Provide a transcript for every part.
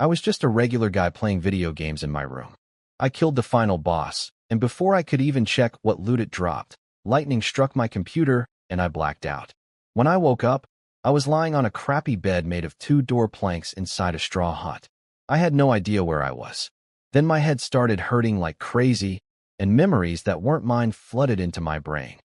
I was just a regular guy playing video games in my room. I killed the final boss, and before I could even check what loot it dropped, lightning struck my computer and I blacked out. When I woke up, I was lying on a crappy bed made of 2-door planks inside a straw hut. I had no idea where I was. Then my head started hurting like crazy, and memories that weren't mine flooded into my brain.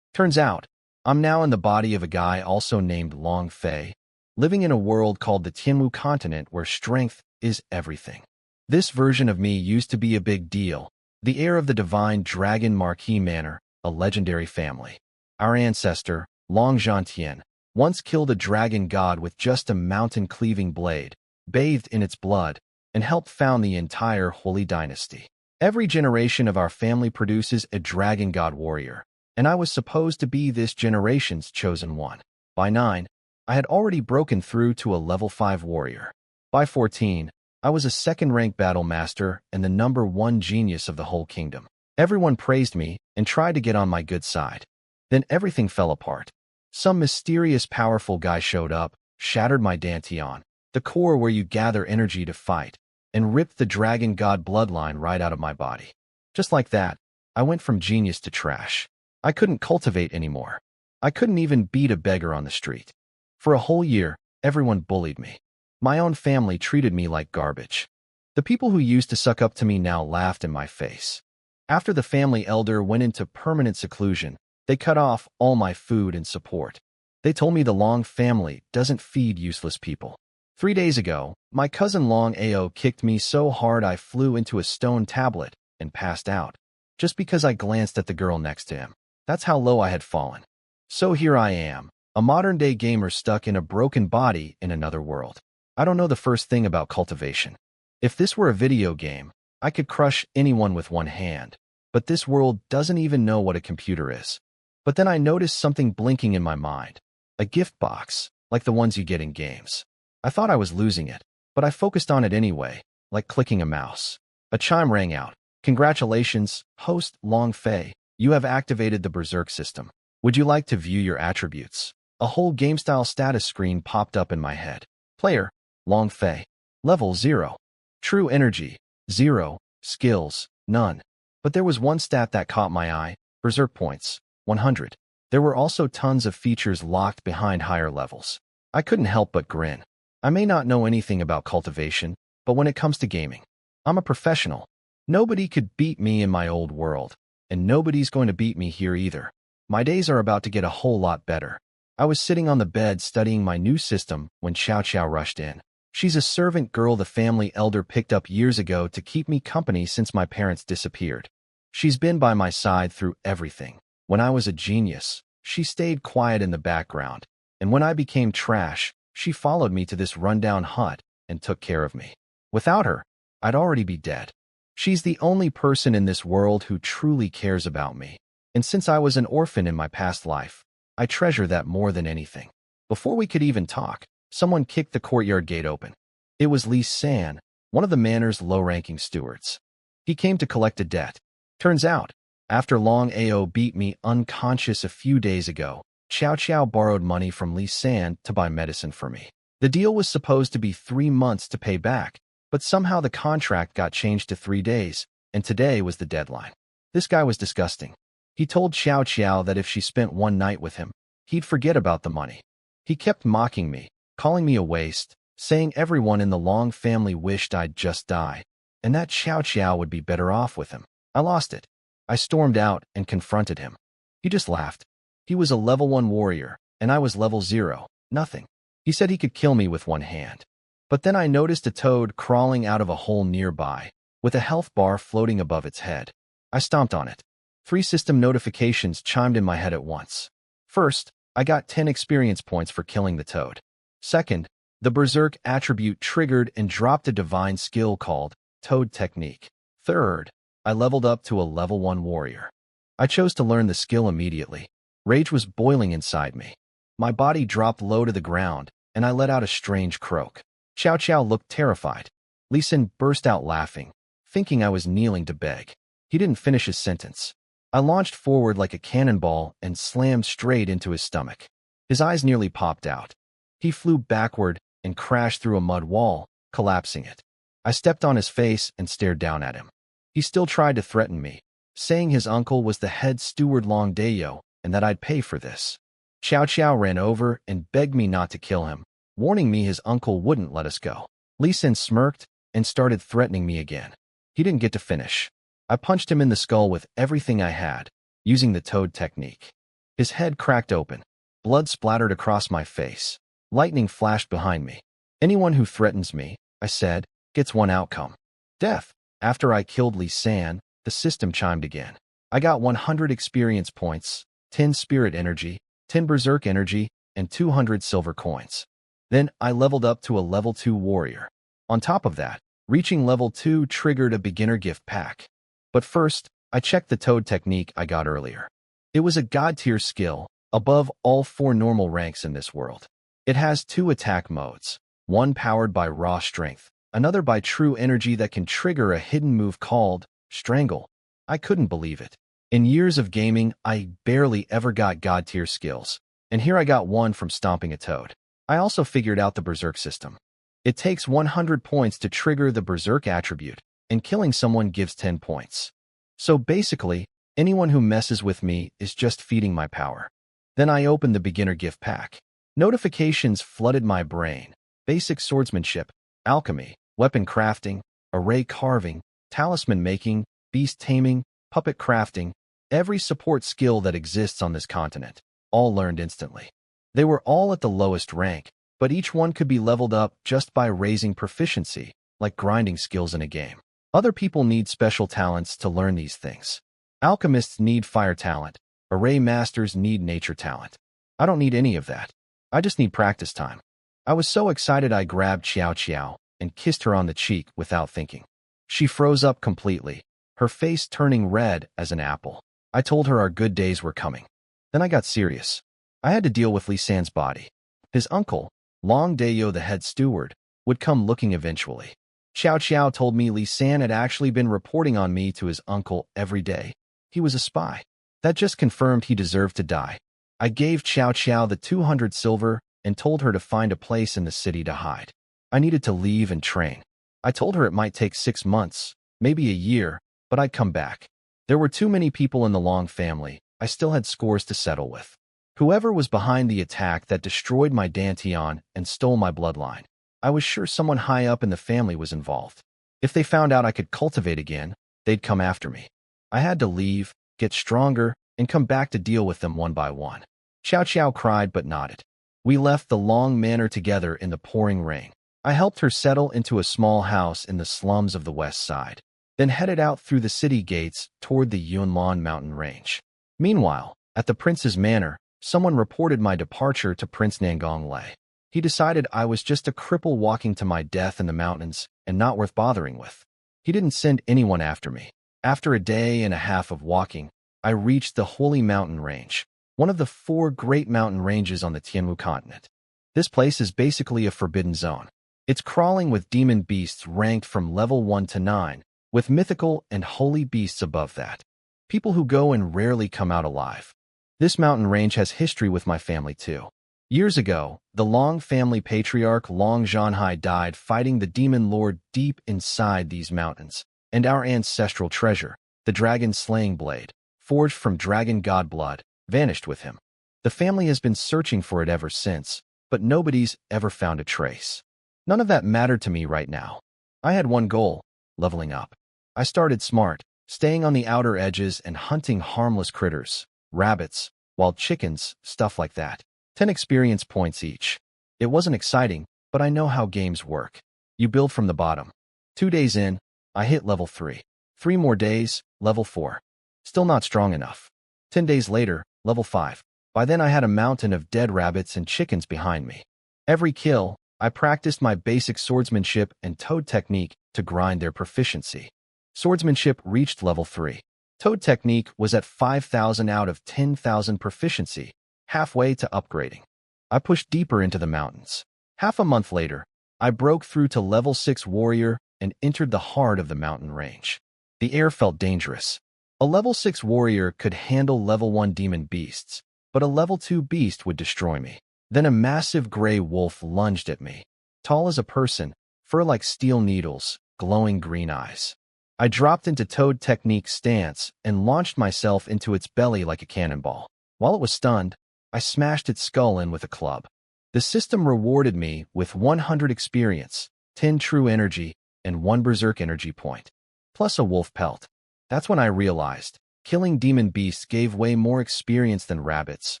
Turns out, I'm now in the body of a guy also named Long Fei, living in a world called the Tianwu Continent where strength is everything. This version of me used to be a big deal, the heir of the divine Dragon Marquis Manor, a legendary family. Our ancestor, Long Zhantian, once killed a dragon god with just a mountain-cleaving blade, bathed in its blood, and helped found the entire holy dynasty. Every generation of our family produces a dragon god warrior, and I was supposed to be this generation's chosen one. By 9, I had already broken through to a level 5 warrior. By 14, I was a second-rank battle master and the #1 genius of the whole kingdom. Everyone praised me and tried to get on my good side. Then everything fell apart. Some mysterious powerful guy showed up, shattered my dantian, the core where you gather energy to fight, and ripped the dragon god bloodline right out of my body. Just like that, I went from genius to trash. I couldn't cultivate anymore. I couldn't even beat a beggar on the street. For a whole year, everyone bullied me. My own family treated me like garbage. The people who used to suck up to me now laughed in my face. After the family elder went into permanent seclusion, they cut off all my food and support. They told me the Long family doesn't feed useless people. 3 days ago, my cousin Long Ao kicked me so hard I flew into a stone tablet and passed out, just because I glanced at the girl next to him. That's how low I had fallen. So here I am, a modern-day gamer stuck in a broken body in another world. I don't know the first thing about cultivation. If this were a video game, I could crush anyone with one hand, but this world doesn't even know what a computer is. But then I noticed something blinking in my mind. A gift box, like the ones you get in games. I thought I was losing it, but I focused on it anyway, like clicking a mouse. A chime rang out. Congratulations, host Long Fei. You have activated the Berserk system. Would you like to view your attributes? A whole game-style status screen popped up in my head. Player, Long Fei. Level 0. True energy, 0. Skills, none. But there was one stat that caught my eye. Berserk points, 100. There were also tons of features locked behind higher levels. I couldn't help but grin. I may not know anything about cultivation, but when it comes to gaming, I'm a professional. Nobody could beat me in my old world, and nobody's going to beat me here either. My days are about to get a whole lot better. I was sitting on the bed studying my new system when Xiao Xiao rushed in. She's a servant girl the family elder picked up years ago to keep me company since my parents disappeared. She's been by my side through everything. When I was a genius, she stayed quiet in the background, and when I became trash, she followed me to this rundown hut and took care of me. Without her, I'd already be dead. She's the only person in this world who truly cares about me, and since I was an orphan in my past life, I treasure that more than anything. Before we could even talk, someone kicked the courtyard gate open. It was Li San, one of the manor's low-ranking stewards. He came to collect a debt. Turns out, after Long Ao beat me unconscious a few days ago, Xiao Xiao borrowed money from Li San to buy medicine for me. The deal was supposed to be 3 months to pay back, but somehow the contract got changed to 3 days, and today was the deadline. This guy was disgusting. He told Xiao Xiao that if she spent one night with him, he'd forget about the money. He kept mocking me, calling me a waste, saying everyone in the Long family wished I'd just die, and that Xiao Xiao would be better off with him. I lost it. I stormed out and confronted him. He just laughed. He was a level 1 warrior, and I was level 0, nothing. He said he could kill me with one hand. But then I noticed a toad crawling out of a hole nearby, with a health bar floating above its head. I stomped on it. 3 system notifications chimed in my head at once. First, I got 10 experience points for killing the toad. Second, the Berserk attribute triggered and dropped a divine skill called Toad Technique. Third, I leveled up to a level 1 warrior. I chose to learn the skill immediately. Rage was boiling inside me. My body dropped low to the ground, and I let out a strange croak. Xiao Xiao looked terrified. Li San burst out laughing, thinking I was kneeling to beg. He didn't finish his sentence. I launched forward like a cannonball and slammed straight into his stomach. His eyes nearly popped out. He flew backward and crashed through a mud wall, collapsing it. I stepped on his face and stared down at him. He still tried to threaten me, saying his uncle was the head steward Long Dayo and that I'd pay for this. Xiao Xiao ran over and begged me not to kill him, warning me his uncle wouldn't let us go. Li Xin smirked and started threatening me again. He didn't get to finish. I punched him in the skull with everything I had, using the toad technique. His head cracked open. Blood splattered across my face. Lightning flashed behind me. Anyone who threatens me, I said, gets one outcome. Death. After I killed Li San, the system chimed again. I got 100 experience points, 10 spirit energy, 10 berserk energy, and 200 silver coins. Then I leveled up to a level 2 warrior. On top of that, reaching level 2 triggered a beginner gift pack. But first, I checked the toad technique I got earlier. It was a god-tier skill, above all 4 normal ranks in this world. It has 2 attack modes, one powered by raw strength, another by true energy that can trigger a hidden move called Strangle. I couldn't believe it. In years of gaming, I barely ever got god-tier skills, and here I got one from stomping a toad. I also figured out the berserk system. It takes 100 points to trigger the berserk attribute, and killing someone gives 10 points. So basically, anyone who messes with me is just feeding my power. Then I opened the beginner gift pack. Notifications flooded my brain. Basic swordsmanship, alchemy, weapon crafting, array carving, talisman making, beast taming, puppet crafting, every support skill that exists on this continent, all learned instantly. They were all at the lowest rank, but each one could be leveled up just by raising proficiency, like grinding skills in a game. Other people need special talents to learn these things. Alchemists need fire talent. Array masters need nature talent. I don't need any of that. I just need practice time. I was so excited I grabbed Xiao Xiao and kissed her on the cheek without thinking. She froze up completely, her face turning red as an apple. I told her our good days were coming. Then I got serious. I had to deal with Li San's body. His uncle, Long Dayo the head steward, would come looking eventually. Xiao Xiao told me Li San had actually been reporting on me to his uncle every day. He was a spy. That just confirmed he deserved to die. I gave Xiao Xiao the 200 silver and told her to find a place in the city to hide. I needed to leave and train. I told her it might take 6 months, maybe a year, but I'd come back. There were too many people in the Long family. I still had scores to settle with. Whoever was behind the attack that destroyed my Dantian and stole my bloodline, I was sure someone high up in the family was involved. If they found out I could cultivate again, they'd come after me. I had to leave, get stronger, and come back to deal with them one by one. Xiao Xiao cried but nodded. We left the Long manor together in the pouring rain. I helped her settle into a small house in the slums of the west side, then headed out through the city gates toward the Yunlan mountain range. Meanwhile, at the prince's manor, someone reported my departure to Prince Nangong Lei. He decided I was just a cripple walking to my death in the mountains and not worth bothering with. He didn't send anyone after me. After a day and a half of walking, I reached the Holy Mountain Range, one of the 4 great mountain ranges on the Tianwu Continent. This place is basically a forbidden zone. It's crawling with demon beasts ranked from level 1 to 9, with mythical and holy beasts above that. People who go and rarely come out alive. This mountain range has history with my family too. Years ago, the Long family patriarch Long Zhanhai died fighting the demon lord deep inside these mountains, and our ancestral treasure, the dragon slaying blade, forged from dragon god blood, vanished with him. The family has been searching for it ever since, but nobody's ever found a trace. None of that mattered to me right now. I had one goal, leveling up. I started smart, staying on the outer edges and hunting harmless critters, rabbits, wild chickens, stuff like that. 10 experience points each. It wasn't exciting, but I know how games work. You build from the bottom. 2 days in, I hit level 3. 3 more days, level 4. Still not strong enough. 10 days later, level 5. By then I had a mountain of dead rabbits and chickens behind me. Every kill, I practiced my basic swordsmanship and toad technique to grind their proficiency. Swordsmanship reached level 3. Toad technique was at 5,000 out of 10,000 proficiency, halfway to upgrading. I pushed deeper into the mountains. Half a month later, I broke through to level 6 warrior and entered the heart of the mountain range. The air felt dangerous. A level 6 warrior could handle level 1 demon beasts, but a level 2 beast would destroy me. Then a massive gray wolf lunged at me. Tall as a person, fur like steel needles, glowing green eyes. I dropped into Toad Technique stance and launched myself into its belly like a cannonball. While it was stunned, I smashed its skull in with a club. The system rewarded me with 100 experience, 10 true energy, and 1 berserk energy point, plus a wolf pelt. That's when I realized killing demon beasts gave way more experience than rabbits,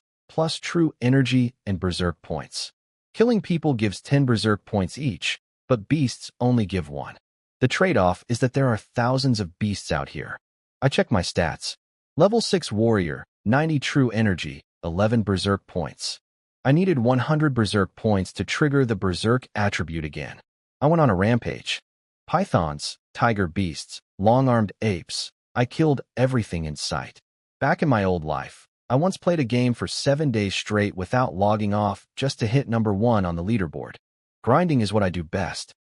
plus true energy and berserk points. Killing people gives 10 berserk points each, but beasts only give 1. The trade-off is that there are thousands of beasts out here. I check my stats. Level 6 warrior, 90 true energy, 11 berserk points. I needed 100 berserk points to trigger the berserk attribute again. I went on a rampage. Pythons, tiger beasts, long-armed apes. I killed everything in sight. Back in my old life, I once played a game for 7 days straight without logging off just to hit number 1 on the leaderboard. Grinding is what I do best.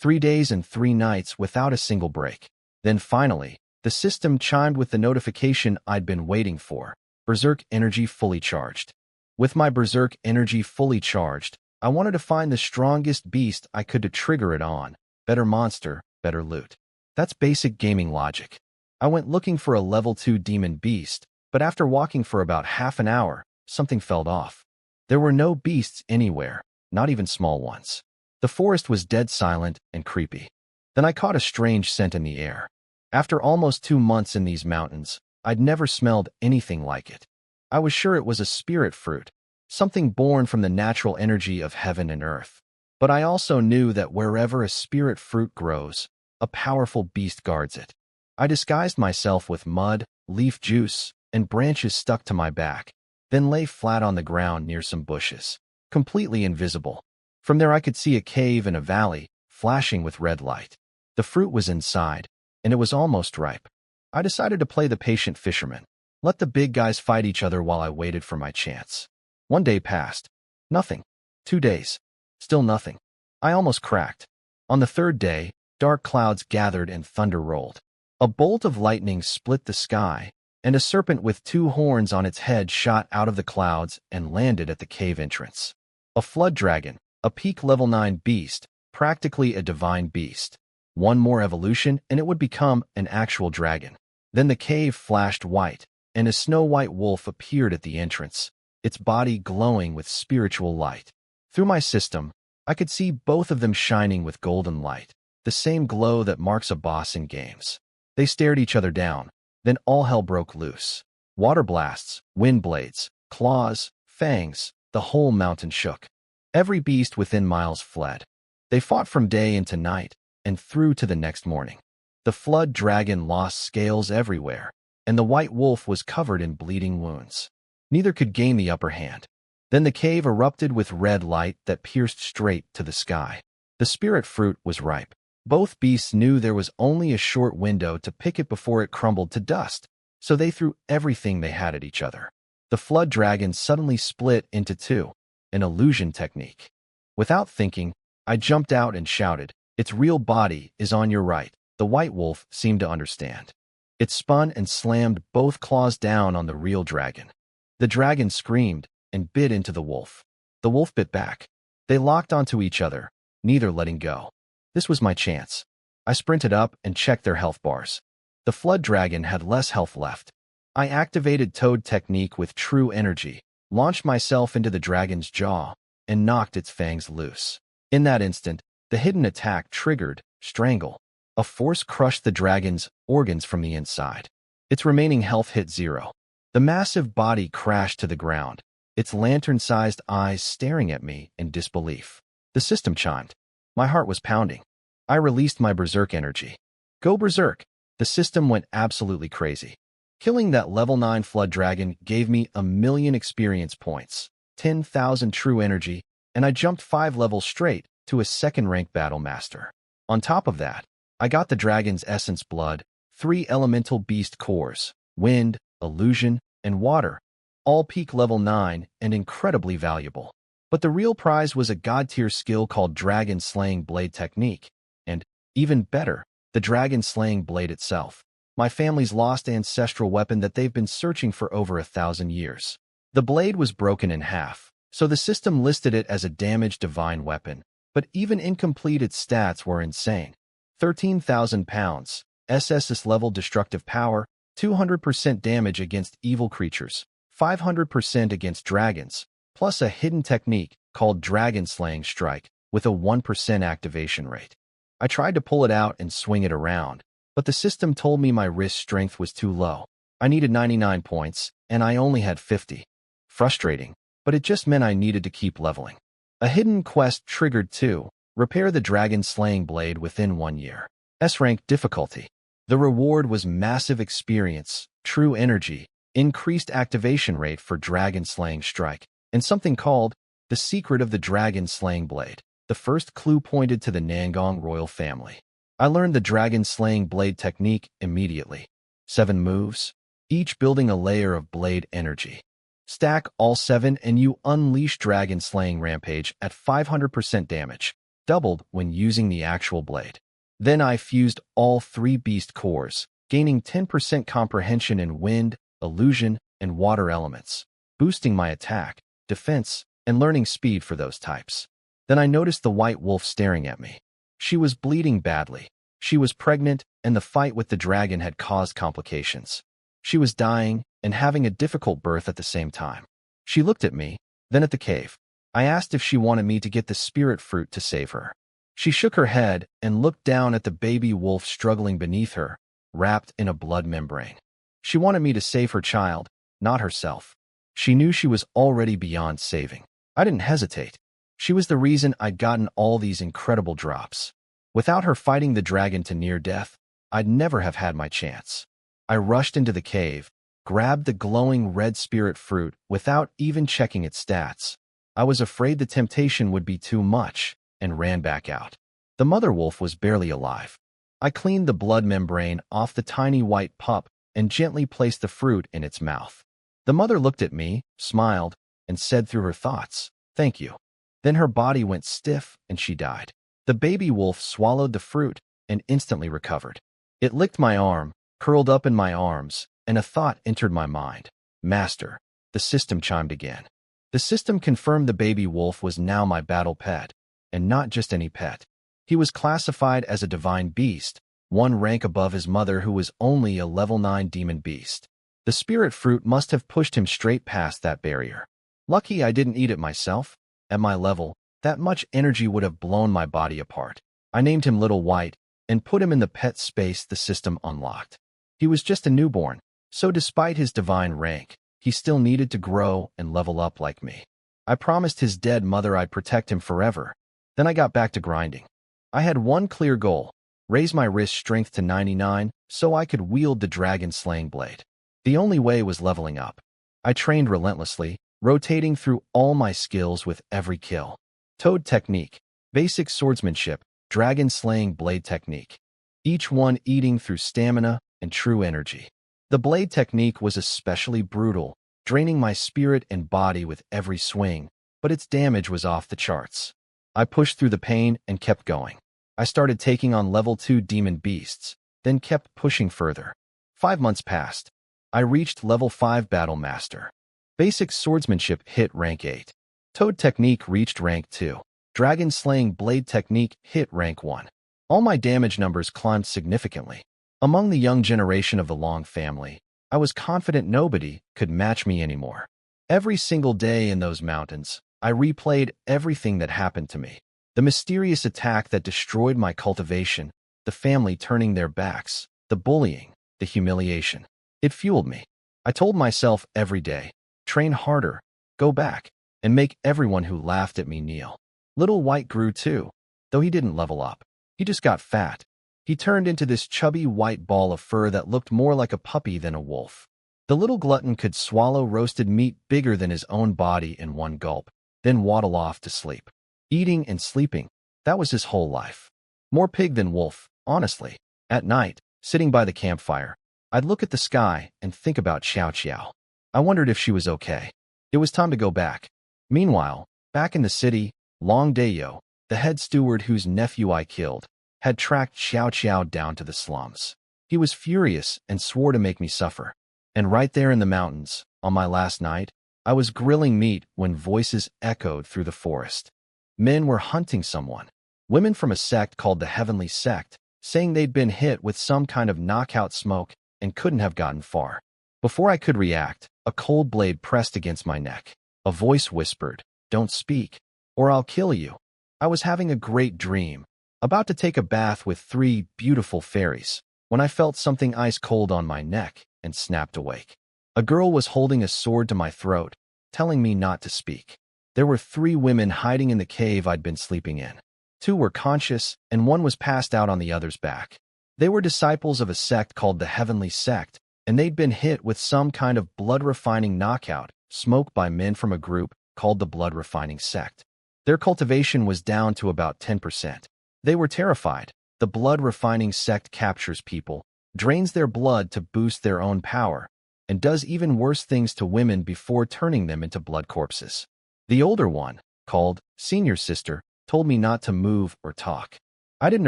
3 days and 3 nights without a single break. Then finally, the system chimed with the notification I'd been waiting for. Berserk energy fully charged. With my berserk energy fully charged, I wanted to find the strongest beast I could to trigger it on. Better monster, better loot. That's basic gaming logic. I went looking for a level 2 demon beast, but after walking for about half an hour, something fell off. There were no beasts anywhere, not even small ones. The forest was dead silent and creepy. Then I caught a strange scent in the air. After almost 2 months in these mountains, I'd never smelled anything like it. I was sure it was a spirit fruit, something born from the natural energy of heaven and earth. But I also knew that wherever a spirit fruit grows, a powerful beast guards it. I disguised myself with mud, leaf juice, and branches stuck to my back, then lay flat on the ground near some bushes, completely invisible. From there I could see a cave and a valley, flashing with red light. The fruit was inside, and it was almost ripe. I decided to play the patient fisherman. Let the big guys fight each other while I waited for my chance. 1 day passed. Nothing. 2 days. Still nothing. I almost cracked. On the 3rd day, dark clouds gathered and thunder rolled. A bolt of lightning split the sky, and a serpent with 2 horns on its head shot out of the clouds and landed at the cave entrance. A flood dragon, a peak level 9 beast, practically a divine beast. 1 more evolution and it would become an actual dragon. Then the cave flashed white, and a snow-white wolf appeared at the entrance, its body glowing with spiritual light. Through my system, I could see both of them shining with golden light, the same glow that marks a boss in games. They stared each other down. Then all hell broke loose. Water blasts, wind blades, claws, fangs, the whole mountain shook. Every beast within miles fled. They fought from day into night, and through to the next morning. The flood dragon lost scales everywhere, and the white wolf was covered in bleeding wounds. Neither could gain the upper hand. Then the cave erupted with red light that pierced straight to the sky. The spirit fruit was ripe. Both beasts knew there was only a short window to pick it before it crumbled to dust, so they threw everything they had at each other. The flood dragon suddenly split into 2, an illusion technique. Without thinking, I jumped out and shouted, "Its real body is on your right." The white wolf seemed to understand. It spun and slammed both claws down on the real dragon. The dragon screamed and bit into the wolf. The wolf bit back. They locked onto each other, neither letting go. This was my chance. I sprinted up and checked their health bars. The flood dragon had less health left. I activated Toad Technique with true energy, launched myself into the dragon's jaw, and knocked its fangs loose. In that instant, the hidden attack triggered, strangle. A force crushed the dragon's organs from the inside. Its remaining health hit 0. The massive body crashed to the ground, its lantern-sized eyes staring at me in disbelief. The system chimed. My heart was pounding. I released my berserk energy. Go berserk! The system went absolutely crazy. Killing that level 9 flood dragon gave me 1,000,000 experience points, 10,000 true energy, and I jumped 5 levels straight to a 2nd-rank battle master. On top of that, I got the dragon's essence blood, 3 elemental beast cores, wind, illusion, and water, all peak level 9 and incredibly valuable. But the real prize was a god-tier skill called Dragon Slaying Blade Technique, and, even better, the Dragon Slaying Blade itself, my family's lost ancestral weapon that they've been searching for over 1,000 years. The blade was broken in half, so the system listed it as a damaged divine weapon, but even incomplete its stats were insane. 13,000 pounds, SSS level destructive power, 200% damage against evil creatures, 500% against dragons, plus a hidden technique called Dragon Slaying Strike with a 1% activation rate. I tried to pull it out and swing it around, but the system told me my wrist strength was too low. I needed 99 points, and I only had 50. Frustrating, but it just meant I needed to keep leveling. A hidden quest triggered too. Repair the dragon slaying blade within 1 year. S-rank difficulty. The reward was massive experience, true energy, increased activation rate for dragon slaying strike, and something called the secret of the dragon slaying blade. The first clue pointed to the Nangong royal family. I learned the dragon slaying blade technique immediately. 7 moves, each building a layer of blade energy. Stack all 7 and you unleash dragon slaying rampage at 500% damage, doubled when using the actual blade. Then I fused all 3 beast cores, gaining 10% comprehension in wind, illusion, and water elements, boosting my attack, defense, and learning speed for those types. Then I noticed the white wolf staring at me. She was bleeding badly. She was pregnant, and the fight with the dragon had caused complications. She was dying and having a difficult birth at the same time. She looked at me, then at the cave. I asked if she wanted me to get the spirit fruit to save her. She shook her head and looked down at the baby wolf struggling beneath her, wrapped in a blood membrane. She wanted me to save her child, not herself. She knew she was already beyond saving. I didn't hesitate. She was the reason I'd gotten all these incredible drops. Without her fighting the dragon to near death, I'd never have had my chance. I rushed into the cave, grabbed the glowing red spirit fruit without even checking its stats. I was afraid the temptation would be too much and ran back out. The mother wolf was barely alive. I cleaned the blood membrane off the tiny white pup and gently placed the fruit in its mouth. The mother looked at me, smiled, and said through her thoughts, "Thank you." Then her body went stiff and she died. The baby wolf swallowed the fruit and instantly recovered. It licked my arm, curled up in my arms, and a thought entered my mind. Master. The system chimed again. The system confirmed the baby wolf was now my battle pet, and not just any pet. He was classified as a divine beast, 1 rank above his mother who was only a level 9 demon beast. The spirit fruit must have pushed him straight past that barrier. Lucky I didn't eat it myself. At my level, that much energy would have blown my body apart. I named him Little White and put him in the pet space the system unlocked. He was just a newborn, so despite his divine rank, he still needed to grow and level up like me. I promised his dead mother I'd protect him forever. Then I got back to grinding. I had one clear goal: raise my wrist strength to 99 so I could wield the dragon slaying blade. The only way was leveling up. I trained relentlessly, rotating through all my skills with every kill. Toad technique, basic swordsmanship, dragon slaying blade technique. Each one eating through stamina and true energy. The blade technique was especially brutal, draining my spirit and body with every swing, but its damage was off the charts. I pushed through the pain and kept going. I started taking on level 2 demon beasts, then kept pushing further. 5 months passed. I reached level 5 battle master. Basic swordsmanship hit rank 8. Toad technique reached rank 2. Dragon slaying blade technique hit rank 1. All my damage numbers climbed significantly. Among the young generation of the Long family, I was confident nobody could match me anymore. Every single day in those mountains, I replayed everything that happened to me. The mysterious attack that destroyed my cultivation, the family turning their backs, the bullying, the humiliation. It fueled me. I told myself every day, train harder, go back, and make everyone who laughed at me kneel. Little White grew too, though he didn't level up. He just got fat. He turned into this chubby white ball of fur that looked more like a puppy than a wolf. The little glutton could swallow roasted meat bigger than his own body in one gulp, then waddle off to sleep. Eating and sleeping, that was his whole life. More pig than wolf, honestly. At night, sitting by the campfire, I'd look at the sky and think about Xiao Xiao. I wondered if she was okay. It was time to go back. Meanwhile, back in the city, Long Dayo, the head steward whose nephew I killed, had tracked Xiao Xiao down to the slums. He was furious and swore to make me suffer. And right there in the mountains, on my last night, I was grilling meat when voices echoed through the forest. Men were hunting someone. Women from a sect called the Heavenly Sect, saying they'd been hit with some kind of knockout smoke and couldn't have gotten far. Before I could react, a cold blade pressed against my neck. A voice whispered, "Don't speak, or I'll kill you." I was having a great dream, about to take a bath with 3 beautiful fairies, when I felt something ice cold on my neck and snapped awake. A girl was holding a sword to my throat, telling me not to speak. There were 3 women hiding in the cave I'd been sleeping in. 2 were conscious, and 1 was passed out on the other's back. They were disciples of a sect called the Heavenly Sect, and they'd been hit with some kind of blood-refining knockout, smoked by men from a group called the Blood-Refining Sect. Their cultivation was down to about 10%. They were terrified. The blood-refining sect captures people, drains their blood to boost their own power, and does even worse things to women before turning them into blood corpses. The older one, called Senior Sister, told me not to move or talk. I didn't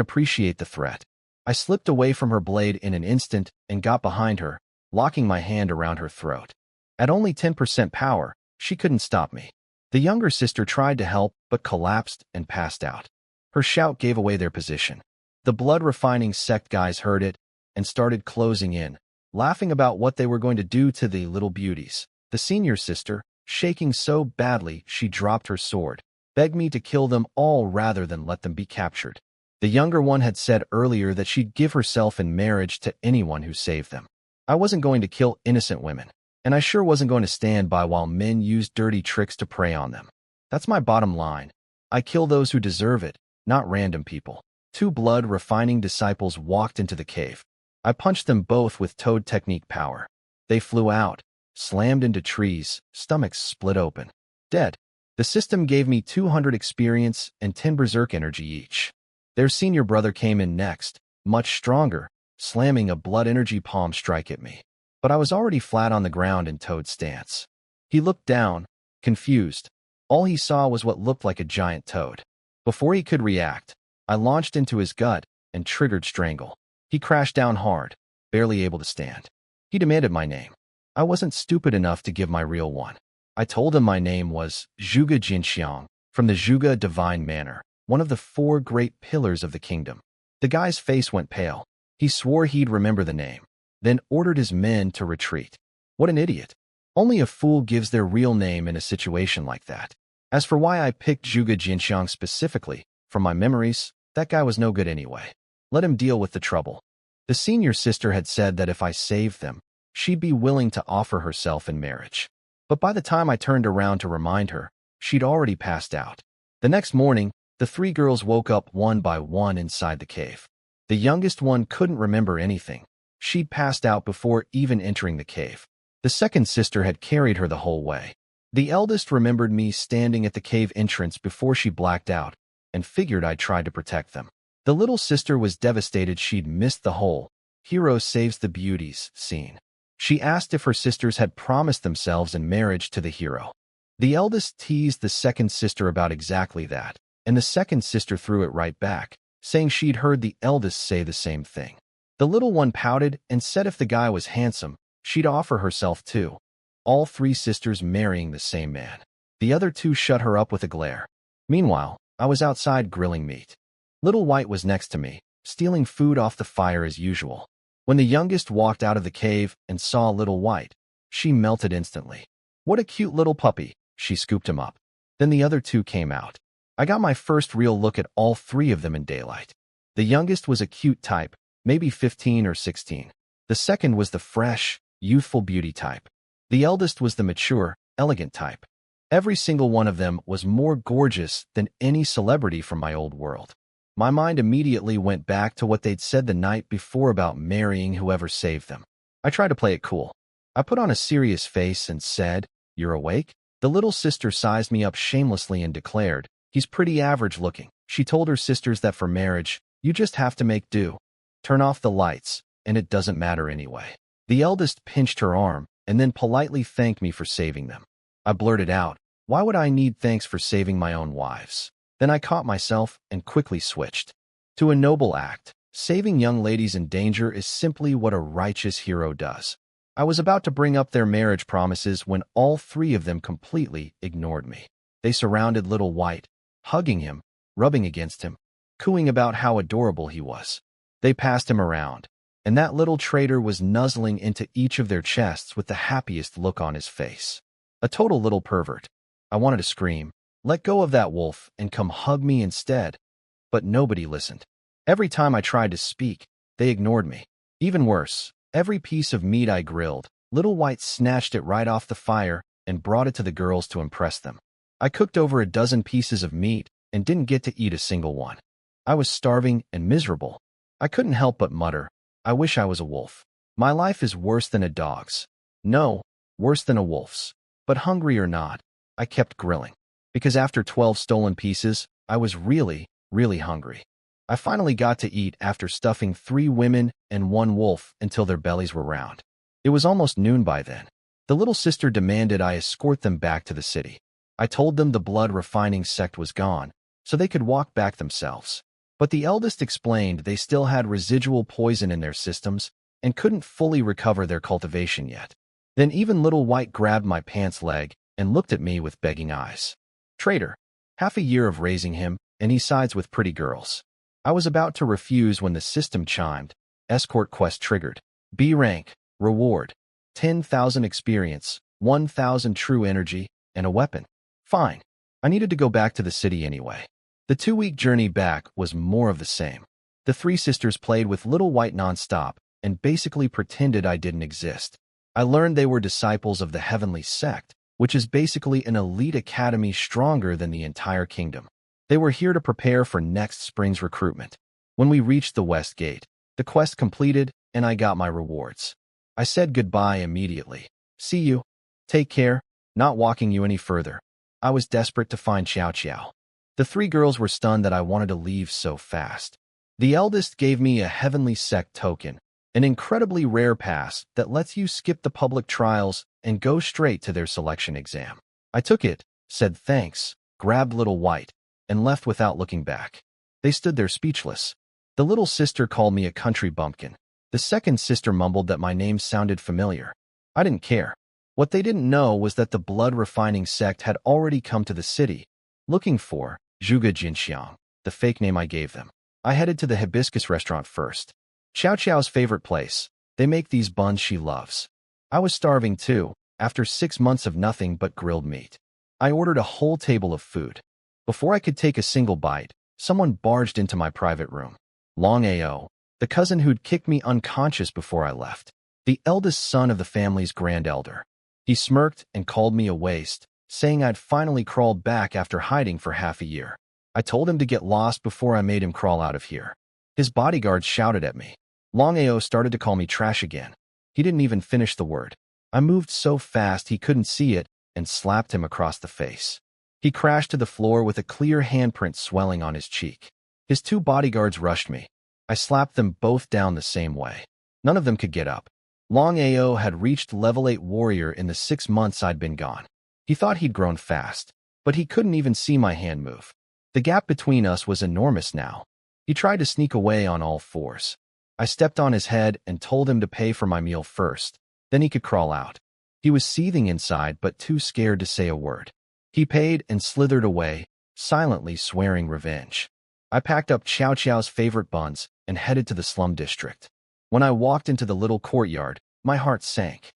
appreciate the threat. I slipped away from her blade in an instant and got behind her, locking my hand around her throat. At only 10% power, she couldn't stop me. The younger sister tried to help, but collapsed and passed out. Her shout gave away their position. The blood-refining sect guys heard it and started closing in, laughing about what they were going to do to the little beauties. The senior sister, shaking so badly she dropped her sword, begged me to kill them all rather than let them be captured. The younger one had said earlier that she'd give herself in marriage to anyone who saved them. I wasn't going to kill innocent women, and I sure wasn't going to stand by while men used dirty tricks to prey on them. That's my bottom line. I kill those who deserve it, not random people. 2 blood-refining disciples walked into the cave. I punched them both with toad technique power. They flew out, slammed into trees, stomachs split open. Dead. The system gave me 200 experience and 10 berserk energy each. Their senior brother came in next, much stronger, slamming a blood energy palm strike at me. But I was already flat on the ground in toad stance. He looked down, confused. All he saw was what looked like a giant toad. Before he could react, I launched into his gut and triggered strangle. He crashed down hard, barely able to stand. He demanded my name. I wasn't stupid enough to give my real one. I told him my name was Zhuge Jinxiang, from the Zhuge Divine Manor, one of the 4 great pillars of the kingdom. The guy's face went pale. He swore he'd remember the name, then ordered his men to retreat. What an idiot. Only a fool gives their real name in a situation like that. As for why I picked Zhuge Jinxiang specifically, from my memories, that guy was no good anyway. Let him deal with the trouble. The senior sister had said that if I saved them, she'd be willing to offer herself in marriage. But by the time I turned around to remind her, she'd already passed out. The next morning, the 3 girls woke up one by one inside the cave. The youngest one couldn't remember anything. She'd passed out before even entering the cave. The second sister had carried her the whole way. The eldest remembered me standing at the cave entrance before she blacked out, and figured I'd tried to protect them. The little sister was devastated she'd missed the whole "hero saves the beauties" scene. She asked if her sisters had promised themselves in marriage to the hero. The eldest teased the second sister about exactly that, and the second sister threw it right back, saying she'd heard the eldest say the same thing. The little one pouted and said if the guy was handsome, she'd offer herself too. All 3 sisters marrying the same man. The other 2 shut her up with a glare. Meanwhile, I was outside grilling meat. Little White was next to me, stealing food off the fire as usual. When the youngest walked out of the cave and saw Little White, she melted instantly. "What a cute little puppy," she scooped him up. Then the other 2 came out. I got my first real look at all 3 of them in daylight. The youngest was a cute type, maybe 15 or 16. The second was the fresh, youthful beauty type. The eldest was the mature, elegant type. Every single one of them was more gorgeous than any celebrity from my old world. My mind immediately went back to what they'd said the night before about marrying whoever saved them. I tried to play it cool. I put on a serious face and said, "You're awake?" The little sister sized me up shamelessly and declared, "He's pretty average looking." She told her sisters that for marriage, you just have to make do. Turn off the lights, and it doesn't matter anyway. The eldest pinched her arm and then politely thanked me for saving them. I blurted out, "Why would I need thanks for saving my own wives?" Then I caught myself and quickly switched to a noble act. Saving young ladies in danger is simply what a righteous hero does. I was about to bring up their marriage promises when all 3 of them completely ignored me. They surrounded Little White, hugging him, rubbing against him, cooing about how adorable he was. They passed him around, and that little traitor was nuzzling into each of their chests with the happiest look on his face. A total little pervert. I wanted to scream, "Let go of that wolf and come hug me instead." But nobody listened. Every time I tried to speak, they ignored me. Even worse, every piece of meat I grilled, Little White snatched it right off the fire and brought it to the girls to impress them. I cooked over a dozen pieces of meat and didn't get to eat a single one. I was starving and miserable. I couldn't help but mutter, "I wish I was a wolf. My life is worse than a dog's. No, worse than a wolf's." But hungry or not, I kept grilling. Because after 12 stolen pieces, I was really, really hungry. I finally got to eat after stuffing 3 women and 1 wolf until their bellies were round. It was almost noon by then. The little sister demanded I escort them back to the city. I told them the blood refining sect was gone, so they could walk back themselves. But the eldest explained they still had residual poison in their systems and couldn't fully recover their cultivation yet. Then even Little White grabbed my pants leg and looked at me with begging eyes. Traitor. Half a year of raising him, and he sides with pretty girls. I was about to refuse when the system chimed. Escort quest triggered. B rank. Reward. 10,000 experience, 1,000 true energy, and a weapon. Fine. I needed to go back to the city anyway. The 2-week journey back was more of the same. The 3 sisters played with Little White nonstop and basically pretended I didn't exist. I learned they were disciples of the Heavenly Sect, which is basically an elite academy stronger than the entire kingdom. They were here to prepare for next spring's recruitment. When we reached the West Gate, the quest completed and I got my rewards. I said goodbye immediately. "See you. Take care, not walking you any further." I was desperate to find Xiao Xiao. The 3 girls were stunned that I wanted to leave so fast. The eldest gave me a Heavenly Sect token, an incredibly rare pass that lets you skip the public trials and go straight to their selection exam. I took it, said thanks, grabbed Little White, and left without looking back. They stood there speechless. The little sister called me a country bumpkin. The second sister mumbled that my name sounded familiar. I didn't care. What they didn't know was that the blood refining sect had already come to the city, looking for Zhuge Jinxiang, the fake name I gave them. I headed to the hibiscus restaurant first. Xiao Xiao's favorite place. They make these buns she loves. I was starving too, after 6 months of nothing but grilled meat. I ordered a whole table of food. Before I could take a single bite, someone barged into my private room. Long Ao, the cousin who'd kicked me unconscious before I left. The eldest son of the family's grand elder. He smirked and called me a waste, saying I'd finally crawled back after hiding for half a year. I told him to get lost before I made him crawl out of here. His bodyguards shouted at me. Long Ao started to call me trash again. He didn't even finish the word. I moved so fast he couldn't see it and slapped him across the face. He crashed to the floor with a clear handprint swelling on his cheek. His 2 bodyguards rushed me. I slapped them both down the same way. None of them could get up. Long Ao had reached level 8 warrior in the 6 months I'd been gone. He thought he'd grown fast, but he couldn't even see my hand move. The gap between us was enormous now. He tried to sneak away on all 4s. I stepped on his head and told him to pay for my meal first, then he could crawl out. He was seething inside but too scared to say a word. He paid and slithered away, silently swearing revenge. I packed up Xiao Xiao's favorite buns and headed to the slum district. When I walked into the little courtyard, my heart sank.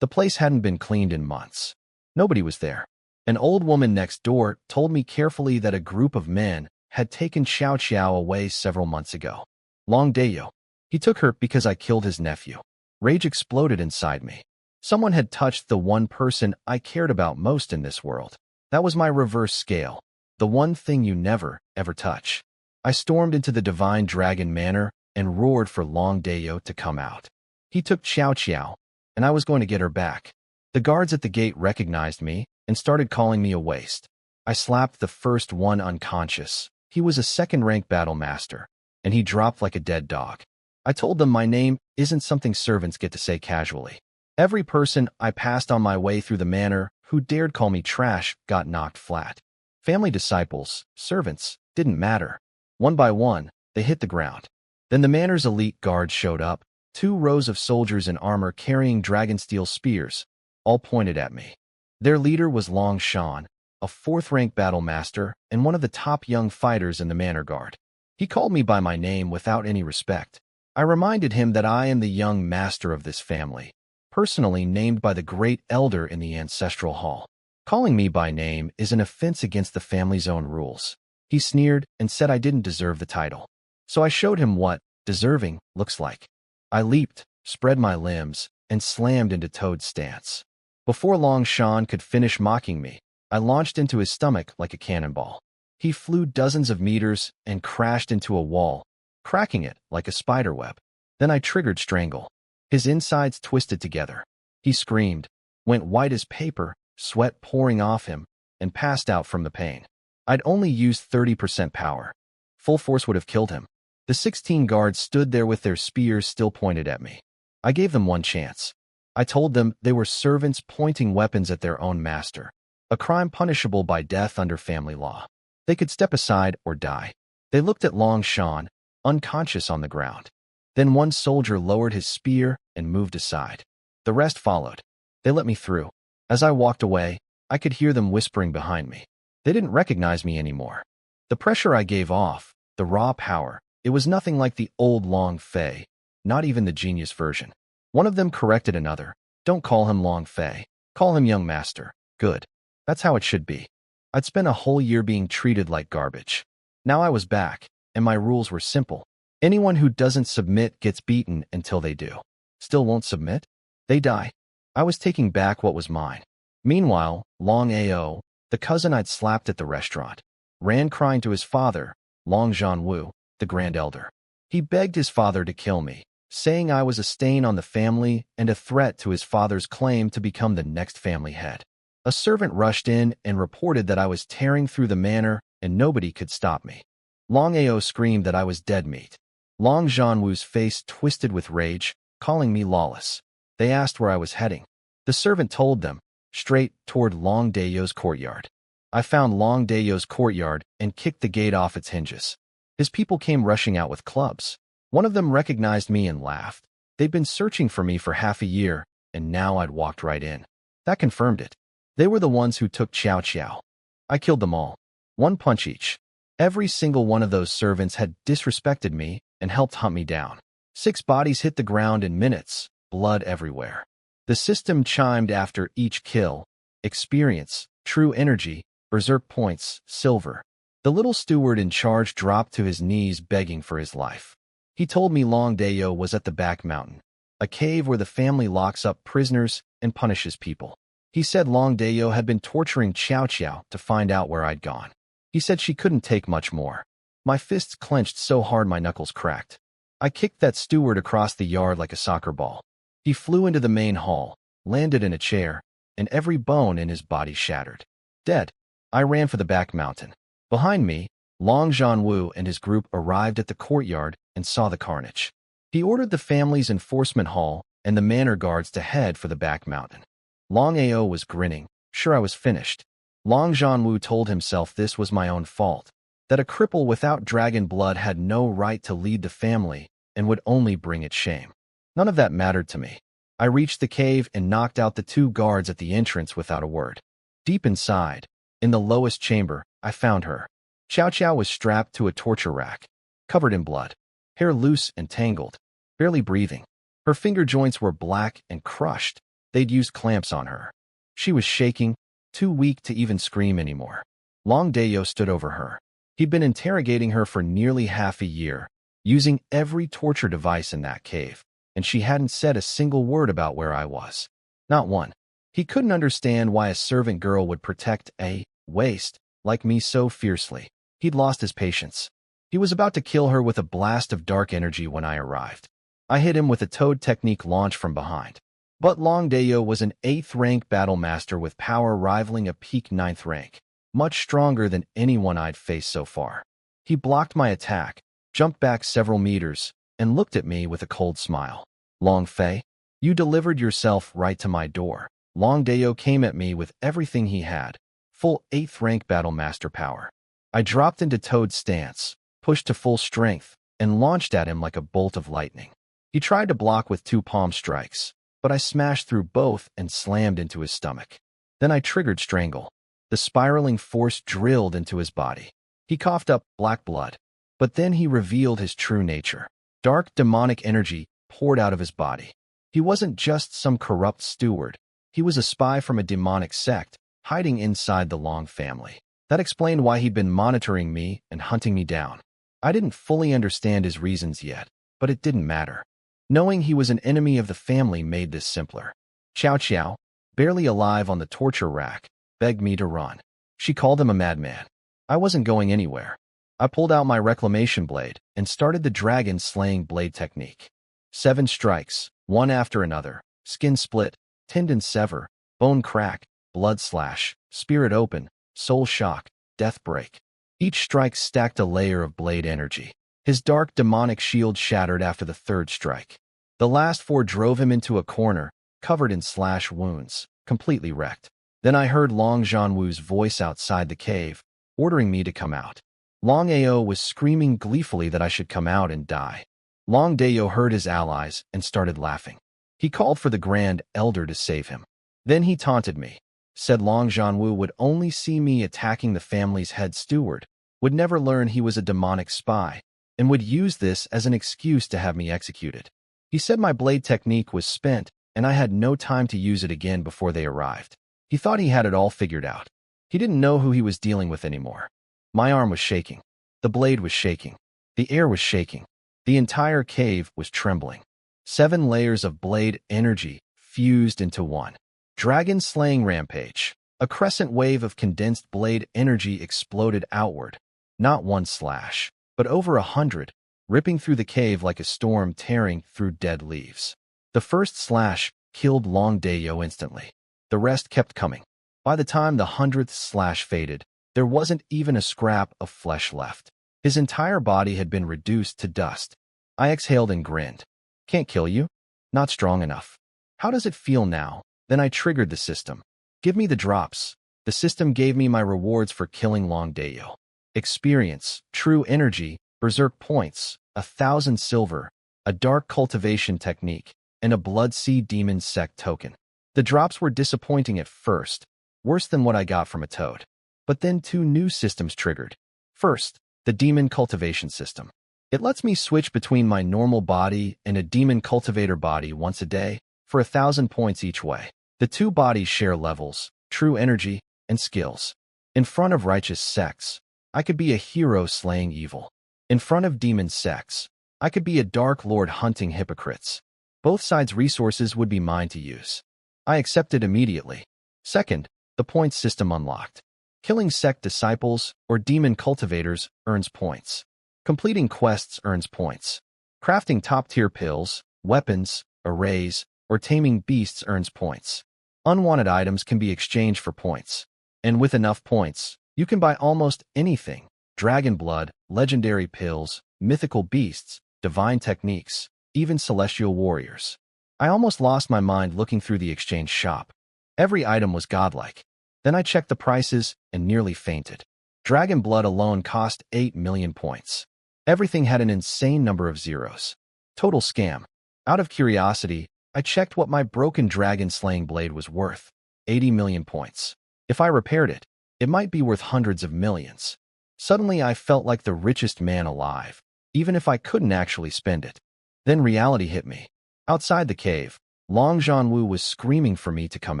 The place hadn't been cleaned in months. Nobody was there. An old woman next door told me carefully that a group of men had taken Xiao Xiao away several months ago. Long Dayo. He took her because I killed his nephew. Rage exploded inside me. Someone had touched the one person I cared about most in this world. That was my reverse scale. The one thing you never, ever touch. I stormed into the Divine Dragon Manor and roared for Long Dayo to come out. He took Xiao Xiao, and I was going to get her back. The guards at the gate recognized me and started calling me a waste. I slapped the first one unconscious. He was a second-rank battle master, and he dropped like a dead dog. I told them my name isn't something servants get to say casually. Every person I passed on my way through the manor who dared call me trash got knocked flat. Family disciples, servants, didn't matter. One by one, they hit the ground. Then the manor's elite guards showed up, 2 rows of soldiers in armor carrying dragonsteel spears, all pointed at me. Their leader was Long Shan, a 4th-rank battle master and one of the top young fighters in the manor guard. He called me by my name without any respect. I reminded him that I am the young master of this family, personally named by the great elder in the ancestral hall. Calling me by name is an offense against the family's own rules. He sneered and said I didn't deserve the title. So I showed him what deserving looks like. I leaped, spread my limbs, and slammed into Toad's stance. Before Long Shan could finish mocking me, I launched into his stomach like a cannonball. He flew dozens of meters and crashed into a wall, cracking it like a spiderweb. Then I triggered Strangle. His insides twisted together. He screamed, went white as paper, sweat pouring off him, and passed out from the pain. I'd only used 30% power. Full force would have killed him. The 16 guards stood there with their spears still pointed at me. I gave them one chance. I told them they were servants pointing weapons at their own master, a crime punishable by death under family law. They could step aside or die. They looked at Long Shan, unconscious on the ground. Then one soldier lowered his spear and moved aside. The rest followed. They let me through. As I walked away, I could hear them whispering behind me. They didn't recognize me anymore. The pressure I gave off, the raw power, it was nothing like the old Long Fei, not even the genius version. One of them corrected another. Don't call him Long Fei. Call him Young Master. Good. That's how it should be. I'd spent a whole year being treated like garbage. Now I was back, and my rules were simple. Anyone who doesn't submit gets beaten until they do. Still won't submit? They die. I was taking back what was mine. Meanwhile, Long Ao, the cousin I'd slapped at the restaurant, ran crying to his father, Long Zhanwu, the Grand Elder. He begged his father to kill me, saying I was a stain on the family and a threat to his father's claim to become the next family head. A servant rushed in and reported that I was tearing through the manor and nobody could stop me. Long Ao screamed that I was dead meat. Long Zhanwu's face twisted with rage, calling me lawless. They asked where I was heading. The servant told them, straight toward Long Dayo's courtyard. I found Long Dayo's courtyard and kicked the gate off its hinges. His people came rushing out with clubs. One of them recognized me and laughed. They'd been searching for me for half a year, and now I'd walked right in. That confirmed it. They were the ones who took Chow Chow. I killed them all. One punch each. Every single one of those servants had disrespected me and helped hunt me down. 6 bodies hit the ground in minutes, blood everywhere. The system chimed after each kill. Experience, true energy, berserk points, silver. The little steward in charge dropped to his knees begging for his life. He told me Long Dayo was at the back mountain, a cave where the family locks up prisoners and punishes people. He said Long Dayo had been torturing Chow Chow to find out where I'd gone. He said she couldn't take much more. My fists clenched so hard my knuckles cracked. I kicked that steward across the yard like a soccer ball. He flew into the main hall, landed in a chair, and every bone in his body shattered. Dead. I ran for the back mountain. Behind me, Long Zhanwu and his group arrived at the courtyard and saw the carnage. He ordered the family's enforcement hall and the manor guards to head for the back mountain. Long Ao was grinning, sure I was finished. Long Zhanwu told himself this was my own fault, that a cripple without dragon blood had no right to lead the family and would only bring it shame. None of that mattered to me. I reached the cave and knocked out the 2 guards at the entrance without a word. Deep inside, in the lowest chamber, I found her. Chow Chow was strapped to a torture rack, covered in blood, hair loose and tangled, barely breathing. Her finger joints were black and crushed. They'd used clamps on her. She was shaking, too weak to even scream anymore. Long Dayo stood over her. He'd been interrogating her for nearly half a year, using every torture device in that cave, and she hadn't said a single word about where I was. Not one. He couldn't understand why a servant girl would protect a waste like me so fiercely. He'd lost his patience. He was about to kill her with a blast of dark energy when I arrived. I hit him with a Toad technique launch from behind. But Long Dayo was an 8th rank battle master with power rivaling a peak 9th rank, much stronger than anyone I'd faced so far. He blocked my attack, jumped back several meters, and looked at me with a cold smile. Long Fei, you delivered yourself right to my door. Long Dayo came at me with everything he had, full 8th rank battle master power. I dropped into Toad's stance, pushed to full strength, and launched at him like a bolt of lightning. He tried to block with 2 palm strikes, but I smashed through both and slammed into his stomach. Then I triggered Strangle. The spiraling force drilled into his body. He coughed up black blood, but then he revealed his true nature. Dark demonic energy poured out of his body. He wasn't just some corrupt steward. He was a spy from a demonic sect, hiding inside the Long family. That explained why he'd been monitoring me and hunting me down. I didn't fully understand his reasons yet, but it didn't matter. Knowing he was an enemy of the family made this simpler. Chow Chow, barely alive on the torture rack, begged me to run. She called him a madman. I wasn't going anywhere. I pulled out my reclamation blade and started the dragon-slaying blade technique. 7 strikes, one after another, skin split, tendon sever, bone crack, blood slash, spirit open, soul shock, death break. Each strike stacked a layer of blade energy. His dark demonic shield shattered after the 3rd strike. The last 4 drove him into a corner, covered in slash wounds, completely wrecked. Then I heard Long Zhanwu's voice outside the cave, ordering me to come out. Long Ao was screaming gleefully that I should come out and die. Long Dayo heard his allies and started laughing. He called for the Grand Elder to save him. Then he taunted me, said Long Zhanwu would only see me attacking the family's head steward, would never learn he was a demonic spy, and would use this as an excuse to have me executed. He said my blade technique was spent, and I had no time to use it again before they arrived. He thought he had it all figured out. He didn't know who he was dealing with anymore. My arm was shaking. The blade was shaking. The air was shaking. The entire cave was trembling. 7 layers of blade energy fused into one. Dragon-slaying rampage. A crescent wave of condensed blade energy exploded outward. Not 1 slash, but over 100, ripping through the cave like a storm tearing through dead leaves. The first slash killed Long Dayo instantly. The rest kept coming. By the time the 100th slash faded, there wasn't even a scrap of flesh left. His entire body had been reduced to dust. I exhaled and grinned. Can't kill you? Not strong enough. How does it feel now? Then I triggered the system. Give me the drops. The system gave me my rewards for killing Long Dayo. Experience, true energy, berserk points, 1,000 silver, a dark cultivation technique, and a blood sea demon sect token. The drops were disappointing at first, worse than what I got from a toad. But then 2 new systems triggered. First, the demon cultivation system. It lets me switch between my normal body and a demon cultivator body once a day for 1,000 points each way. The 2 bodies share levels, true energy, and skills. In front of righteous sects, I could be a hero slaying evil. In front of demon sects, I could be a dark lord hunting hypocrites. Both sides' resources would be mine to use. I accepted immediately. Second, the points system unlocked. Killing sect disciples or demon cultivators earns points. Completing quests earns points. Crafting top-tier pills, weapons, arrays, or taming beasts earns points. Unwanted items can be exchanged for points. And with enough points, you can buy almost anything: dragon blood, legendary pills, mythical beasts, divine techniques, even celestial warriors. I almost lost my mind looking through the exchange shop. Every item was godlike. Then I checked the prices and nearly fainted. Dragon blood alone cost 8 million points. Everything had an insane number of zeros. Total scam. Out of curiosity, I checked what my broken dragon-slaying blade was worth: 80 million points. If I repaired it, it might be worth hundreds of millions. Suddenly I felt like the richest man alive, even if I couldn't actually spend it. Then reality hit me. Outside the cave, Long Zhanwu was screaming for me to come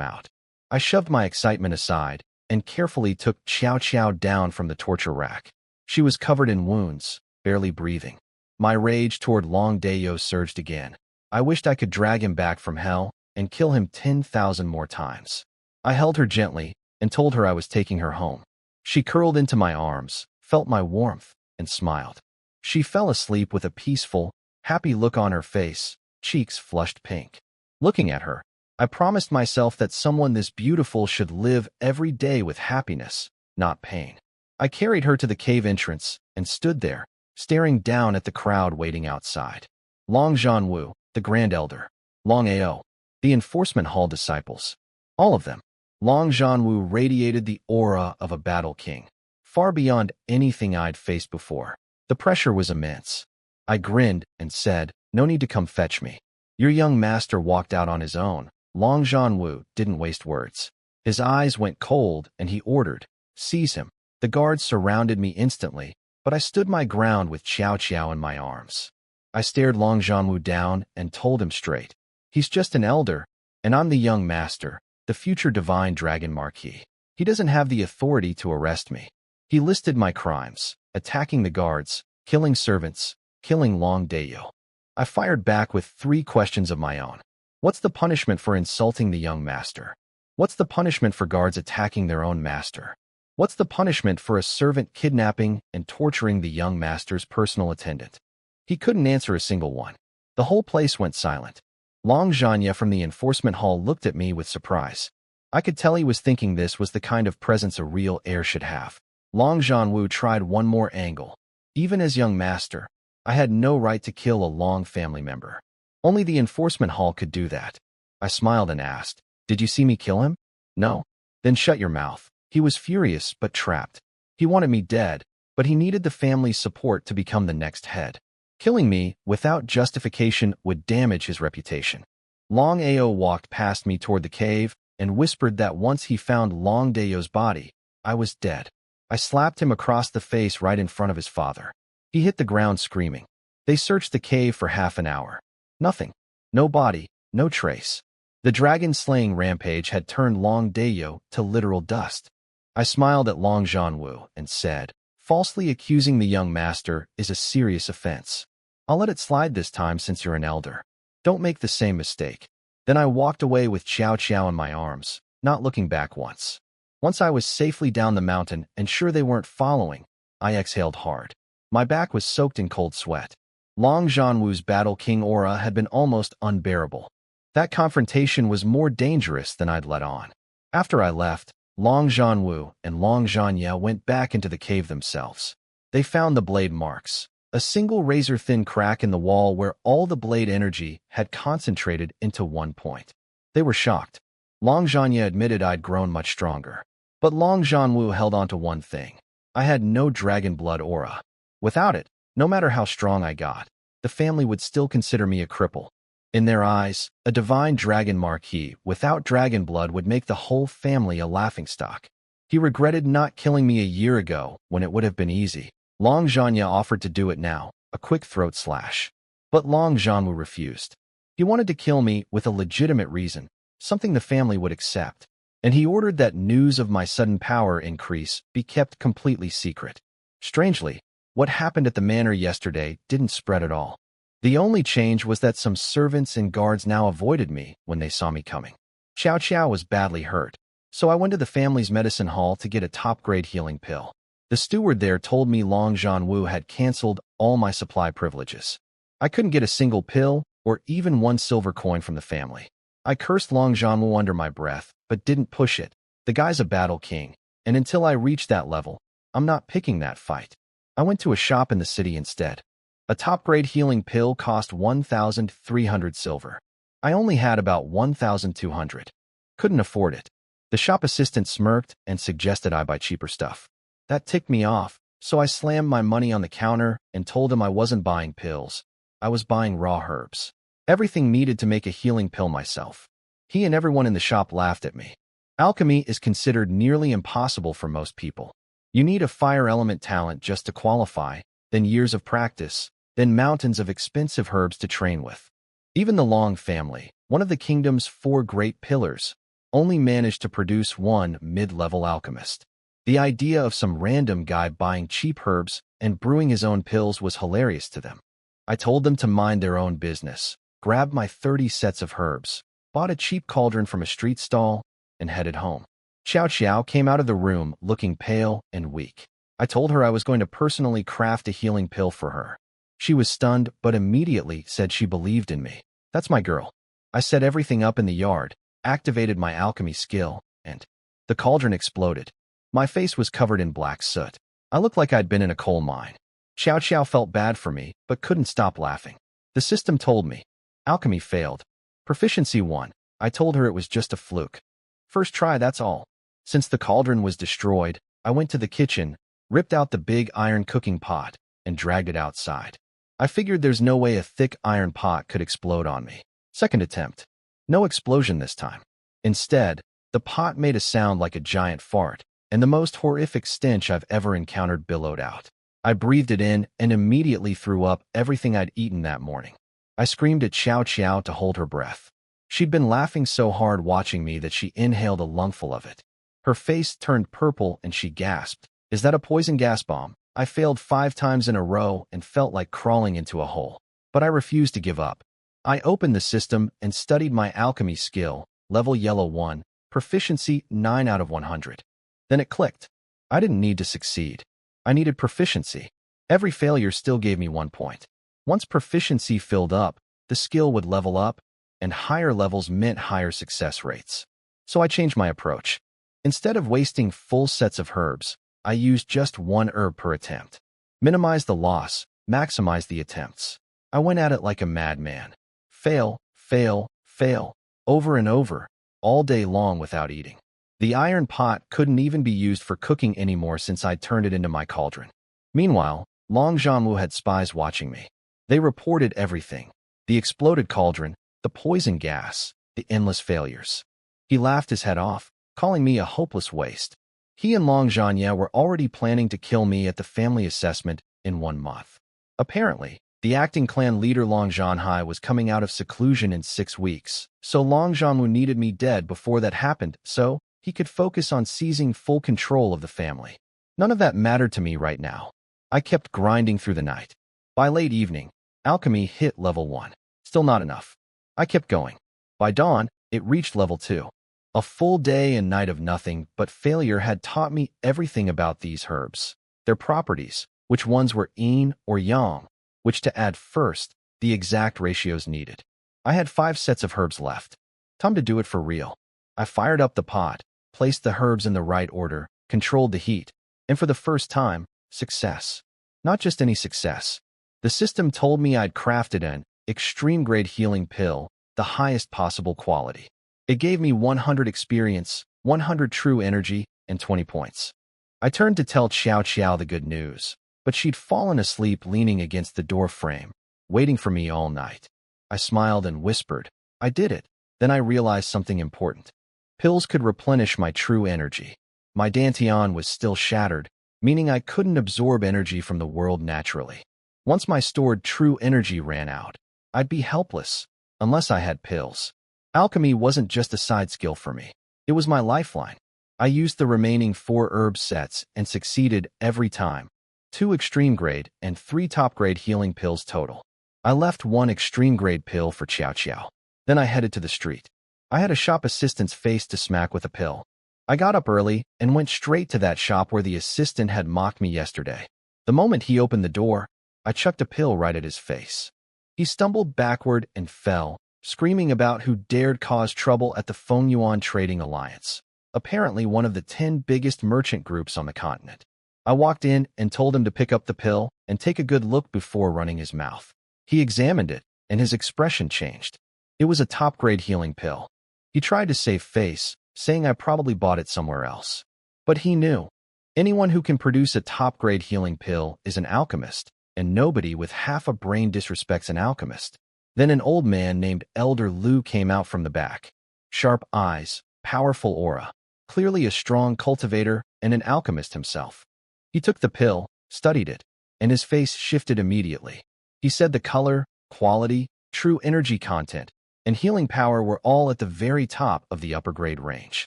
out. I shoved my excitement aside and carefully took Chow Chow down from the torture rack. She was covered in wounds, barely breathing. My rage toward Long Dayo surged again. I wished I could drag him back from hell and kill him 10,000 more times. I held her gently and told her I was taking her home. She curled into my arms, felt my warmth, and smiled. She fell asleep with a peaceful, happy look on her face, cheeks flushed pink. Looking at her, I promised myself that someone this beautiful should live every day with happiness, not pain. I carried her to the cave entrance and stood there, staring down at the crowd waiting outside. Long Zhanwu, the Grand Elder. Long Ao, the Enforcement Hall disciples. All of them. Long Zhanwu radiated the aura of a battle king, far beyond anything I'd faced before. The pressure was immense. I grinned and said, "No need to come fetch me. Your young master walked out on his own." Long Zhanwu didn't waste words. His eyes went cold and he ordered, "Seize him." The guards surrounded me instantly, but I stood my ground with Chow Chow in my arms. I stared Long Zhanwu down and told him straight. He's just an elder, and I'm the young master, the future divine dragon marquis. He doesn't have the authority to arrest me. He listed my crimes: attacking the guards, killing servants, killing Long Dayo. I fired back with 3 questions of my own. What's the punishment for insulting the young master? What's the punishment for guards attacking their own master? What's the punishment for a servant kidnapping and torturing the young master's personal attendant? He couldn't answer a single one. The whole place went silent. Long Zhanya from the enforcement hall looked at me with surprise. I could tell he was thinking this was the kind of presence a real heir should have. Long Zhanwu tried one more angle. Even as young master, I had no right to kill a Long family member. Only the enforcement hall could do that. I smiled and asked, "Did you see me kill him?" "No." "Then shut your mouth." He was furious but trapped. He wanted me dead, but he needed the family's support to become the next head. Killing me without justification would damage his reputation. Long Ao walked past me toward the cave and whispered that once he found Long Dayo's body, I was dead. I slapped him across the face right in front of his father. He hit the ground screaming. They searched the cave for half an hour. Nothing. No body, no trace. The dragon-slaying rampage had turned Long Dayo to literal dust. I smiled at Long Zhanwu and said, "Falsely accusing the young master is a serious offense. I'll let it slide this time since you're an elder. Don't make the same mistake." Then I walked away with Xiao Xiao in my arms, not looking back once. Once I was safely down the mountain and sure they weren't following, I exhaled hard. My back was soaked in cold sweat. Long Zhanwu's Battle King aura had been almost unbearable. That confrontation was more dangerous than I'd let on. After I left, Long Zhanwu and Long Zhanya went back into the cave themselves. They found the blade marks, a single razor-thin crack in the wall where all the blade energy had concentrated into one point. They were shocked. Long Zhanya admitted I'd grown much stronger. But Long Zhanwu held on to one thing. I had no dragon blood aura. Without it, no matter how strong I got, the family would still consider me a cripple. In their eyes, a divine dragon marquis without dragon blood would make the whole family a laughingstock. He regretted not killing me a year ago when it would have been easy. Long Zhanya offered to do it now, a quick throat slash. But Long Zhanwu refused. He wanted to kill me with a legitimate reason, something the family would accept. And he ordered that news of my sudden power increase be kept completely secret. Strangely, what happened at the manor yesterday didn't spread at all. The only change was that some servants and guards now avoided me when they saw me coming. Xiao Xiao was badly hurt, so I went to the family's medicine hall to get a top-grade healing pill. The steward there told me Long Zhanwu had canceled all my supply privileges. I couldn't get a single pill or even 1 silver coin from the family. I cursed Long Zhanwu under my breath, but didn't push it. The guy's a battle king, and until I reach that level, I'm not picking that fight. I went to a shop in the city instead. A top-grade healing pill cost 1,300 silver. I only had about 1,200. Couldn't afford it. The shop assistant smirked and suggested I buy cheaper stuff. That ticked me off, so I slammed my money on the counter and told him I wasn't buying pills. I was buying raw herbs. Everything needed to make a healing pill myself. He and everyone in the shop laughed at me. Alchemy is considered nearly impossible for most people. You need a fire element talent just to qualify, then years of practice, then mountains of expensive herbs to train with. Even the Long family, one of the kingdom's 4 great pillars, only managed to produce 1 mid-level alchemist. The idea of some random guy buying cheap herbs and brewing his own pills was hilarious to them. I told them to mind their own business, grabbed my 30 sets of herbs, bought a cheap cauldron from a street stall, and headed home. Xiao Xiao came out of the room looking pale and weak. I told her I was going to personally craft a healing pill for her. She was stunned, but immediately said she believed in me. That's my girl. I set everything up in the yard, activated my alchemy skill, and the cauldron exploded. My face was covered in black soot. I looked like I'd been in a coal mine. Xiao Xiao felt bad for me, but couldn't stop laughing. The system told me. Alchemy failed. Proficiency 1. I told her it was just a fluke. First try, that's all. Since the cauldron was destroyed, I went to the kitchen, ripped out the big iron cooking pot, and dragged it outside. I figured there's no way a thick iron pot could explode on me. Second attempt. No explosion this time. Instead, the pot made a sound like a giant fart, and the most horrific stench I've ever encountered billowed out. I breathed it in and immediately threw up everything I'd eaten that morning. I screamed at Chow Chow to hold her breath. She'd been laughing so hard watching me that she inhaled a lungful of it. Her face turned purple and she gasped, "Is that a poison gas bomb?" I failed 5 times in a row and felt like crawling into a hole. But I refused to give up. I opened the system and studied my alchemy skill, level yellow 1, proficiency 9 out of 100. Then it clicked. I didn't need to succeed. I needed proficiency. Every failure still gave me 1 point. Once proficiency filled up, the skill would level up, and higher levels meant higher success rates. So I changed my approach. Instead of wasting full sets of herbs, I used just 1 herb per attempt. Minimize the loss, maximize the attempts. I went at it like a madman. Fail, fail, fail, over and over, all day long without eating. The iron pot couldn't even be used for cooking anymore since I'd turned it into my cauldron. Meanwhile, Long Zhanwu had spies watching me. They reported everything. The exploded cauldron, the poison gas, the endless failures. He laughed his head off, calling me a hopeless waste. He and Long Zhanwu were already planning to kill me at the family assessment in 1 month. Apparently, the acting clan leader Long Zhanhai was coming out of seclusion in 6 weeks, so Long Zhanwu needed me dead before that happened so he could focus on seizing full control of the family. None of that mattered to me right now. I kept grinding through the night. By late evening, alchemy hit level 1. Still not enough. I kept going. By dawn, it reached level 2. A full day and night of nothing but failure had taught me everything about these herbs, their properties, which ones were yin or yang, which to add first, the exact ratios needed. I had 5 sets of herbs left. Time to do it for real. I fired up the pot, placed the herbs in the right order, controlled the heat, and for the first time, success. Not just any success. The system told me I'd crafted an extreme-grade healing pill, the highest possible quality. It gave me 100 experience, 100 true energy, and 20 points. I turned to tell Xiao Xiao the good news, but she'd fallen asleep leaning against the door frame, waiting for me all night. I smiled and whispered, "I did it." Then I realized something important. Pills could replenish my true energy. My Dantian was still shattered, meaning I couldn't absorb energy from the world naturally. Once my stored true energy ran out, I'd be helpless, unless I had pills. Alchemy wasn't just a side skill for me. It was my lifeline. I used the remaining 4 herb sets and succeeded every time. 2 extreme grade and 3 top grade healing pills total. I left 1 extreme grade pill for Xiao Xiao. Then I headed to the street. I had a shop assistant's face to smack with a pill. I got up early and went straight to that shop where the assistant had mocked me yesterday. The moment he opened the door, I chucked a pill right at his face. He stumbled backward and fell, screaming about who dared cause trouble at the Fengyuan Trading Alliance, apparently one of the 10 biggest merchant groups on the continent. I walked in and told him to pick up the pill and take a good look before running his mouth. He examined it, and his expression changed. It was a top-grade healing pill. He tried to save face, saying I probably bought it somewhere else. But he knew. Anyone who can produce a top-grade healing pill is an alchemist, and nobody with half a brain disrespects an alchemist. Then an old man named Elder Lu came out from the back. Sharp eyes, powerful aura, clearly a strong cultivator and an alchemist himself. He took the pill, studied it, and his face shifted immediately. He said the color, quality, true energy content, and healing power were all at the very top of the upper grade range.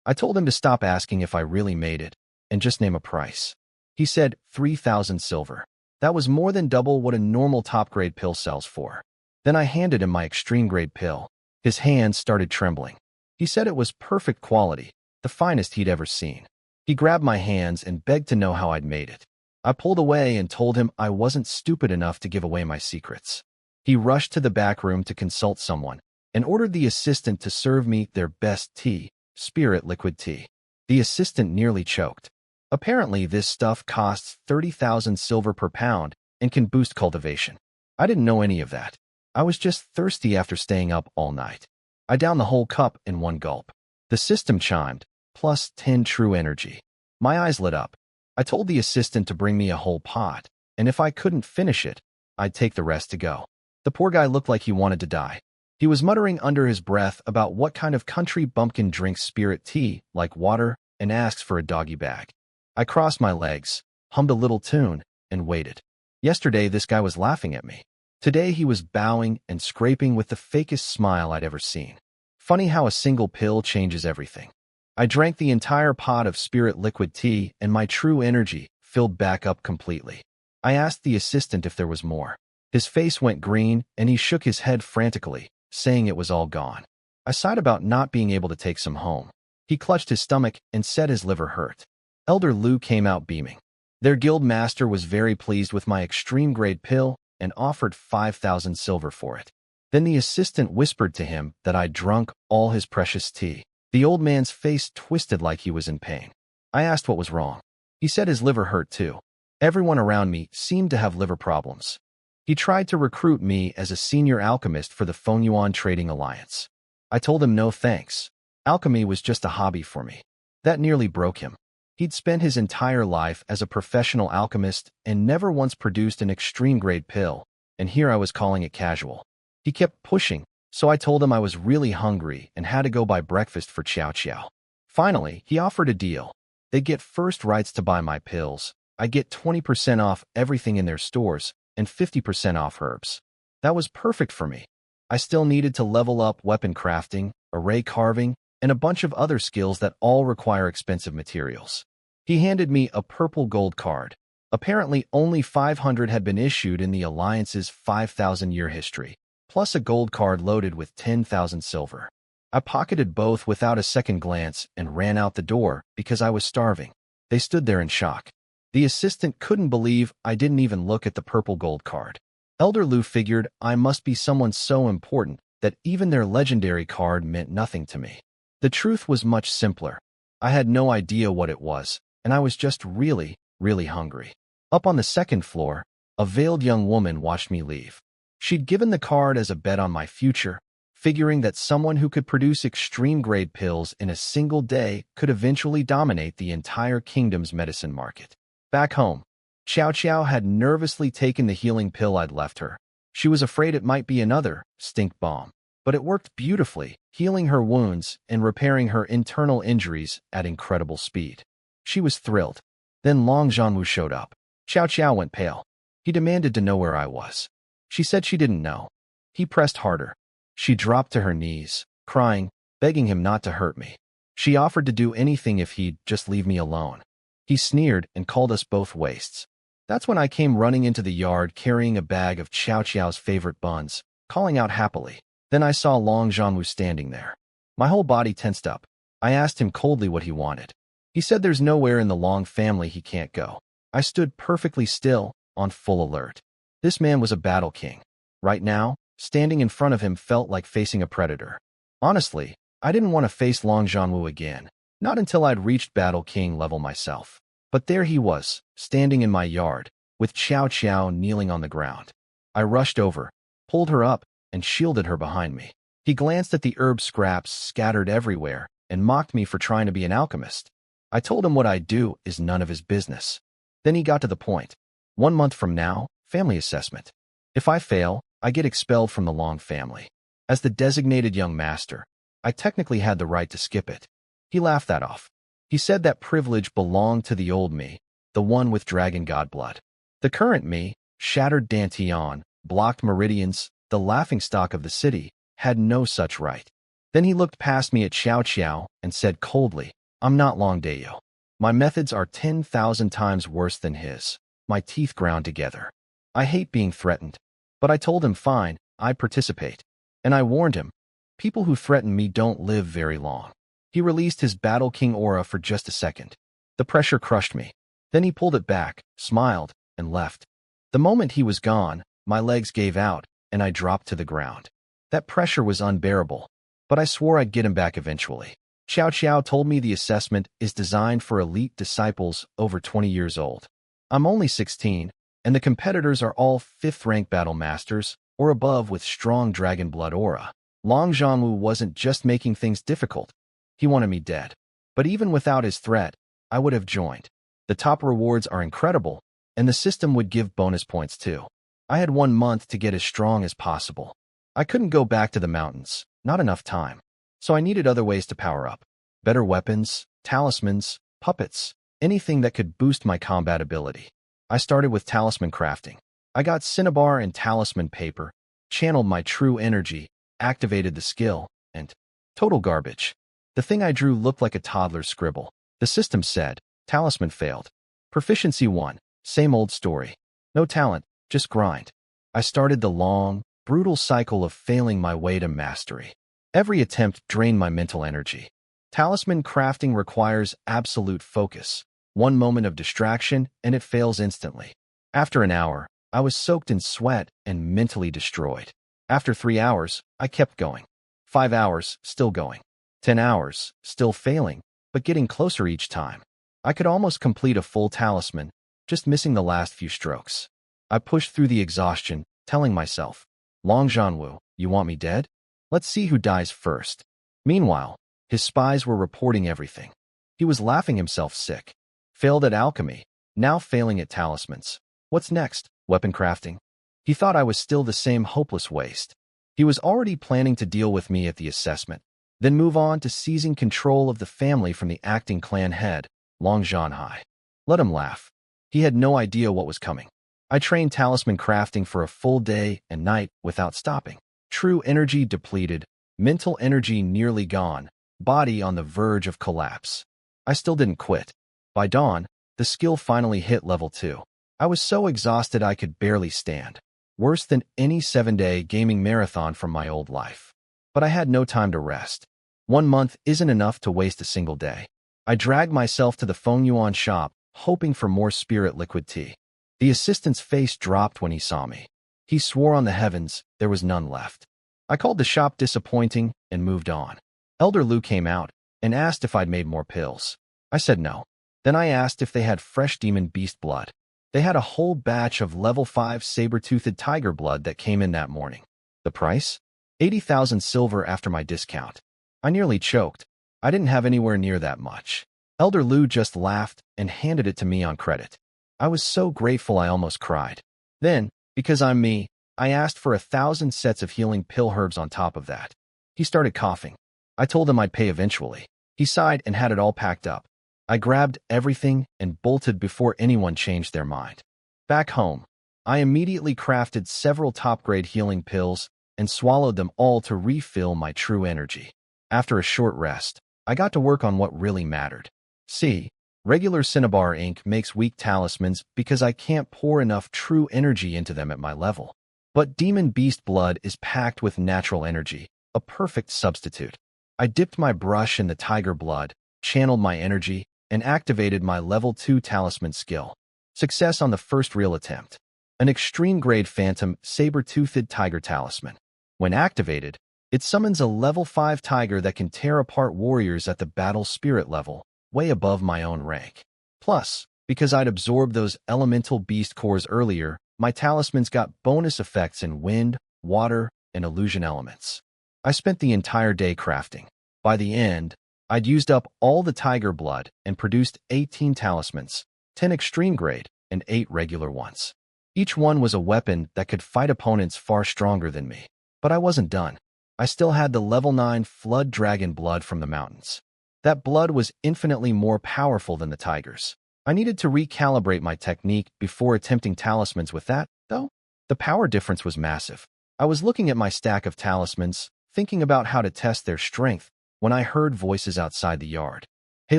I told him to stop asking if I really made it, and just name a price. He said 3,000 silver. That was more than double what a normal top-grade pill sells for. Then I handed him my extreme-grade pill. His hands started trembling. He said it was perfect quality, the finest he'd ever seen. He grabbed my hands and begged to know how I'd made it. I pulled away and told him I wasn't stupid enough to give away my secrets. He rushed to the back room to consult someone and ordered the assistant to serve me their best tea, spirit liquid tea. The assistant nearly choked. Apparently, this stuff costs 30,000 silver per pound and can boost cultivation. I didn't know any of that. I was just thirsty after staying up all night. I downed the whole cup in 1 gulp. The system chimed, plus 10 true energy. My eyes lit up. I told the assistant to bring me a whole pot, and if I couldn't finish it, I'd take the rest to go. The poor guy looked like he wanted to die. He was muttering under his breath about what kind of country bumpkin drinks spirit tea, like water, and asks for a doggy bag. I crossed my legs, hummed a little tune, and waited. Yesterday, this guy was laughing at me. Today, he was bowing and scraping with the fakest smile I'd ever seen. Funny how a single pill changes everything. I drank the entire pot of spirit liquid tea, and my true energy filled back up completely. I asked the assistant if there was more. His face went green, and he shook his head frantically, saying it was all gone. I sighed about not being able to take some home. He clutched his stomach and said his liver hurt. Elder Lu came out beaming. Their guild master was very pleased with my extreme-grade pill and offered 5,000 silver for it. Then the assistant whispered to him that I'd drunk all his precious tea. The old man's face twisted like he was in pain. I asked what was wrong. He said his liver hurt too. Everyone around me seemed to have liver problems. He tried to recruit me as a senior alchemist for the Fengyuan Trading Alliance. I told him no thanks. Alchemy was just a hobby for me. That nearly broke him. He'd spent his entire life as a professional alchemist and never once produced an extreme-grade pill, and here I was calling it casual. He kept pushing, so I told him I was really hungry and had to go buy breakfast for Chow Chow. Finally, he offered a deal. They get first rights to buy my pills. I get 20% off everything in their stores and 50% off herbs. That was perfect for me. I still needed to level up weapon crafting, array carving, and a bunch of other skills that all require expensive materials. He handed me a purple gold card. Apparently, only 500 had been issued in the Alliance's 5,000-year history, plus a gold card loaded with 10,000 silver. I pocketed both without a second glance and ran out the door because I was starving. They stood there in shock. The assistant couldn't believe I didn't even look at the purple gold card. Elder Lu figured I must be someone so important that even their legendary card meant nothing to me. The truth was much simpler. I had no idea what it was, and I was just really, really hungry. Up on the second floor, a veiled young woman watched me leave. She'd given the card as a bet on my future, figuring that someone who could produce extreme-grade pills in a single day could eventually dominate the entire kingdom's medicine market. Back home, Chow Chow had nervously taken the healing pill I'd left her. She was afraid it might be another stink bomb, but it worked beautifully, healing her wounds and repairing her internal injuries at incredible speed. She was thrilled. Then Long Zhanwu showed up. Chow Chow went pale. He demanded to know where I was. She said she didn't know. He pressed harder. She dropped to her knees, crying, begging him not to hurt me. She offered to do anything if he'd just leave me alone. He sneered and called us both wastes. That's when I came running into the yard carrying a bag of Chow Chow's favorite buns, calling out happily. Then I saw Long Zhanwu standing there. My whole body tensed up. I asked him coldly what he wanted. He said there's nowhere in the Long family he can't go. I stood perfectly still, on full alert. This man was a battle king. Right now, standing in front of him felt like facing a predator. Honestly, I didn't want to face Long Zhanwu again, not until I'd reached battle king level myself. But there he was, standing in my yard, with Chow Chow kneeling on the ground. I rushed over, pulled her up, and shielded her behind me. He glanced at the herb scraps scattered everywhere and mocked me for trying to be an alchemist. I told him what I'd do is none of his business. Then he got to the point. 1 month from now, family assessment. If I fail, I get expelled from the Long family. As the designated young master, I technically had the right to skip it. He laughed that off. He said that privilege belonged to the old me, the one with dragon god blood. The current me, shattered Dantian, blocked meridians, the laughingstock of the city, had no such right. Then he looked past me at Chow Chow and said coldly, I'm not Long Dayo. My methods are 10,000 times worse than his. My teeth ground together. I hate being threatened. But I told him fine, I'd participate. And I warned him, people who threaten me don't live very long. He released his Battle King aura for just a second. The pressure crushed me. Then he pulled it back, smiled, and left. The moment he was gone, my legs gave out, and I dropped to the ground. That pressure was unbearable, but I swore I'd get him back eventually. Chow Chow told me the assessment is designed for elite disciples over 20 years old. I'm only 16, and the competitors are all 5th-rank battle masters or above with strong dragon blood aura. Long Zhanwu wasn't just making things difficult. He wanted me dead. But even without his threat, I would have joined. The top rewards are incredible, and the system would give bonus points too. I had 1 month to get as strong as possible. I couldn't go back to the mountains, not enough time. So I needed other ways to power up. Better weapons, talismans, puppets, anything that could boost my combat ability. I started with talisman crafting. I got cinnabar and talisman paper, channeled my true energy, activated the skill, and total garbage. The thing I drew looked like a toddler's scribble. The system said, talisman failed. Proficiency 1, same old story. No talent, just grind. I started the long, brutal cycle of failing my way to mastery. Every attempt drained my mental energy. Talisman crafting requires absolute focus. One moment of distraction, and it fails instantly. After an hour, I was soaked in sweat and mentally destroyed. After 3 hours, I kept going. 5 hours, still going. 10 hours, still failing, but getting closer each time. I could almost complete a full talisman, just missing the last few strokes. I pushed through the exhaustion, telling myself, Long Jianwu, you want me dead? Let's see who dies first. Meanwhile, his spies were reporting everything. He was laughing himself sick. Failed at alchemy, now failing at talismans. What's next? Weapon crafting? He thought I was still the same hopeless waste. He was already planning to deal with me at the assessment, then move on to seizing control of the family from the acting clan head, Long Jianhai. Let him laugh. He had no idea what was coming. I trained talisman crafting for a full day and night without stopping. True energy depleted, mental energy nearly gone, body on the verge of collapse. I still didn't quit. By dawn, the skill finally hit level 2. I was so exhausted I could barely stand. Worse than any 7-day gaming marathon from my old life. But I had no time to rest. 1 month isn't enough to waste a single day. I dragged myself to the Fengyuan shop, hoping for more spirit liquid tea. The assistant's face dropped when he saw me. He swore on the heavens there was none left. I called the shop disappointing and moved on. Elder Lu came out and asked if I'd made more pills. I said no. Then I asked if they had fresh demon beast blood. They had a whole batch of level 5 saber-toothed tiger blood that came in that morning. The price? 80,000 silver after my discount. I nearly choked. I didn't have anywhere near that much. Elder Lu just laughed and handed it to me on credit. I was so grateful I almost cried. Then, because I'm me, I asked for 1,000 sets of healing pill herbs on top of that. He started coughing. I told him I'd pay eventually. He sighed and had it all packed up. I grabbed everything and bolted before anyone changed their mind. Back home, I immediately crafted several top-grade healing pills and swallowed them all to refill my true energy. After a short rest, I got to work on what really mattered. See, regular cinnabar ink makes weak talismans because I can't pour enough true energy into them at my level. But demon beast blood is packed with natural energy, a perfect substitute. I dipped my brush in the tiger blood, channeled my energy, and activated my level 2 talisman skill. Success on the first real attempt. An extreme-grade phantom saber-toothed tiger talisman. When activated, it summons a level 5 tiger that can tear apart warriors at the battle spirit level, way above my own rank. Plus, because I'd absorbed those elemental beast cores earlier, my talismans got bonus effects in wind, water, and illusion elements. I spent the entire day crafting. By the end, I'd used up all the tiger blood and produced 18 talismans, 10 extreme grade and 8 regular ones. Each one was a weapon that could fight opponents far stronger than me. But I wasn't done. I still had the level 9 flood dragon blood from the mountains. That blood was infinitely more powerful than the tiger's. I needed to recalibrate my technique before attempting talismans with that, though. The power difference was massive. I was looking at my stack of talismans, thinking about how to test their strength, when I heard voices outside the yard. Hey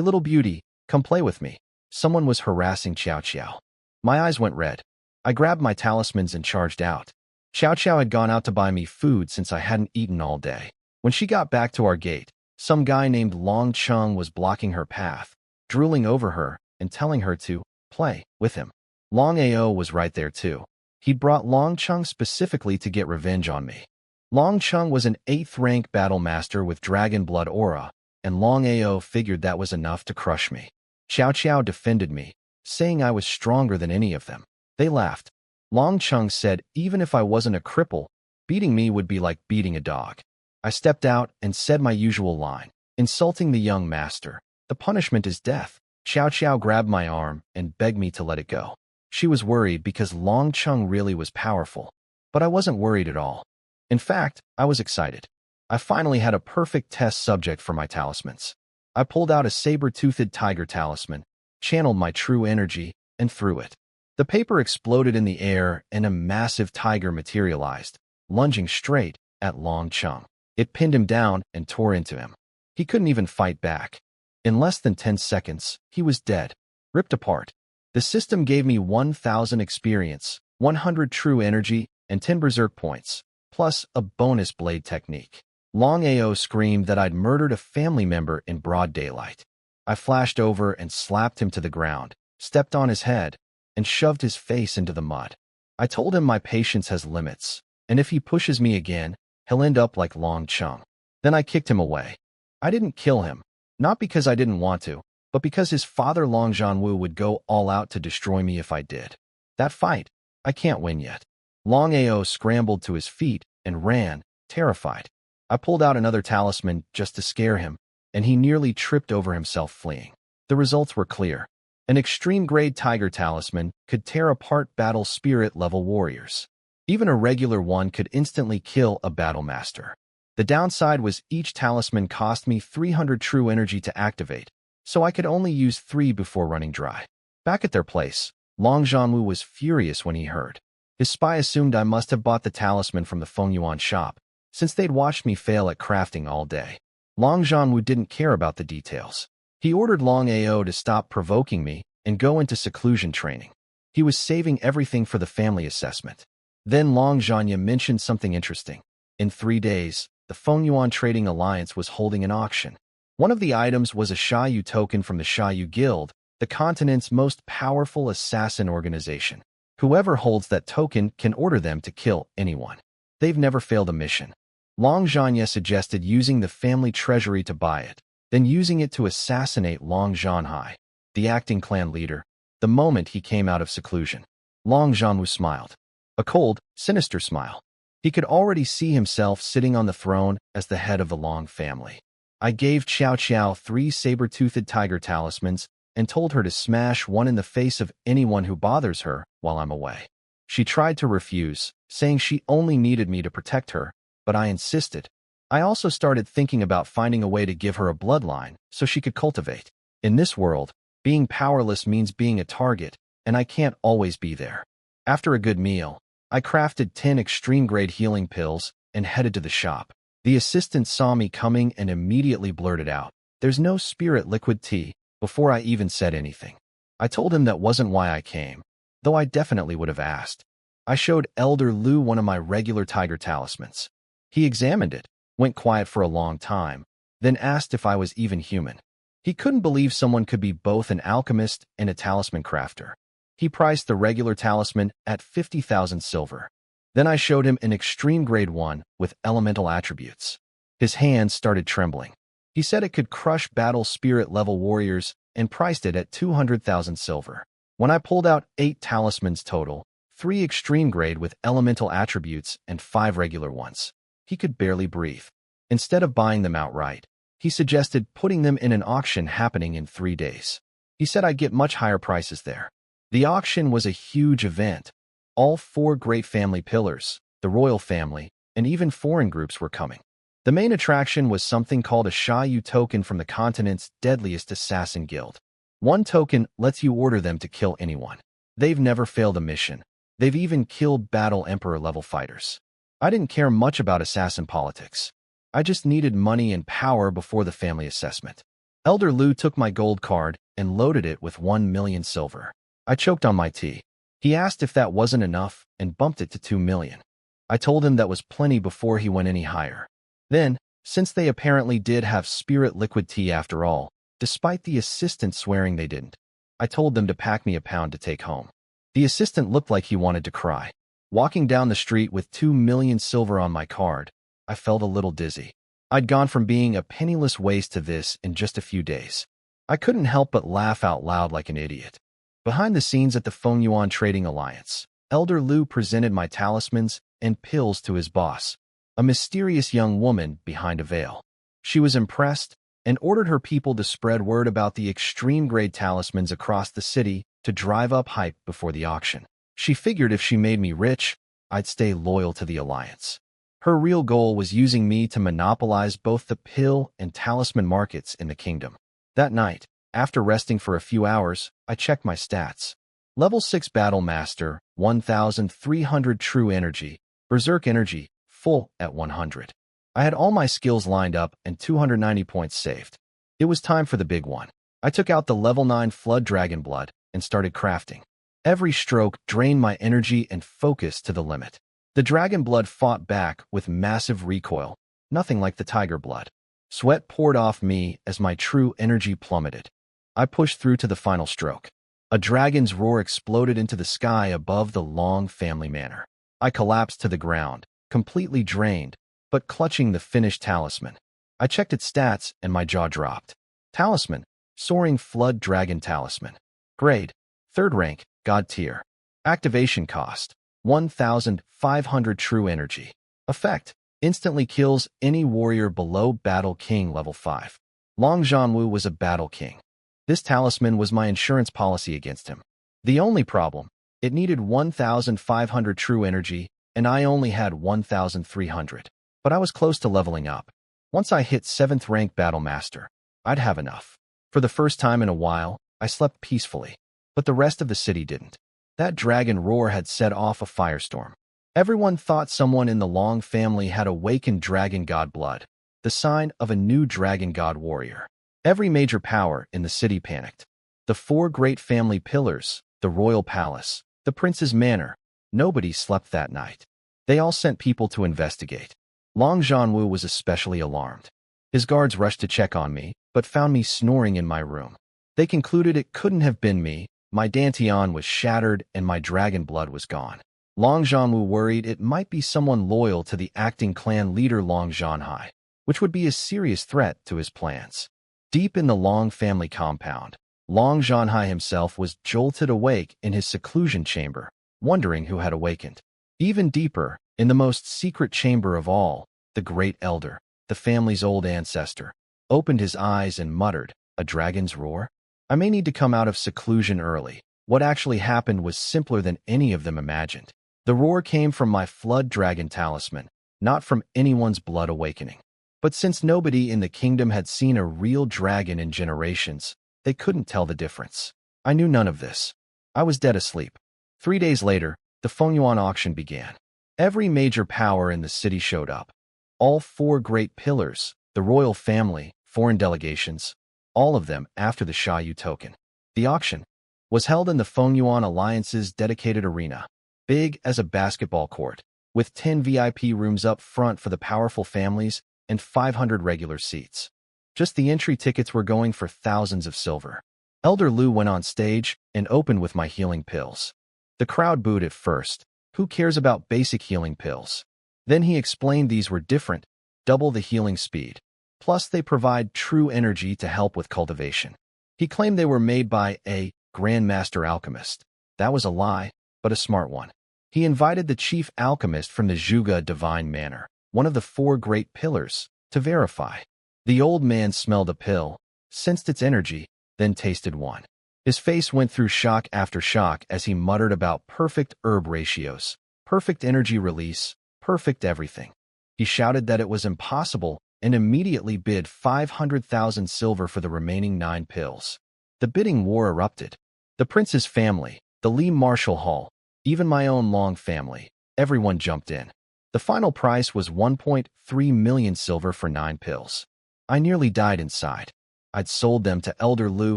little beauty, come play with me. Someone was harassing Xiao Xiao. My eyes went red. I grabbed my talismans and charged out. Xiao Xiao had gone out to buy me food since I hadn't eaten all day. When she got back to our gate, some guy named Long Chung was blocking her path, drooling over her and telling her to play with him. Long Ao was right there too. He'd brought Long Chung specifically to get revenge on me. Long Chung was an 8th rank battle master with dragon blood aura, and Long Ao figured that was enough to crush me. Xiao Xiao defended me, saying I was stronger than any of them. They laughed. Long Chung said even if I wasn't a cripple, beating me would be like beating a dog. I stepped out and said my usual line, insulting the young master. The punishment is death. Xiao Xiao grabbed my arm and begged me to let it go. She was worried because Long Chung really was powerful, but I wasn't worried at all. In fact, I was excited. I finally had a perfect test subject for my talismans. I pulled out a saber-toothed tiger talisman, channeled my true energy, and threw it. The paper exploded in the air and a massive tiger materialized, lunging straight at Long Cheng. It pinned him down and tore into him. He couldn't even fight back. In less than 10 seconds, he was dead, ripped apart. The system gave me 1,000 experience, 100 true energy, and 10 berserk points, plus a bonus blade technique. Long Ao screamed that I'd murdered a family member in broad daylight. I flashed over and slapped him to the ground, stepped on his head, and shoved his face into the mud. I told him my patience has limits, and if he pushes me again, he'll end up like Long Cheng. Then I kicked him away. I didn't kill him, not because I didn't want to, but because his father Long Jianwu would go all out to destroy me if I did. That fight, I can't win yet. Long Ao scrambled to his feet and ran, terrified. I pulled out another talisman just to scare him, and he nearly tripped over himself fleeing. The results were clear. An extreme-grade tiger talisman could tear apart battle spirit-level warriors. Even a regular one could instantly kill a battle master. The downside was each talisman cost me 300 true energy to activate, so I could only use 3 before running dry. Back at their place, Long Jianwu was furious when he heard. His spy assumed I must have bought the talisman from the Fengyuan shop, since they'd watched me fail at crafting all day. Long Jianwu didn't care about the details. He ordered Long Ao to stop provoking me and go into seclusion training. He was saving everything for the family assessment. Then Long Zhanya mentioned something interesting. In 3 days, the Fengyuan Trading Alliance was holding an auction. One of the items was a Xiaoyu token from the Xiaoyu Guild, the continent's most powerful assassin organization. Whoever holds that token can order them to kill anyone. They've never failed a mission. Long Zhanya suggested using the family treasury to buy it, then using it to assassinate Long Zhanhai, the acting clan leader, the moment he came out of seclusion. Long Zhanwu smiled. A cold, sinister smile. He could already see himself sitting on the throne as the head of the Long family. I gave Qiao Qiao 3 saber-toothed tiger talismans and told her to smash one in the face of anyone who bothers her while I'm away. She tried to refuse, saying she only needed me to protect her, but I insisted. I also started thinking about finding a way to give her a bloodline so she could cultivate. In this world, being powerless means being a target, and I can't always be there. After a good meal, I crafted 10 extreme-grade healing pills and headed to the shop. The assistant saw me coming and immediately blurted out, "There's no spirit liquid tea," before I even said anything. I told him that wasn't why I came, though I definitely would have asked. I showed Elder Lu one of my regular tiger talismans. He examined it, went quiet for a long time, then asked if I was even human. He couldn't believe someone could be both an alchemist and a talisman crafter. He priced the regular talisman at 50,000 silver. Then I showed him an extreme grade one with elemental attributes. His hands started trembling. He said it could crush battle spirit level warriors and priced it at 200,000 silver. When I pulled out 8 talismans total, 3 extreme grade with elemental attributes and 5 regular ones, he could barely breathe. Instead of buying them outright, he suggested putting them in an auction happening in 3 days. He said I'd get much higher prices there. The auction was a huge event. All 4 great family pillars, the royal family, and even foreign groups were coming. The main attraction was something called a Xiaoyu token from the continent's deadliest assassin guild. 1 token lets you order them to kill anyone. They've never failed a mission. They've even killed battle emperor level fighters. I didn't care much about assassin politics. I just needed money and power before the family assessment. Elder Lu took my gold card and loaded it with 1 million silver. I choked on my tea. He asked if that wasn't enough and bumped it to 2 million. I told him that was plenty before he went any higher. Then, since they apparently did have spirit liquid tea after all, despite the assistant swearing they didn't, I told them to pack me a pound to take home. The assistant looked like he wanted to cry. Walking down the street with 2 million silver on my card, I felt a little dizzy. I'd gone from being a penniless waste to this in just a few days. I couldn't help but laugh out loud like an idiot. Behind the scenes at the Fengyuan Trading Alliance, Elder Lu presented my talismans and pills to his boss, a mysterious young woman behind a veil. She was impressed and ordered her people to spread word about the extreme-grade talismans across the city to drive up hype before the auction. She figured if she made me rich, I'd stay loyal to the alliance. Her real goal was using me to monopolize both the pill and talisman markets in the kingdom. That night, after resting for a few hours, I checked my stats. Level 6 Battle Master, 1,300 True Energy, Berserk Energy, full at 100. I had all my skills lined up and 290 points saved. It was time for the big one. I took out the level 9 Flood Dragon Blood and started crafting. Every stroke drained my energy and focus to the limit. The dragon blood fought back with massive recoil, nothing like the tiger blood. Sweat poured off me as my true energy plummeted. I pushed through to the final stroke. A dragon's roar exploded into the sky above the Long family manor. I collapsed to the ground, completely drained, but clutching the finished talisman. I checked its stats and my jaw dropped. Talisman, Soaring Flood Dragon Talisman. Grade, 3rd rank, God tier. Activation cost, 1,500 True Energy. Effect, instantly kills any warrior below Battle King level 5. Long Jianwu was a Battle King. This talisman was my insurance policy against him. The only problem, it needed 1,500 True Energy, and I only had 1,300. But I was close to leveling up. Once I hit 7th rank Battle Master, I'd have enough. For the first time in a while, I slept peacefully, but the rest of the city didn't. That dragon roar had set off a firestorm. Everyone thought someone in the Long family had awakened Dragon God blood, the sign of a new Dragon God warrior. Every major power in the city panicked. The 4 great family pillars, the royal palace, the prince's manor, nobody slept that night. They all sent people to investigate. Long Jianwu was especially alarmed. His guards rushed to check on me, but found me snoring in my room. They concluded it couldn't have been me. My dantian was shattered and my dragon blood was gone. Long Jianwu worried it might be someone loyal to the acting clan leader Long Jianhai, which would be a serious threat to his plans. Deep in the Long family compound, Long Jianhai himself was jolted awake in his seclusion chamber, wondering who had awakened. Even deeper, in the most secret chamber of all, the Great Elder, the family's old ancestor, opened his eyes and muttered, "A dragon's roar? I may need to come out of seclusion early." What actually happened was simpler than any of them imagined. The roar came from my Flood Dragon Talisman, not from anyone's blood awakening. But since nobody in the kingdom had seen a real dragon in generations, they couldn't tell the difference. I knew none of this. I was dead asleep. 3 days later, the Fengyuan auction began. Every major power in the city showed up. All 4 great pillars, the royal family, foreign delegations, all of them after the Xiaoyu token. The auction was held in the Fengyuan Alliance's dedicated arena, big as a basketball court, with 10 VIP rooms up front for the powerful families and 500 regular seats. Just the entry tickets were going for thousands of silver. Elder Lu went on stage and opened with my healing pills. The crowd booed at first. Who cares about basic healing pills? Then he explained these were different, double the healing speed. Plus they provide true energy to help with cultivation. He claimed they were made by a Grandmaster Alchemist. That was a lie, but a smart one. He invited the chief alchemist from the Zhuge Divine Manor, one of the 4 great pillars, to verify. The old man smelled a pill, sensed its energy, then tasted one. His face went through shock after shock as he muttered about perfect herb ratios, perfect energy release, perfect everything. He shouted that it was impossible and immediately bid 500,000 silver for the remaining 9 pills. The bidding war erupted. The prince's family, the Li Marshall Hall, even my own Long family, everyone jumped in. The final price was 1.3 million silver for 9 pills. I nearly died inside. I'd sold them to Elder Lu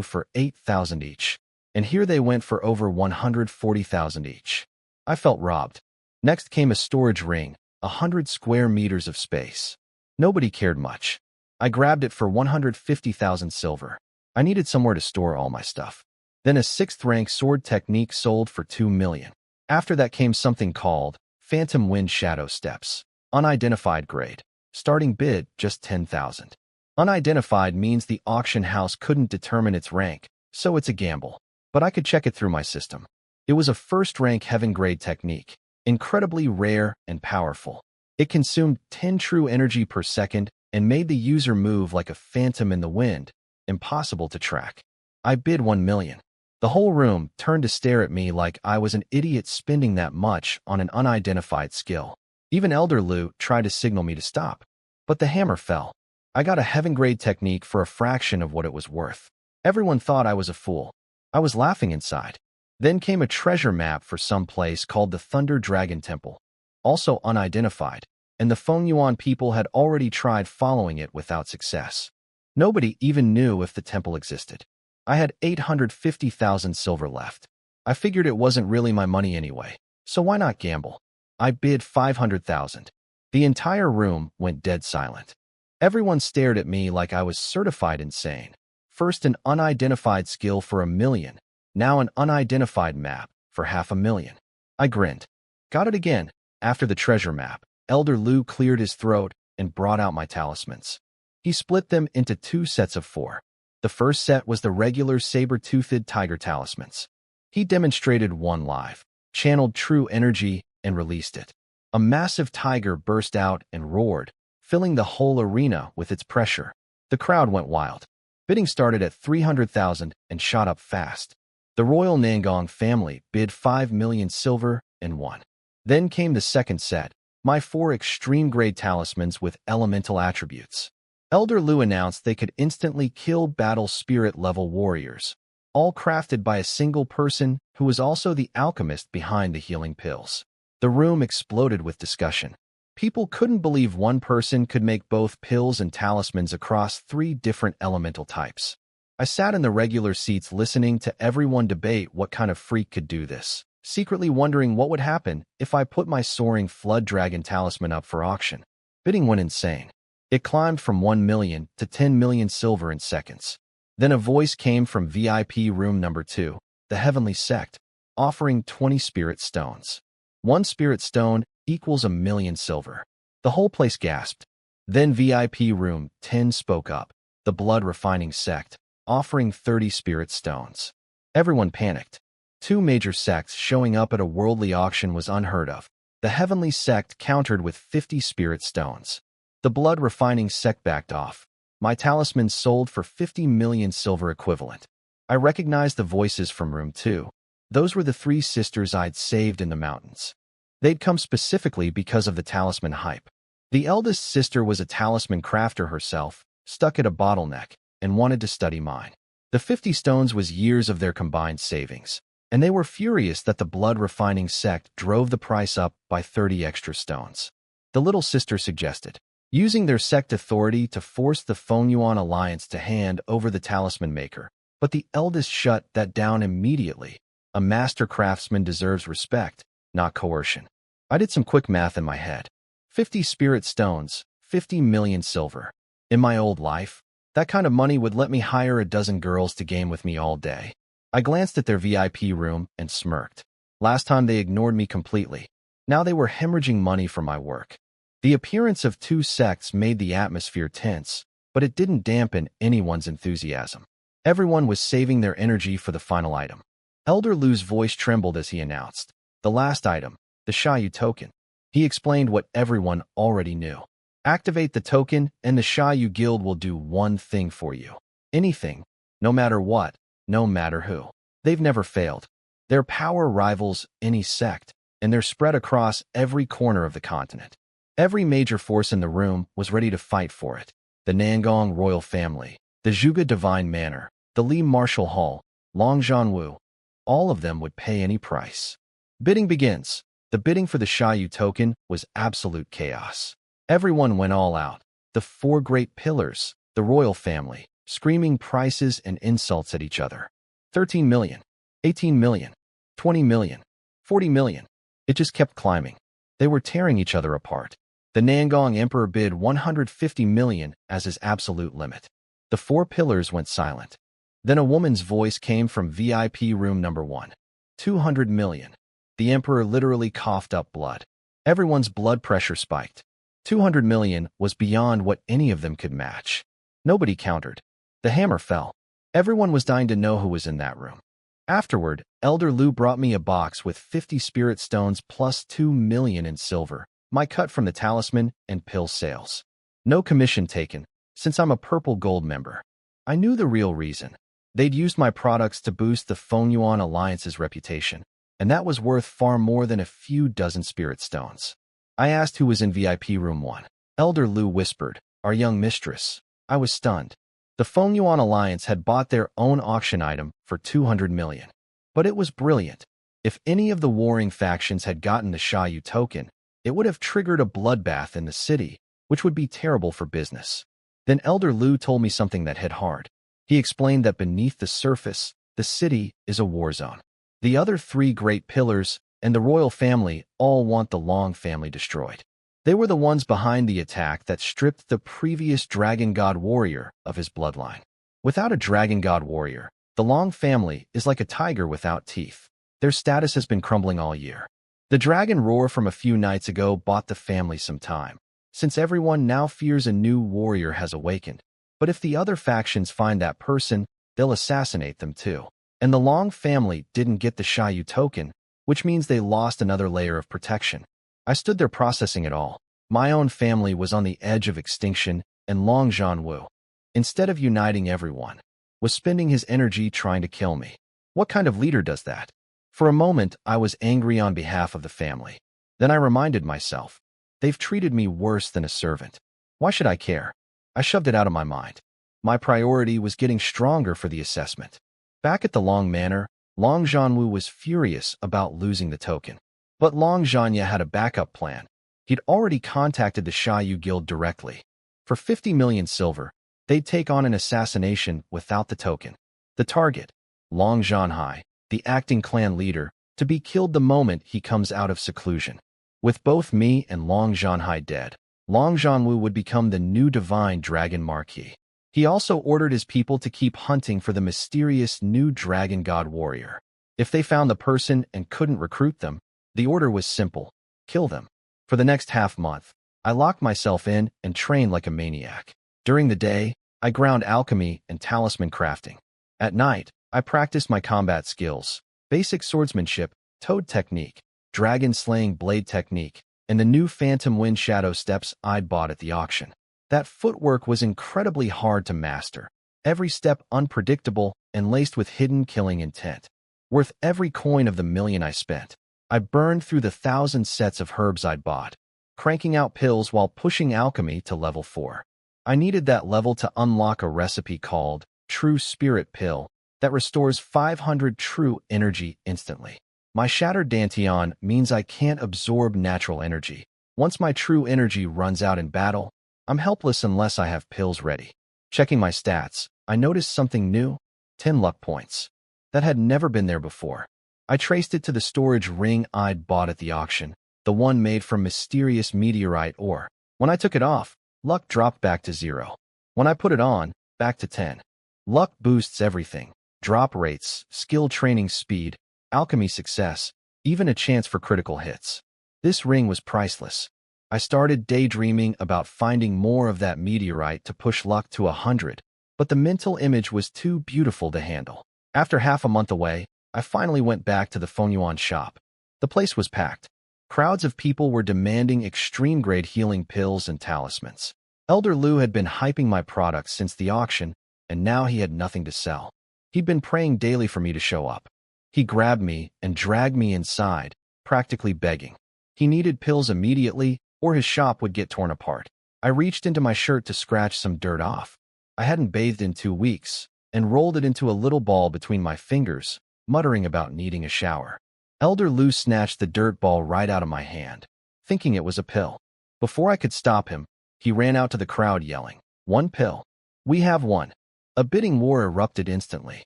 for 8,000 each, and here they went for over 140,000 each. I felt robbed. Next came a storage ring, 100 square meters of space. Nobody cared much. I grabbed it for 150,000 silver. I needed somewhere to store all my stuff. Then a 6th rank sword technique sold for 2 million. After that came something called Phantom Wind Shadow Steps. Unidentified grade. Starting bid, just 10,000. Unidentified means the auction house couldn't determine its rank, so it's a gamble. But I could check it through my system. It was a 1st rank heaven grade technique, incredibly rare and powerful. It consumed 10 true energy per second and made the user move like a phantom in the wind, impossible to track. I bid 1 million. The whole room turned to stare at me like I was an idiot spending that much on an unidentified skill. Even Elder Lu tried to signal me to stop. But the hammer fell. I got a heaven-grade technique for a fraction of what it was worth. Everyone thought I was a fool. I was laughing inside. Then came a treasure map for some place called the Thunder Dragon Temple, also unidentified, and the Fengyuan people had already tried following it without success. Nobody even knew if the temple existed. I had 850,000 silver left. I figured it wasn't really my money anyway, so why not gamble? I bid 500,000. The entire room went dead silent. Everyone stared at me like I was certified insane. First an unidentified skill for 1 million, now an unidentified map for 500,000. I grinned. Got it again. After the treasure map, Elder Lu cleared his throat and brought out my talismans. He split them into 2 sets of 4. The first set was the regular saber-toothed tiger talismans. He demonstrated one live, channeled true energy, and released it. A massive tiger burst out and roared, filling the whole arena with its pressure. The crowd went wild. Bidding started at 300,000 and shot up fast. The royal Nangong family bid 5 million silver and won. Then came the second set, my 4 extreme-grade talismans with elemental attributes. Elder Lu announced they could instantly kill battle spirit-level warriors, all crafted by a single person who was also the alchemist behind the healing pills. The room exploded with discussion. People couldn't believe one person could make both pills and talismans across 3 different elemental types. I sat in the regular seats listening to everyone debate what kind of freak could do this, secretly wondering what would happen if I put my soaring Flood Dragon talisman up for auction. Bidding went insane. It climbed from 1 million to 10 million silver in seconds. Then a voice came from VIP room number 2, the Heavenly Sect, offering 20 spirit stones. 1 spirit stone equals 1 million silver. The whole place gasped. Then VIP room 10 spoke up, the Blood Refining Sect, offering 30 spirit stones. Everyone panicked. 2 major sects showing up at a worldly auction was unheard of. The Heavenly Sect countered with 50 spirit stones. The Blood Refining Sect backed off. My talismans sold for 50 million silver equivalent. I recognized the voices from room 2. Those were the 3 sisters I'd saved in the mountains. They'd come specifically because of the talisman hype. The eldest sister was a talisman crafter herself, stuck at a bottleneck, and wanted to study mine. The 50 stones was years of their combined savings, and they were furious that the Blood Refining Sect drove the price up by 30 extra stones. The little sister suggested using their sect authority to force the Fengyuan alliance to hand over the talisman maker, but the eldest shut that down immediately. A master craftsman deserves respect, not coercion. I did some quick math in my head. 50 spirit stones, 50 million silver. In my old life, that kind of money would let me hire a dozen girls to game with me all day. I glanced at their VIP room and smirked. Last time they ignored me completely. Now they were hemorrhaging money for my work. The appearance of 2 sects made the atmosphere tense, but it didn't dampen anyone's enthusiasm. Everyone was saving their energy for the final item. Elder Lu's voice trembled as he announced, the last item, the Xiaoyu token. He explained what everyone already knew. Activate the token and the Xiaoyu Guild will do one thing for you. Anything, no matter what, no matter who. They've never failed. Their power rivals any sect, and they're spread across every corner of the continent. Every major force in the room was ready to fight for it. The Nangong royal family, the Zhuge Divine Manor, the Li Martial Hall, Longzhanwu. All of them would pay any price. Bidding begins. The bidding for the Xiaoyu token was absolute chaos. Everyone went all out. The 4 great pillars, the royal family, screaming prices and insults at each other. 13 million, 18 million, 20 million, 40 million. It just kept climbing. They were tearing each other apart. The Nangong Emperor bid 150 million as his absolute limit. The 4 pillars went silent. Then a woman's voice came from VIP room number 1. 200 million. The Emperor literally coughed up blood. Everyone's blood pressure spiked. 200 million was beyond what any of them could match. Nobody countered. The hammer fell. Everyone was dying to know who was in that room. Afterward, Elder Lu brought me a box with 50 spirit stones plus 2 million in silver, my cut from the talisman and pill sales. No commission taken, since I'm a purple gold member. I knew the real reason. They'd used my products to boost the Fengyuan Alliance's reputation, and that was worth far more than a few dozen spirit stones. I asked who was in VIP room 1. Elder Lu whispered, our young mistress. I was stunned. The Fengyuan Alliance had bought their own auction item for 200 million. But it was brilliant. If any of the warring factions had gotten the Xiaoyu token, it would have triggered a bloodbath in the city, which would be terrible for business. Then Elder Lu told me something that hit hard. He explained that beneath the surface, the city is a war zone. The other three great pillars and the royal family all want the Long family destroyed. They were the ones behind the attack that stripped the previous Dragon God warrior of his bloodline. Without a Dragon God warrior, the Long family is like a tiger without teeth. Their status has been crumbling all year. The dragon roar from a few nights ago bought the family some time, since everyone now fears a new warrior has awakened. But if the other factions find that person, they'll assassinate them too. And the Long family didn't get the Xiaoyu token, which means they lost another layer of protection. I stood there processing it all. My own family was on the edge of extinction, and Long Jianwu, instead of uniting everyone, was spending his energy trying to kill me. What kind of leader does that? For a moment, I was angry on behalf of the family. Then I reminded myself, they've treated me worse than a servant. Why should I care? I shoved it out of my mind. My priority was getting stronger for the assessment. Back at the Long Manor, Long Jianwu was furious about losing the token. But Long Jianya had a backup plan. He'd already contacted the Xiaoyu Guild directly. For 50 million silver, they'd take on an assassination without the token. The target, Long Jianhai, the acting clan leader, to be killed the moment he comes out of seclusion. With both me and Long Jianhai dead, Long Jianwu would become the new divine dragon marquis. He also ordered his people to keep hunting for the mysterious new dragon god warrior. If they found the person and couldn't recruit them, the order was simple: kill them. For the next half-month, I locked myself in and trained like a maniac. During the day, I ground alchemy and talisman crafting. At night, I practiced my combat skills, basic swordsmanship, toad technique, dragon-slaying blade technique, and the new phantom wind shadow steps I'd bought at the auction. That footwork was incredibly hard to master, every step unpredictable and laced with hidden killing intent. Worth every coin of the million I spent. I burned through the 1,000 sets of herbs I'd bought, cranking out pills while pushing alchemy to level 4. I needed that level to unlock a recipe called True Spirit Pill that restores 500 true energy instantly. My shattered dantian means I can't absorb natural energy. Once my true energy runs out in battle, I'm helpless unless I have pills ready. Checking my stats, I noticed something new: 10 luck points. That had never been there before. I traced it to the storage ring I'd bought at the auction, the one made from mysterious meteorite ore. When I took it off, luck dropped back to 0. When I put it on, back to 10. Luck boosts everything: drop rates, skill training speed, alchemy success, even a chance for critical hits. This ring was priceless. I started daydreaming about finding more of that meteorite to push luck to 100, but the mental image was too beautiful to handle. After half a month away, I finally went back to the Fengyuan shop. The place was packed. Crowds of people were demanding extreme-grade healing pills and talismans. Elder Lu had been hyping my products since the auction, and now he had nothing to sell. He'd been praying daily for me to show up. He grabbed me and dragged me inside, practically begging. He needed pills immediately, or his shop would get torn apart. I reached into my shirt to scratch some dirt off. I hadn't bathed in 2 weeks, and rolled it into a little ball between my fingers, muttering about needing a shower. Elder Lu snatched the dirt ball right out of my hand, thinking it was a pill. Before I could stop him, he ran out to the crowd yelling, "1 pill. We have 1. A bidding war erupted instantly.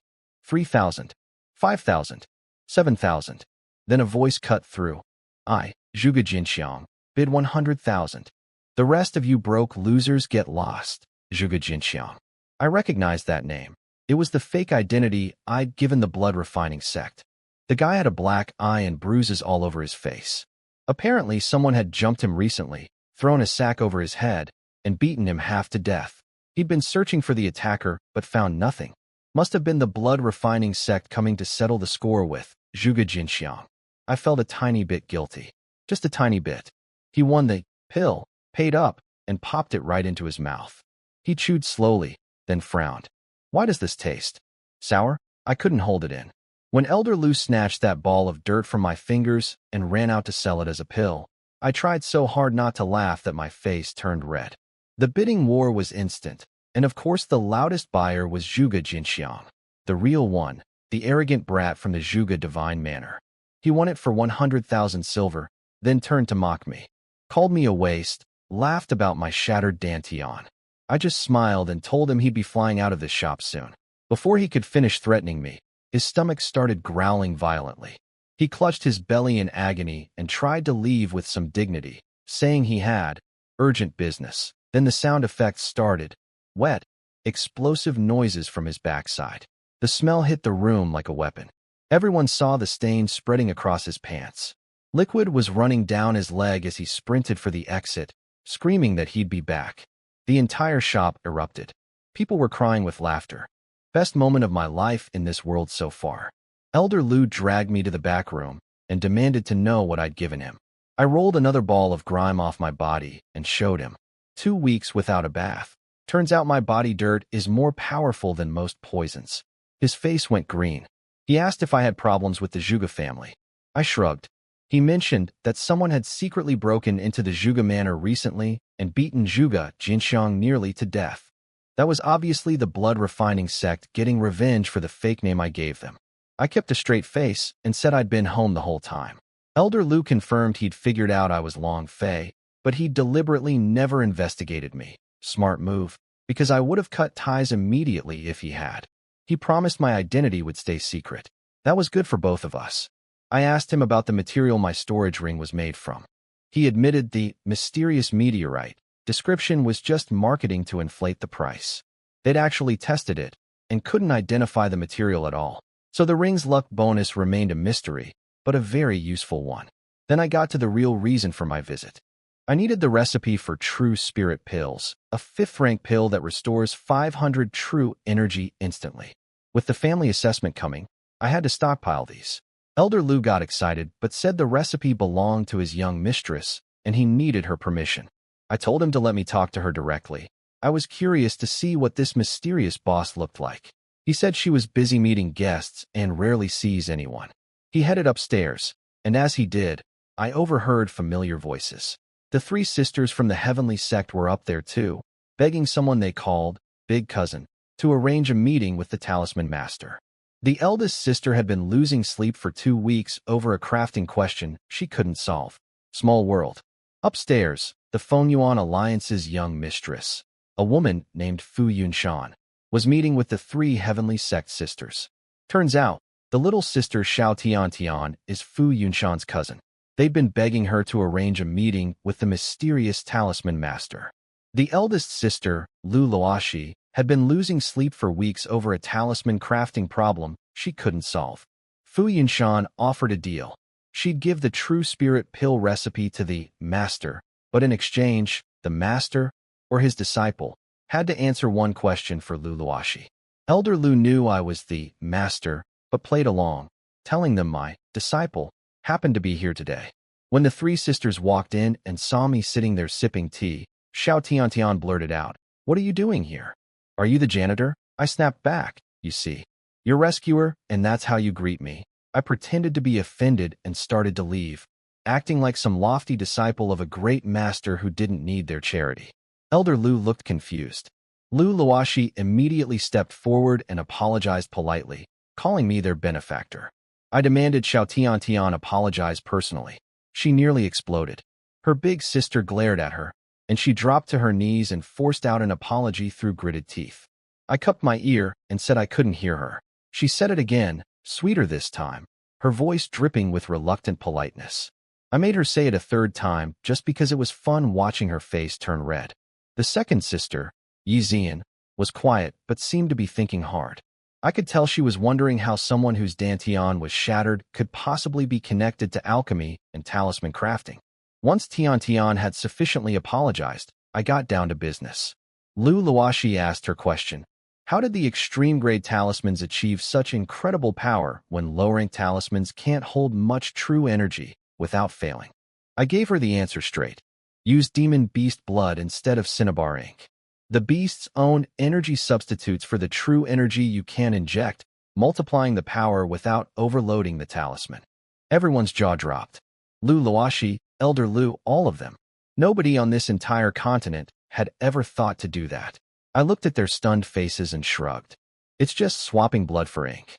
3,000, 5,000, 7,000. Then a voice cut through. I, Zhuge Jinxiang, bid 100,000. The rest of you broke losers get lost, Zhuge Jinxiang. I recognized that name. It was the fake identity I'd given the blood refining sect. The guy had a black eye and bruises all over his face. Apparently, someone had jumped him recently, thrown a sack over his head, and beaten him half to death. He'd been searching for the attacker, but found nothing. Must have been the blood refining sect coming to settle the score with Zhuge Jinxiang. I felt a tiny bit guilty. Just a tiny bit. He won the pill, paid up, and popped it right into his mouth. He chewed slowly, then frowned. Why does this taste sour? I couldn't hold it in. When Elder Lu snatched that ball of dirt from my fingers and ran out to sell it as a pill, I tried so hard not to laugh that my face turned red. The bidding war was instant, and of course the loudest buyer was Zhuge Jinxiang, the real one, the arrogant brat from the Zhuge divine manor. He won it for 100,000 silver, then turned to mock me. Called me a waste, laughed about my shattered dantian. I just smiled and told him he'd be flying out of this shop soon. Before he could finish threatening me, his stomach started growling violently. He clutched his belly in agony and tried to leave with some dignity, saying he had urgent business. Then the sound effects started. Wet, explosive noises from his backside. The smell hit the room like a weapon. Everyone saw the stain spreading across his pants. Liquid was running down his leg as he sprinted for the exit, screaming that he'd be back. The entire shop erupted. People were crying with laughter. Best moment of my life in this world so far. Elder Lu dragged me to the back room and demanded to know what I'd given him. I rolled another ball of grime off my body and showed him. 2 weeks without a bath. Turns out my body dirt is more powerful than most poisons. His face went green. He asked if I had problems with the Zhuge family. I shrugged. He mentioned that someone had secretly broken into the Zhuge manor recently and beaten Zhuge Jinxiang nearly to death. That was obviously the blood-refining sect getting revenge for the fake name I gave them. I kept a straight face and said I'd been home the whole time. Elder Lu confirmed he'd figured out I was Long Fei, but he deliberately never investigated me. Smart move, because I would have cut ties immediately if he had. He promised my identity would stay secret. That was good for both of us. I asked him about the material my storage ring was made from. He admitted the mysterious meteorite description was just marketing to inflate the price. They'd actually tested it and couldn't identify the material at all. So the ring's luck bonus remained a mystery, but a very useful one. Then I got to the real reason for my visit. I needed the recipe for True Spirit Pills, a 5th-rank pill that restores 500 true energy instantly. With the family assessment coming, I had to stockpile these. Elder Lu got excited but said the recipe belonged to his young mistress and he needed her permission. I told him to let me talk to her directly. I was curious to see what this mysterious boss looked like. He said she was busy meeting guests and rarely sees anyone. He headed upstairs, and as he did, I overheard familiar voices. The 3 sisters from the heavenly sect were up there too, begging someone they called Big Cousin to arrange a meeting with the talisman master. The eldest sister had been losing sleep for 2 weeks over a crafting question she couldn't solve. Small world. Upstairs, the Fengyuan Alliance's young mistress, a woman named Fu Yunshan, was meeting with the 3 heavenly sect sisters. Turns out, the little sister Xiao Tiantian is Fu Yunshan's cousin. They'd been begging her to arrange a meeting with the mysterious talisman master. The eldest sister, Lu Luoxi, had been losing sleep for weeks over a talisman crafting problem she couldn't solve. Fu Yunshan offered a deal. She'd give the True Spirit Pill recipe to the master, but in exchange, the master, or his disciple, had to answer one question for Lu Luoxi. Elder Lu knew I was the master, but played along, telling them my disciple happened to be here today. When the 3 sisters walked in and saw me sitting there sipping tea, Xiao Tiantian blurted out, "What are you doing here? Are you the janitor?" I snapped back, "You see, your rescuer, and that's how you greet me." I pretended to be offended and started to leave, acting like some lofty disciple of a great master who didn't need their charity. Elder Lu looked confused. Lu Luoxi immediately stepped forward and apologized politely, calling me their benefactor. I demanded Xiao Tiantian apologize personally. She nearly exploded. Her big sister glared at her, and she dropped to her knees and forced out an apology through gritted teeth. I cupped my ear and said I couldn't hear her. She said it again, sweeter this time, her voice dripping with reluctant politeness. I made her say it a 3rd time just because it was fun watching her face turn red. The second sister, Yi Zian, was quiet but seemed to be thinking hard. I could tell she was wondering how someone whose dantian was shattered could possibly be connected to alchemy and talisman crafting. Once Tiantian had sufficiently apologized, I got down to business. Lu Luoxi asked her question. How did the extreme-grade talismans achieve such incredible power when low-rank talismans can't hold much true energy without failing? I gave her the answer straight. Use demon beast blood instead of cinnabar ink. The beast's own energy substitutes for the true energy you can inject, multiplying the power without overloading the talisman. Everyone's jaw dropped. Lu Luoxi, Elder Lu, all of them. Nobody on this entire continent had ever thought to do that. I looked at their stunned faces and shrugged. It's just swapping blood for ink.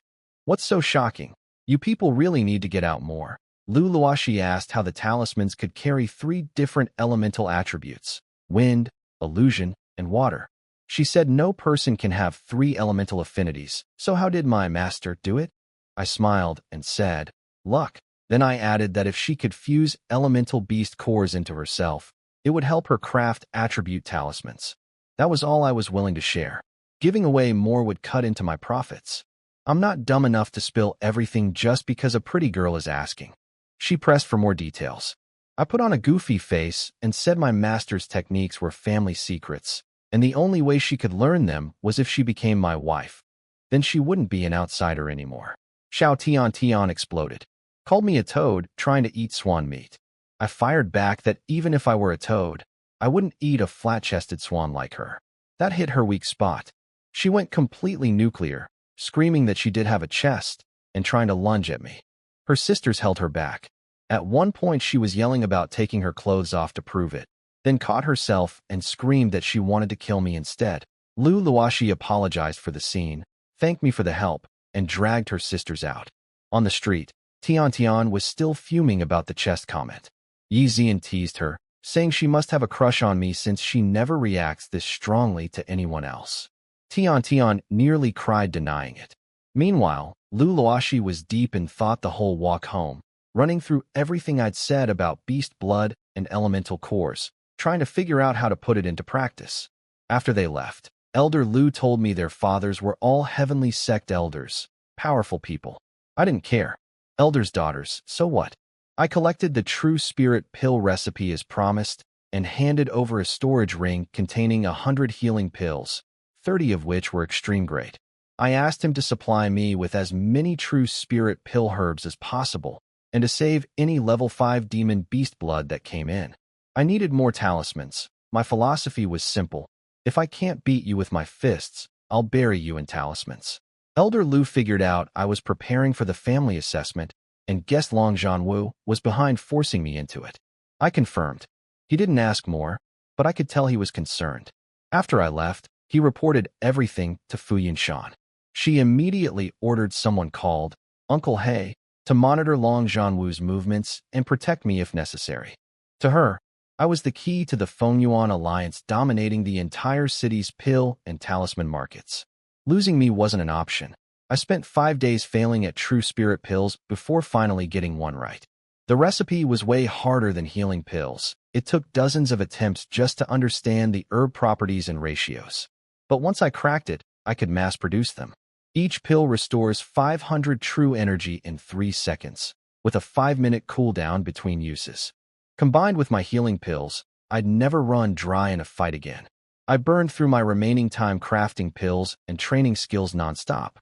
What's so shocking? You people really need to get out more. Lu Luoxi asked how the talismans could carry 3 different elemental attributes: wind, illusion, and water. She said no person can have 3 elemental affinities, so how did my master do it? I smiled and said, luck. Then I added that if she could fuse elemental beast cores into herself, it would help her craft attribute talismans. That was all I was willing to share. Giving away more would cut into my profits. I'm not dumb enough to spill everything just because a pretty girl is asking. She pressed for more details. I put on a goofy face and said my master's techniques were family secrets, and the only way she could learn them was if she became my wife. Then she wouldn't be an outsider anymore. Xiao Tian exploded. Called me a toad trying to eat swan meat. I fired back that even if I were a toad, I wouldn't eat a flat-chested swan like her. That hit her weak spot. She went completely nuclear, screaming that she did have a chest and trying to lunge at me. Her sisters held her back. At one point she was yelling about taking her clothes off to prove it, then caught herself and screamed that she wanted to kill me instead. Lu Luoxi apologized for the scene, thanked me for the help, and dragged her sisters out. On the street, Tian was still fuming about the chest comment. Yi Zian teased her, saying she must have a crush on me since she never reacts this strongly to anyone else. Tian nearly cried denying it. Meanwhile, Lu Luoxi was deep in thought the whole walk home, running through everything I'd said about beast blood and elemental cores, trying to figure out how to put it into practice. After they left, Elder Lu told me their fathers were all heavenly sect elders, powerful people. I didn't care. Elders' daughters, so what? I collected the true spirit pill recipe as promised and handed over a storage ring containing 100 healing pills, 30 of which were extreme grade. I asked him to supply me with as many true spirit pill herbs as possible and to save any level 5 demon beast blood that came in. I needed more talismans. My philosophy was simple. If I can't beat you with my fists, I'll bury you in talismans. Elder Lu figured out I was preparing for the family assessment and guessed Long Zhanwu was behind forcing me into it. I confirmed. He didn't ask more, but I could tell he was concerned. After I left, he reported everything to Fu Yinshan. She immediately ordered someone called Uncle He to monitor Long Zhanwu's movements and protect me if necessary. To her, I was the key to the Fengyuan alliance dominating the entire city's pill and talisman markets. Losing me wasn't an option. I spent 5 days failing at true spirit pills before finally getting one right. The recipe was way harder than healing pills. It took dozens of attempts just to understand the herb properties and ratios. But once I cracked it, I could mass produce them. Each pill restores 500 true energy in 3 seconds, with a 5-minute cooldown between uses. Combined with my healing pills, I'd never run dry in a fight again. I burned through my remaining time crafting pills and training skills nonstop.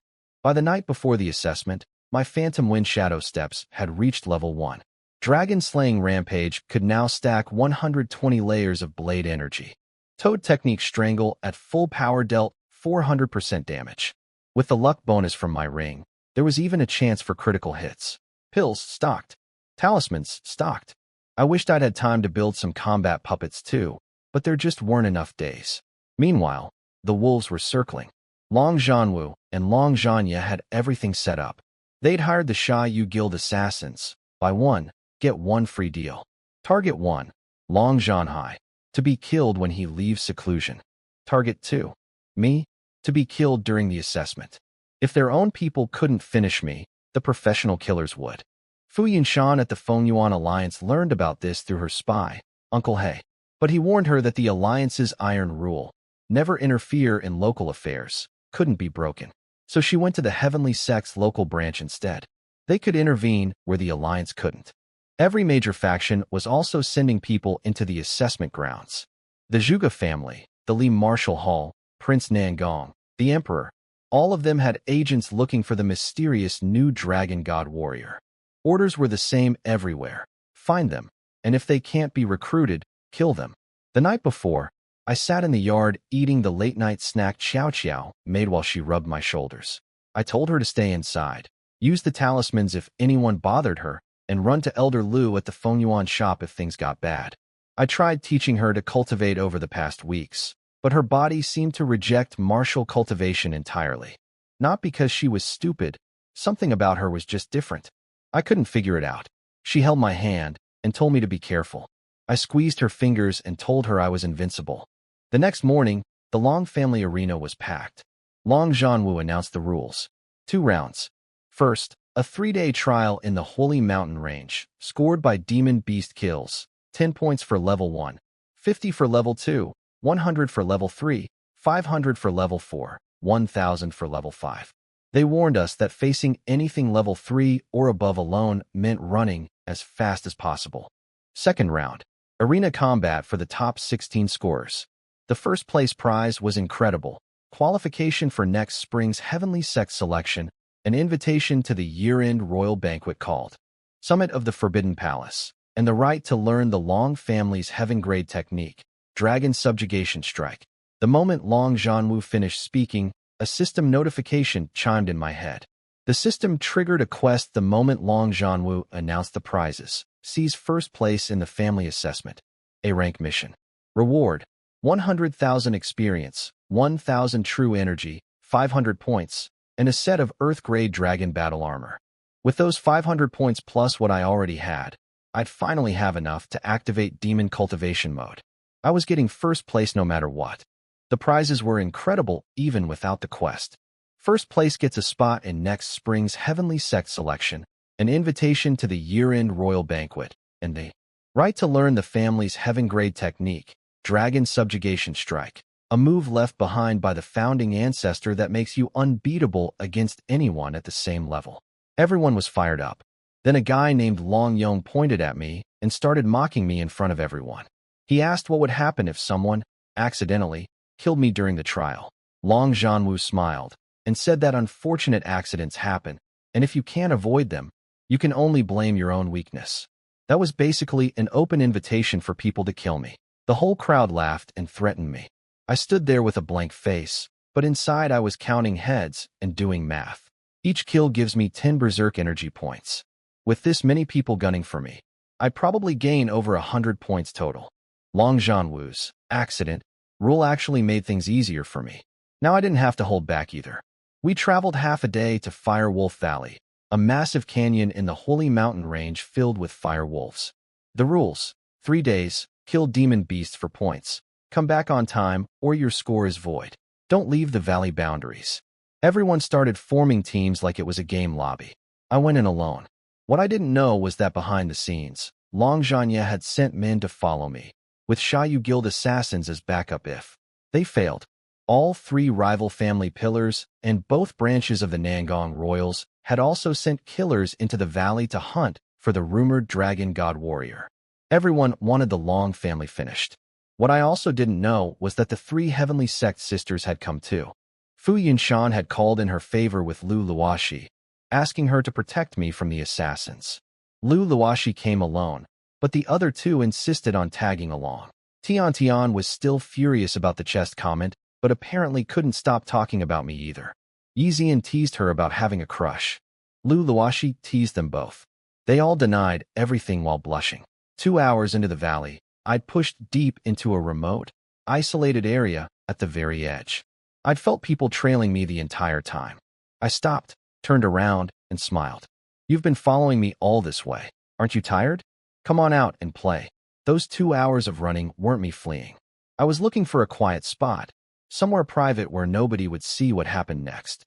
By the night before the assessment, my Phantom Wind Shadow Steps had reached level 1. Dragon Slaying Rampage could now stack 120 layers of blade energy. Toad Technique Strangle at full power dealt 400% damage. With the luck bonus from my ring, there was even a chance for critical hits. Pills stocked. Talismans stocked. I wished I'd had time to build some combat puppets too, but there just weren't enough days. Meanwhile, the wolves were circling. Long Zhanwu and Long Zhanya had everything set up. They'd hired the Sha Yu Guild assassins. Buy one, get one free deal. Target 1, Long Zhanhai, to be killed when he leaves seclusion. Target 2, me, to be killed during the assessment. If their own people couldn't finish me, the professional killers would. Fu Yinshan at the Fengyuan Alliance learned about this through her spy, Uncle He. But he warned her that the Alliance's iron rule, never interfere in local affairs, couldn't be broken. So she went to the Heavenly Sect's local branch instead. They could intervene where the Alliance couldn't. Every major faction was also sending people into the assessment grounds. The Zhuge family, the Li Martial Hall, Prince Nangong, the Emperor, all of them had agents looking for the mysterious new dragon god warrior. Orders were the same everywhere. Find them, and if they can't be recruited, kill them. The night before, I sat in the yard eating the late-night snack chow chow made while she rubbed my shoulders. I told her to stay inside, use the talismans if anyone bothered her, and run to Elder Lu at the Fengyuan shop if things got bad. I tried teaching her to cultivate over the past weeks, but her body seemed to reject martial cultivation entirely. Not because she was stupid, Something about her was just different. I couldn't figure it out. She held my hand and told me to be careful. I squeezed her fingers and told her I was invincible. The next morning, the Long family arena was packed. Long Zhanwu announced the rules. 2 rounds. First, a 3-day trial in the Holy Mountain Range, scored by demon beast kills. 10 points for level 1, 50 for level 2, 100 for level 3, 500 for level 4, 1,000 for level 5. They warned us that facing anything level 3 or above alone meant running as fast as possible. Second round, arena combat for the top 16 scorers. The first place prize was incredible. Qualification for next spring's Heavenly Sect selection, an invitation to the year-end royal banquet called Summit of the Forbidden Palace, and the right to learn the Long family's heaven-grade technique, Dragon Subjugation Strike. The moment Long Zhanwu finished speaking, a system notification chimed in my head. The system triggered a quest the moment Long Zhanwu announced the prizes. Seize first place in the family assessment. A rank mission. Reward: 100,000 experience, 1,000 true energy, 500 points, and a set of Earth-grade dragon battle armor. With those 500 points plus what I already had, I'd finally have enough to activate demon cultivation mode. I was getting first place no matter what. The prizes were incredible even without the quest. First place gets a spot in next spring's Heavenly Sect selection, an invitation to the year-end royal banquet, and the right to learn the family's heaven-grade technique, Dragon Subjugation Strike, a move left behind by the founding ancestor that makes you unbeatable against anyone at the same level. Everyone was fired up. Then a guy named Long Yong pointed at me and started mocking me in front of everyone. He asked what would happen if someone, accidentally, killed me during the trial. Long Zhanwu smiled and said that unfortunate accidents happen, and if you can't avoid them, you can only blame your own weakness. That was basically an open invitation for people to kill me. The whole crowd laughed and threatened me. I stood there with a blank face, but inside I was counting heads and doing math. Each kill gives me 10 berserk energy points. With this many people gunning for me, I'd probably gain over 100 points total. Long Zhanwu's accident rule actually made things easier for me. Now I didn't have to hold back either. We traveled half a day to Fire Wolf Valley, a massive canyon in the Holy Mountain Range filled with fire wolves. The rules: 3 days, kill demon beasts for points, come back on time or your score is void. Don't leave the valley boundaries. Everyone started forming teams like it was a game lobby. I went in alone. What I didn't know was that behind the scenes, Long Zhanya had sent men to follow me, with Xiaoyu Guild assassins as backup if they failed. All 3 rival family pillars and both branches of the Nangong royals had also sent killers into the valley to hunt for the rumored dragon god warrior. Everyone wanted the Long family finished. What I also didn't know was that the 3 Heavenly Sect sisters had come too. Fu Yinshan had called in her favor with Lu Luoxi, asking her to protect me from the assassins. Lu Luoxi came alone, but the other 2 insisted on tagging along. Tian was still furious about the chest comment, but apparently couldn't stop talking about me either. Yixian teased her about having a crush. Lu Luoxi teased them both. They all denied everything while blushing. 2 hours into the valley, I'd pushed deep into a remote, isolated area at the very edge. I'd felt people trailing me the entire time. I stopped, turned around, and smiled. You've been following me all this way. Aren't you tired? Come on out and play. Those 2 hours of running weren't me fleeing. I was looking for a quiet spot, somewhere private where nobody would see what happened next.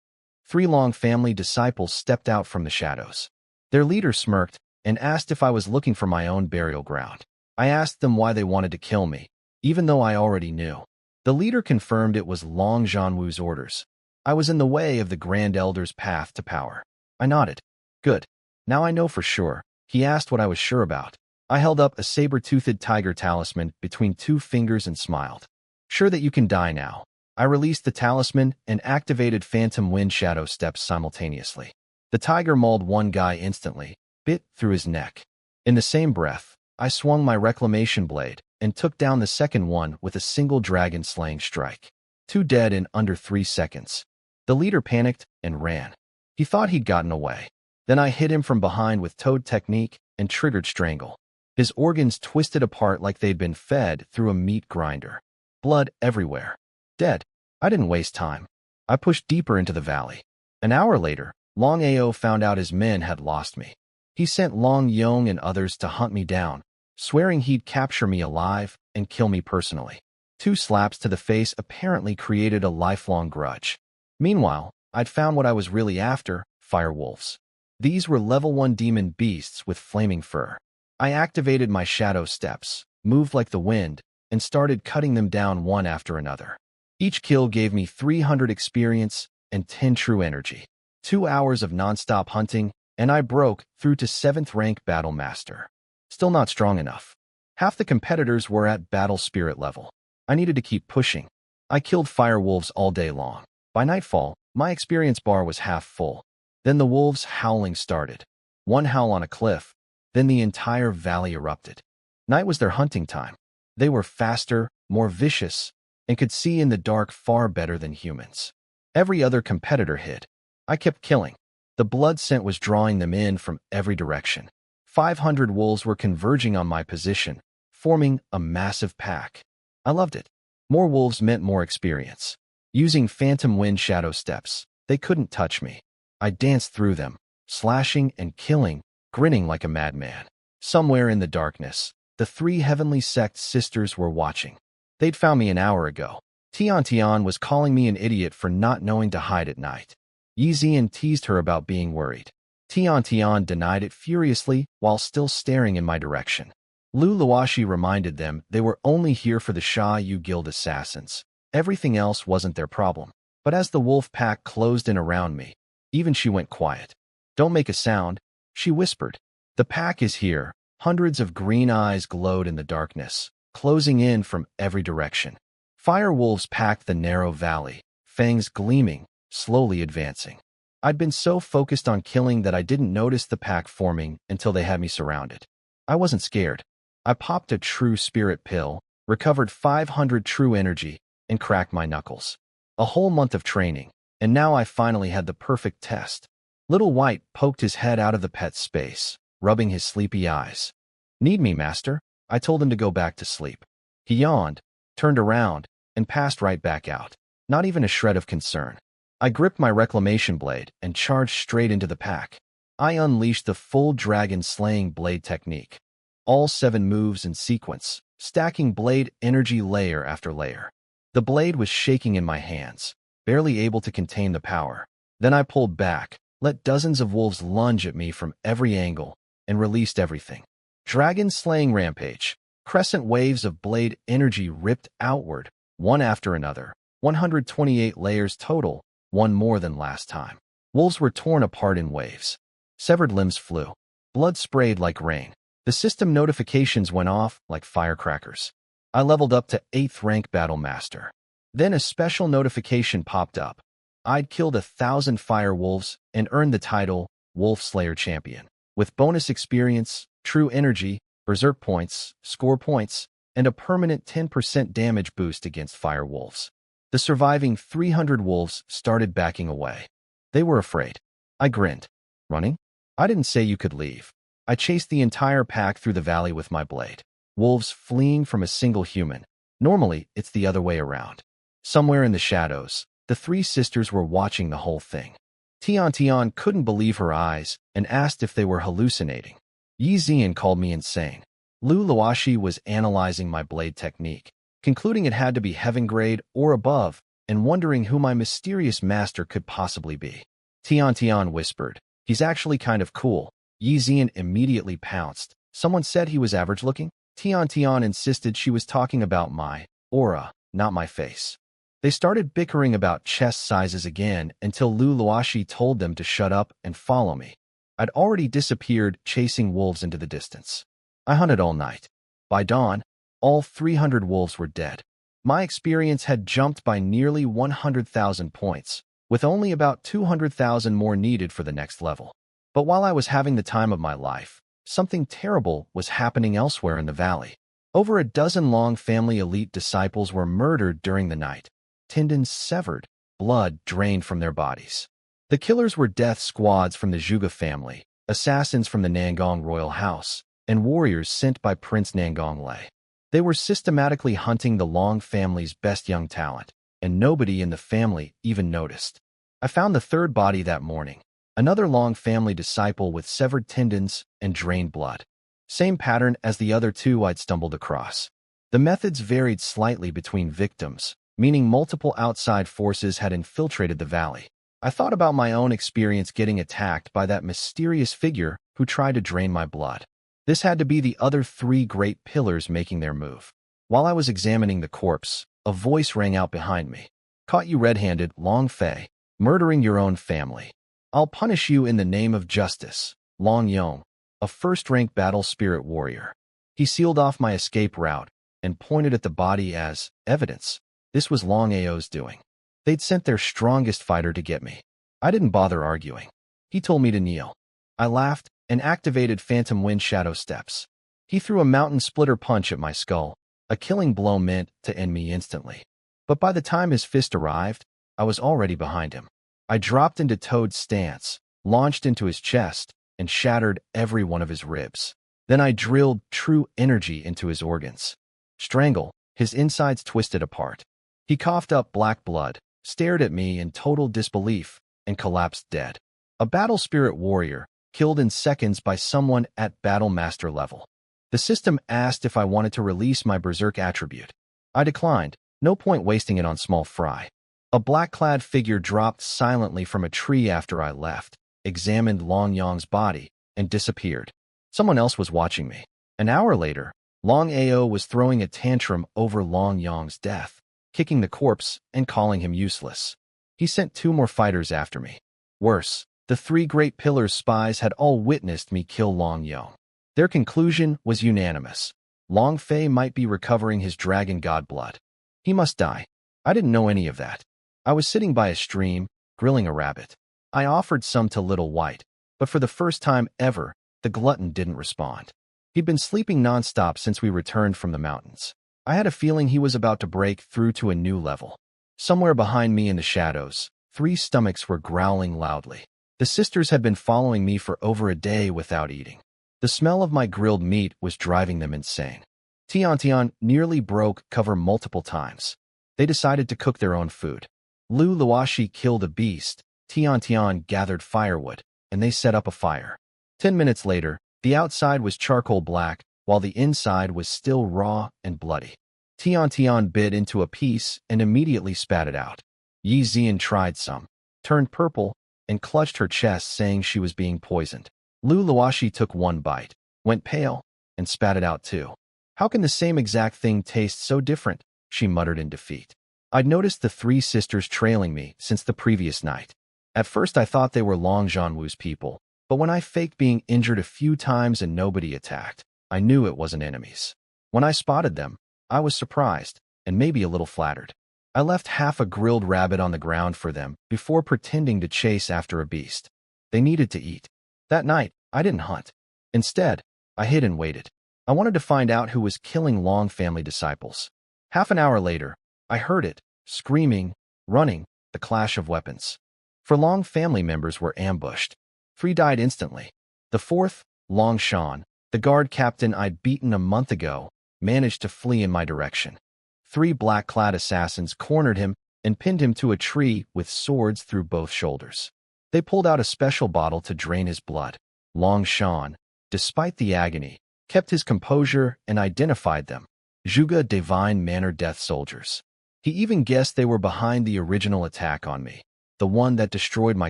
3 Long family disciples stepped out from the shadows. Their leader smirked and asked if I was looking for my own burial ground. I asked them why they wanted to kill me, even though I already knew. The leader confirmed it was Long Zhanwu's orders. I was in the way of the Grand Elder's path to power. I nodded. Good. Now I know for sure. He asked what I was sure about. I held up a saber-toothed tiger talisman between 2 fingers and smiled. Sure that you can die now. I released the talisman and activated Phantom Wind Shadow steps simultaneously. The tiger mauled one guy instantly, bit through his neck. In the same breath, I swung my reclamation blade and took down the second one with a single dragon-slaying strike. 2 dead in under 3 seconds. The leader panicked and ran. He thought he'd gotten away. Then I hit him from behind with Toad Technique and triggered Strangle. His organs twisted apart like they'd been fed through a meat grinder. Blood everywhere. Dead. I didn't waste time. I pushed deeper into the valley. An hour later, Long Ao found out his men had lost me. He sent Long Yong and others to hunt me down, swearing he'd capture me alive and kill me personally. 2 slaps to the face apparently created a lifelong grudge. Meanwhile, I'd found what I was really after, fire wolves. These were level 1 demon beasts with flaming fur. I activated my shadow steps, moved like the wind, and started cutting them down one after another. Each kill gave me 300 experience and 10 true energy. 2 hours of non-stop hunting, and I broke through to 7th rank Battle Master. Still not strong enough. Half the competitors were at Battle Spirit level. I needed to keep pushing. I killed fire wolves all day long. By nightfall, my experience bar was half full. Then the wolves' howling started. One howl on a cliff, then the entire valley erupted. Night was their hunting time. They were faster, more vicious, and could see in the dark far better than humans. Every other competitor hid. I kept killing. The blood scent was drawing them in from every direction. 500 wolves were converging on my position, forming a massive pack. I loved it. More wolves meant more experience. Using phantom wind shadow steps, they couldn't touch me. I danced through them, slashing and killing, grinning like a madman. Somewhere in the darkness, the 3 heavenly sect sisters were watching. They'd found me an hour ago. Tian was calling me an idiot for not knowing to hide at night. Yi Zian teased her about being worried. Tian denied it furiously while still staring in my direction. Lu Luoshi reminded them they were only here for the Sha Yu Guild assassins. Everything else wasn't their problem. But as the wolf pack closed in around me, even she went quiet. "Don't make a sound," she whispered. "The pack is here." Hundreds of green eyes glowed in the darkness, closing in from every direction. Fire wolves packed the narrow valley, fangs gleaming, slowly advancing. I'd been so focused on killing that I didn't notice the pack forming until they had me surrounded. I wasn't scared. I popped a true spirit pill, recovered 500 true energy, and cracked my knuckles. A whole month of training, and now I finally had the perfect test. Little White poked his head out of the pet's space, rubbing his sleepy eyes. "Need me, master?" I told him to go back to sleep. He yawned, turned around, and passed right back out. Not even a shred of concern. I gripped my reclamation blade and charged straight into the pack. I unleashed the full dragon-slaying blade technique. All 7 moves in sequence, stacking blade energy layer after layer. The blade was shaking in my hands, barely able to contain the power. Then I pulled back, let dozens of wolves lunge at me from every angle, and released everything. Dragon-slaying rampage. Crescent waves of blade energy ripped outward, one after another. 128 layers total, one more than last time. Wolves were torn apart in waves. Severed limbs flew. Blood sprayed like rain. The system notifications went off like firecrackers. I leveled up to 8th rank Battle Master. Then a special notification popped up. I'd killed 1,000 fire wolves and earned the title Wolf Slayer Champion, with bonus experience, true energy, berserk points, score points, and a permanent 10% damage boost against fire wolves. The surviving 300 wolves started backing away. They were afraid. I grinned. "Running? I didn't say you could leave." I chased the entire pack through the valley with my blade. Wolves fleeing from a single human. Normally, it's the other way around. Somewhere in the shadows, the 3 sisters were watching the whole thing. Tian couldn't believe her eyes and asked if they were hallucinating. Yi Zian called me insane. Lu Luoshi was analyzing my blade technique, concluding it had to be heaven grade or above, and wondering who my mysterious master could possibly be. Tian whispered, "He's actually kind of cool." Yi Zian immediately pounced. "Someone said he was average looking?" Tian insisted she was talking about my aura, not my face. They started bickering about chest sizes again until Lu Luoshi told them to shut up and follow me. I'd already disappeared, chasing wolves into the distance. I hunted all night. By dawn, all 300 wolves were dead. My experience had jumped by nearly 100,000 points, with only about 200,000 more needed for the next level. But while I was having the time of my life, something terrible was happening elsewhere in the valley. Over a dozen Long family elite disciples were murdered during the night. Tendons severed, blood drained from their bodies. The killers were death squads from the Zhuge family, assassins from the Nangong royal house, and warriors sent by Prince Nangong Lei. They were systematically hunting the Long family's best young talent, and nobody in the family even noticed. I found the 3rd body that morning, Another Long family disciple with severed tendons and drained blood. Same pattern as the other two I'd stumbled across. The methods varied slightly between victims, meaning multiple outside forces had infiltrated the valley. I thought about my own experience getting attacked by that mysterious figure who tried to drain my blood. This had to be the other three great pillars making their move. While I was examining the corpse, a voice rang out behind me. Caught you red-handed, Long Fei, murdering your own family. I'll punish you in the name of justice. Long Yong, a first-rank battle spirit warrior. He sealed off my escape route and pointed at the body as evidence. This was Long Ao's doing. They'd sent their strongest fighter to get me. I didn't bother arguing. He told me to kneel. I laughed and activated Phantom Wind Shadow Steps. He threw a mountain splitter punch at my skull, a killing blow meant to end me instantly. But by the time his fist arrived, I was already behind him. I dropped into Toad's stance, launched into his chest, and shattered every one of his ribs. Then I drilled true energy into his organs. Strangle, his insides twisted apart. He coughed up black blood, stared at me in total disbelief, and collapsed dead. A battle spirit warrior, killed in seconds by someone at battle master level. The system asked if I wanted to release my berserk attribute. I declined, no point wasting it on small fry. A black-clad figure dropped silently from a tree after I left, examined Long Yong's body, and disappeared. Someone else was watching me. An hour later, Long Ao was throwing a tantrum over Long Yong's death, kicking the corpse and calling him useless. He sent 2 more fighters after me. Worse, the 3 Great Pillars spies had all witnessed me kill Long Yong. Their conclusion was unanimous. Long Fei might be recovering his dragon god blood. He must die. I didn't know any of that. I was sitting by a stream, grilling a rabbit. I offered some to Little White, but for the first time ever, the glutton didn't respond. He'd been sleeping nonstop since we returned from the mountains. I had a feeling he was about to break through to a new level. Somewhere behind me in the shadows, 3 stomachs were growling loudly. The sisters had been following me for over a day without eating. The smell of my grilled meat was driving them insane. Tiantian nearly broke cover multiple times. They decided to cook their own food. Lu Luashi killed a beast, Tiantian gathered firewood, and they set up a fire. 10 minutes later, the outside was charcoal black, while the inside was still raw and bloody. Tiantian bit into a piece and immediately spat it out. Yi Zian tried some, turned purple, and clutched her chest saying she was being poisoned. Lu Luashi took 1 bite, went pale, and spat it out too. How can the same exact thing taste so different? She muttered in defeat. I'd noticed the 3 sisters trailing me since the previous night. At first I thought they were Long Zhanwu's people, but when I faked being injured a few times and nobody attacked, I knew it wasn't enemies. When I spotted them, I was surprised, and maybe a little flattered. I left half a grilled rabbit on the ground for them before pretending to chase after a beast. They needed to eat. That night, I didn't hunt. Instead, I hid and waited. I wanted to find out who was killing Long family disciples. Half an hour later, I heard it, screaming, running, the clash of weapons. 4 Long family members were ambushed. 3 died instantly. The 4th, Long Shan, the guard captain I'd beaten a month ago, managed to flee in my direction. 3 black-clad assassins cornered him and pinned him to a tree with swords through both shoulders. They pulled out a special bottle to drain his blood. Long Shan, despite the agony, kept his composure and identified them. Zhuge Divine Manor Death Soldiers. He even guessed they were behind the original attack on me, the one that destroyed my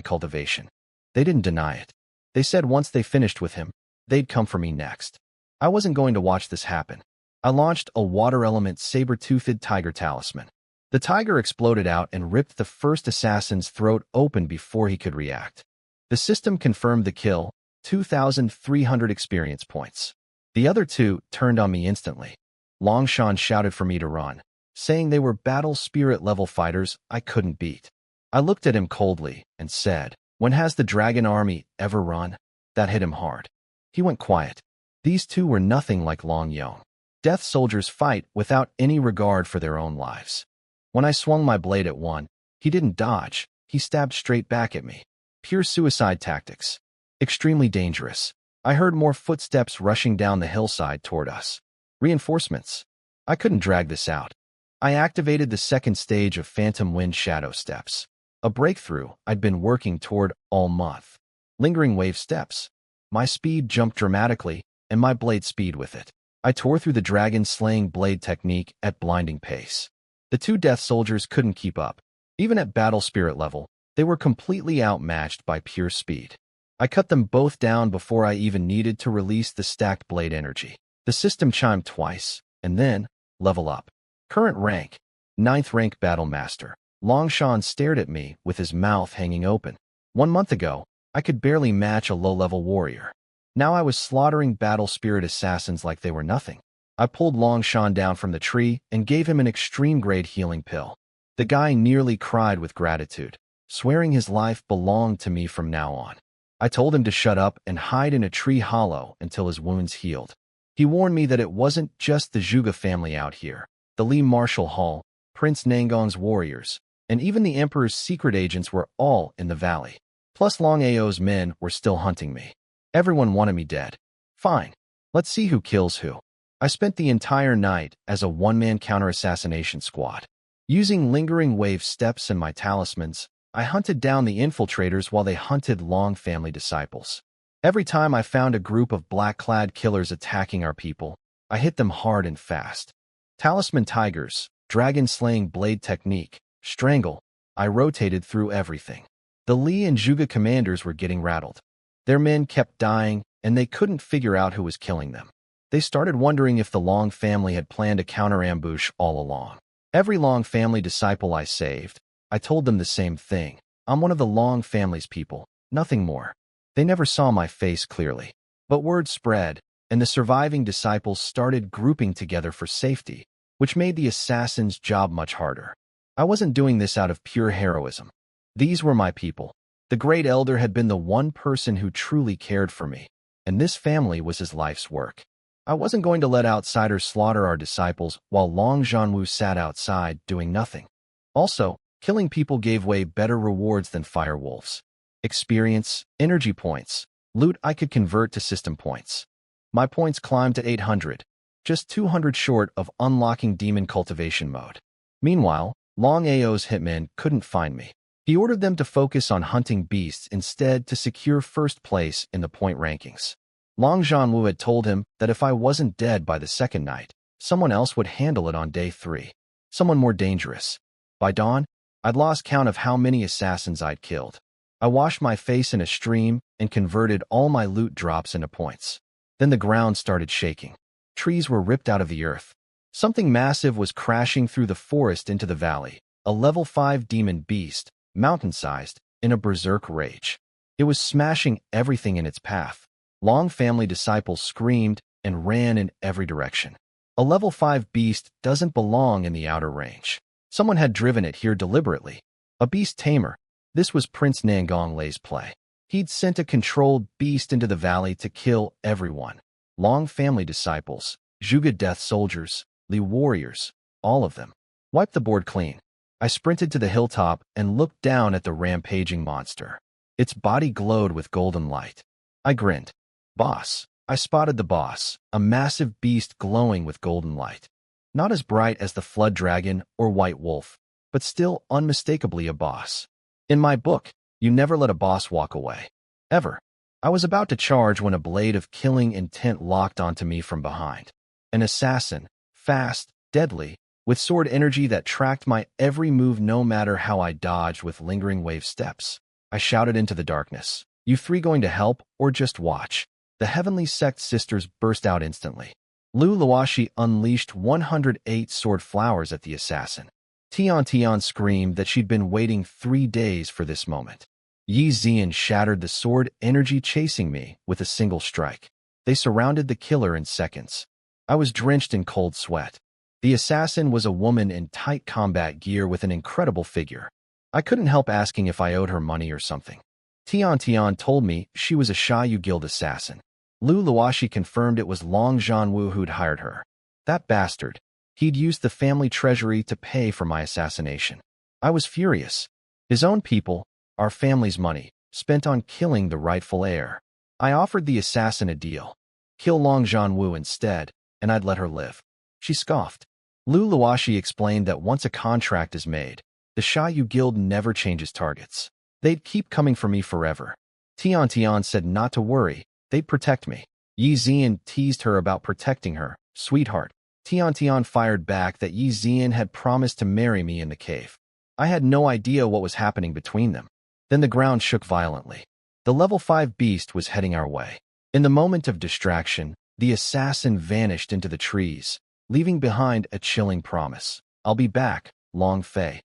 cultivation. They didn't deny it. They said once they finished with him, they'd come for me next. I wasn't going to watch this happen. I launched a water element saber-toothed tiger talisman. The tiger exploded out and ripped the first assassin's throat open before he could react. The system confirmed the kill, 2,300 experience points. The other 2 turned on me instantly. Longshan shouted for me to run, saying they were battle spirit level fighters I couldn't beat. I looked at him coldly and said, "When has the dragon army ever run?" That hit him hard. He went quiet. These 2 were nothing like Long Yong. Death soldiers fight without any regard for their own lives. When I swung my blade at one, he didn't dodge, he stabbed straight back at me. Pure suicide tactics. Extremely dangerous. I heard more footsteps rushing down the hillside toward us. Reinforcements. I couldn't drag this out. I activated the 2nd stage of Phantom Wind Shadow Steps. A breakthrough I'd been working toward all month. Lingering wave steps. My speed jumped dramatically, and my blade speed with it. I tore through the dragon-slaying blade technique at blinding pace. The two death soldiers couldn't keep up. Even at battle spirit level, they were completely outmatched by pure speed. I cut them both down before I even needed to release the stacked blade energy. The system chimed twice, and then, level up. Current rank, 9th rank Battle Master. Longshan stared at me with his mouth hanging open. 1 month ago, I could barely match a low-level warrior. Now I was slaughtering battle spirit assassins like they were nothing. I pulled Longshan down from the tree and gave him an extreme-grade healing pill. The guy nearly cried with gratitude, swearing his life belonged to me from now on. I told him to shut up and hide in a tree hollow until his wounds healed. He warned me that it wasn't just the Zhuge family out here. The Li Martial Hall, Prince Nangong's warriors, and even the Emperor's secret agents were all in the valley. Plus Long Ao's men were still hunting me. Everyone wanted me dead. Fine. Let's see who kills who. I spent the entire night as a one-man counter-assassination squad. Using lingering wave steps and my talismans, I hunted down the infiltrators while they hunted Long family disciples. Every time I found a group of black-clad killers attacking our people, I hit them hard and fast. Talisman tigers, dragon-slaying blade technique, strangle. I rotated through everything. The Li and Zhuge commanders were getting rattled. Their men kept dying, and they couldn't figure out who was killing them. They started wondering if the Long family had planned a counter-ambush all along. Every Long family disciple I saved, I told them the same thing. I'm one of the Long family's people, nothing more. They never saw my face clearly. But word spread, and the surviving disciples started grouping together for safety, which made the assassin's job much harder. I wasn't doing this out of pure heroism. These were my people. The Great Elder had been the one person who truly cared for me, and this family was his life's work. I wasn't going to let outsiders slaughter our disciples while Long Zhanwu sat outside doing nothing. Also, killing people gave way better rewards than firewolves. Experience, energy points, loot I could convert to system points. My points climbed to 800, just 200 short of unlocking demon cultivation mode. Meanwhile, Long Ao's hitmen couldn't find me. He ordered them to focus on hunting beasts instead to secure first place in the point rankings. Long Zhanwu had told him that if I wasn't dead by the second night, someone else would handle it on day 3. Someone more dangerous. By dawn, I'd lost count of how many assassins I'd killed. I washed my face in a stream and converted all my loot drops into points. Then the ground started shaking. Trees were ripped out of the earth. Something massive was crashing through the forest into the valley, a level 5 demon beast, mountain-sized, in a berserk rage. It was smashing everything in its path. Long family disciples screamed and ran in every direction. A level 5 beast doesn't belong in the outer range. Someone had driven it here deliberately. A beast tamer. This was Prince Nangong Lei's play. He'd sent a controlled beast into the valley to kill everyone. Long family disciples, Zhuge death soldiers, Li warriors, all of them. Wiped the board clean. I sprinted to the hilltop and looked down at the rampaging monster. Its body glowed with golden light. I grinned. Boss. I spotted the boss, a massive beast glowing with golden light. Not as bright as the flood dragon or white wolf, but still unmistakably a boss. In my book, you never let a boss walk away. Ever. I was about to charge when a blade of killing intent locked onto me from behind. An assassin, fast, deadly, with sword energy that tracked my every move no matter how I dodged with lingering wave steps. I shouted into the darkness, "You three going to help or just watch?" The Heavenly Sect sisters burst out instantly. Lu Luashi unleashed 108 sword flowers at the assassin. Tian screamed that she'd been waiting 3 days for this moment. Yi Zian shattered the sword energy chasing me with a single strike. They surrounded the killer in seconds. I was drenched in cold sweat. The assassin was a woman in tight combat gear with an incredible figure. I couldn't help asking if I owed her money or something. Tian told me she was a Xiaoyu Guild assassin. Lu Luashi confirmed it was Long Zhanwu who'd hired her. That bastard. He'd used the family treasury to pay for my assassination. I was furious. His own people, our family's money, spent on killing the rightful heir. I offered the assassin a deal. Kill Long Zhanwu instead, and I'd let her live. She scoffed. Lu Luashi explained that once a contract is made, the Xiaoyu Guild never changes targets. They'd keep coming for me forever. Tian said not to worry, they'd protect me. Yi Zian teased her about protecting her. Sweetheart. Tian fired back that Yi Zian had promised to marry me in the cave. I had no idea what was happening between them. Then the ground shook violently. The level 5 beast was heading our way. In the moment of distraction, the assassin vanished into the trees, leaving behind a chilling promise. I'll be back, Long Fei.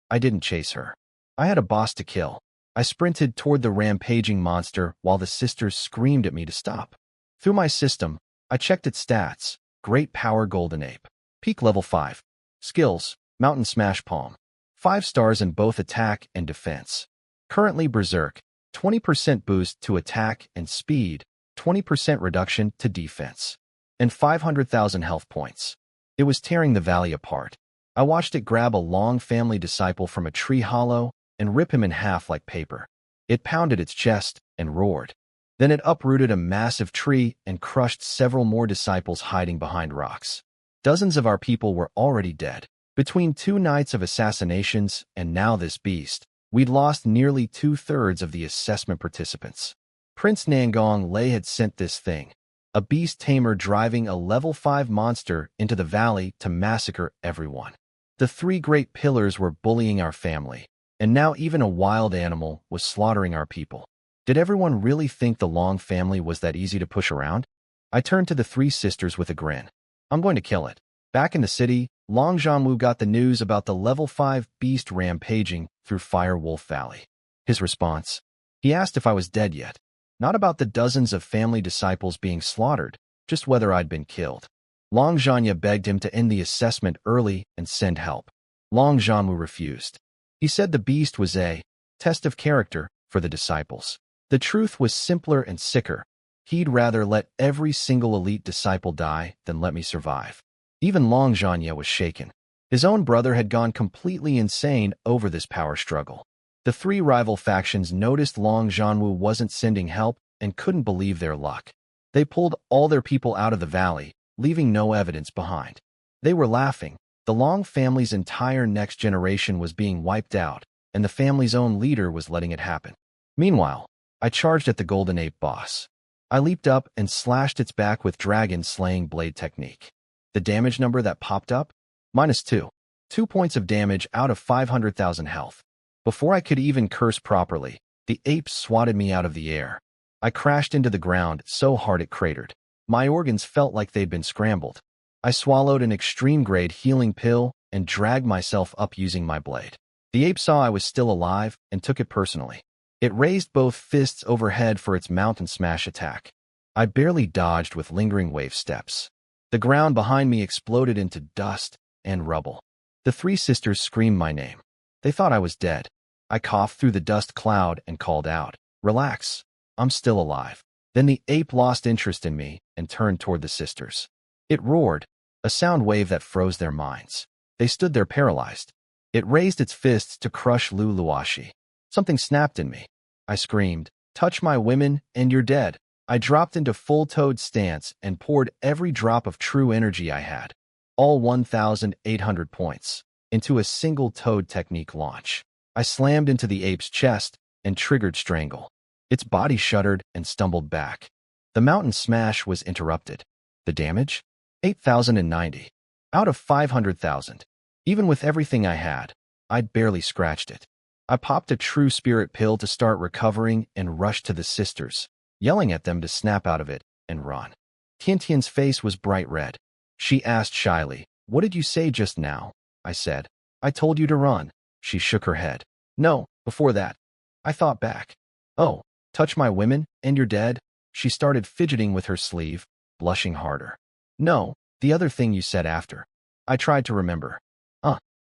I didn't chase her. I had a boss to kill. I sprinted toward the rampaging monster while the sisters screamed at me to stop. Through my system, I checked its stats. Great power golden ape. Peak level 5. Skills, mountain smash palm. 5 stars in both attack and defense. Currently berserk, 20% boost to attack and speed, 20% reduction to defense, and 500,000 health points. It was tearing the valley apart. I watched it grab a long family disciple from a tree hollow and rip him in half like paper. It pounded its chest and roared. Then it uprooted a massive tree and crushed several more disciples hiding behind rocks. Dozens of our people were already dead. Between 2 nights of assassinations and now this beast, we'd lost nearly 2/3 of the assessment participants. Prince Nangong Lei had sent this thing, a beast tamer driving a level 5 monster into the valley to massacre everyone. The 3 great pillars were bullying our family, and now even a wild animal was slaughtering our people. Did everyone really think the Long family was that easy to push around? I turned to the 3 sisters with a grin. I'm going to kill it. Back in the city, Long Zhanwu got the news about the level 5 beast rampaging through Fire Wolf Valley. His response? He asked if I was dead yet. Not about the dozens of family disciples being slaughtered, just whether I'd been killed. Long Zhanya begged him to end the assessment early and send help. Long Zhanwu refused. He said the beast was a test of character for the disciples. The truth was simpler and sicker. He'd rather let every single elite disciple die than let me survive. Even Long Zhanya was shaken. His own brother had gone completely insane over this power struggle. The 3 rival factions noticed Long Zhanwu wasn't sending help and couldn't believe their luck. They pulled all their people out of the valley, leaving no evidence behind. They were laughing. The Long family's entire next generation was being wiped out, and the family's own leader was letting it happen. Meanwhile, I charged at the Golden Ape boss. I leaped up and slashed its back with dragon-slaying blade technique. The damage number that popped up? -2. 2 points of damage out of 500,000 health. Before I could even curse properly, the ape swatted me out of the air. I crashed into the ground so hard it cratered. My organs felt like they'd been scrambled. I swallowed an extreme-grade healing pill and dragged myself up using my blade. The ape saw I was still alive and took it personally. It raised both fists overhead for its mountain smash attack. I barely dodged with lingering wave steps. The ground behind me exploded into dust and rubble. The 3 sisters screamed my name. They thought I was dead. I coughed through the dust cloud and called out, "Relax, I'm still alive." Then the ape lost interest in me and turned toward the sisters. It roared, a sound wave that froze their minds. They stood there paralyzed. It raised its fists to crush Lu Luashi. Something snapped in me. I screamed, "Touch my women and you're dead." I dropped into full toad stance and poured every drop of true energy I had, all 1,800 points, into a single toad technique launch. I slammed into the ape's chest and triggered strangle. Its body shuddered and stumbled back. The mountain smash was interrupted. The damage? 8,090. Out of 500,000. Even with everything I had, I'd barely scratched it. I popped a true spirit pill to start recovering and rushed to the sisters, yelling at them to snap out of it and run. Tiantian's face was bright red. She asked shyly, "What did you say just now?" I said, "I told you to run." She shook her head. "No, before that." I thought back. "Oh, touch my women and you're dead?" She started fidgeting with her sleeve, blushing harder. "No, the other thing you said after." I tried to remember.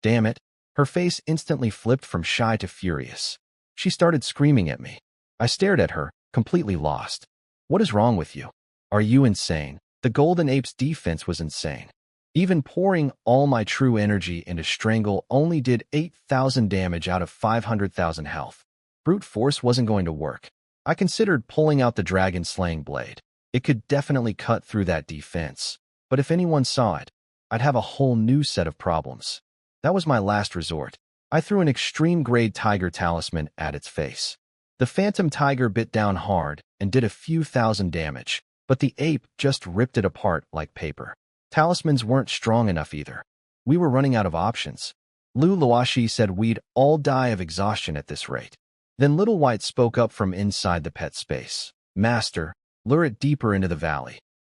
Damn it." Her face instantly flipped from shy to furious. She started screaming at me. I stared at her, completely lost. "What is wrong with you? Are you insane?" The golden ape's defense was insane. Even pouring all my true energy into strangle only did 8,000 damage out of 500,000 health. Brute force wasn't going to work. I considered pulling out the dragon-slaying blade. It could definitely cut through that defense. But if anyone saw it, I'd have a whole new set of problems. That was my last resort. I threw an extreme-grade tiger talisman at its face. The phantom tiger bit down hard and did a few thousand damage, but the ape just ripped it apart like paper. Talismans weren't strong enough either. We were running out of options. Lu Luashi said we'd all die of exhaustion at this rate. Then Little White spoke up from inside the pet space. Master, lure it deeper into the valley.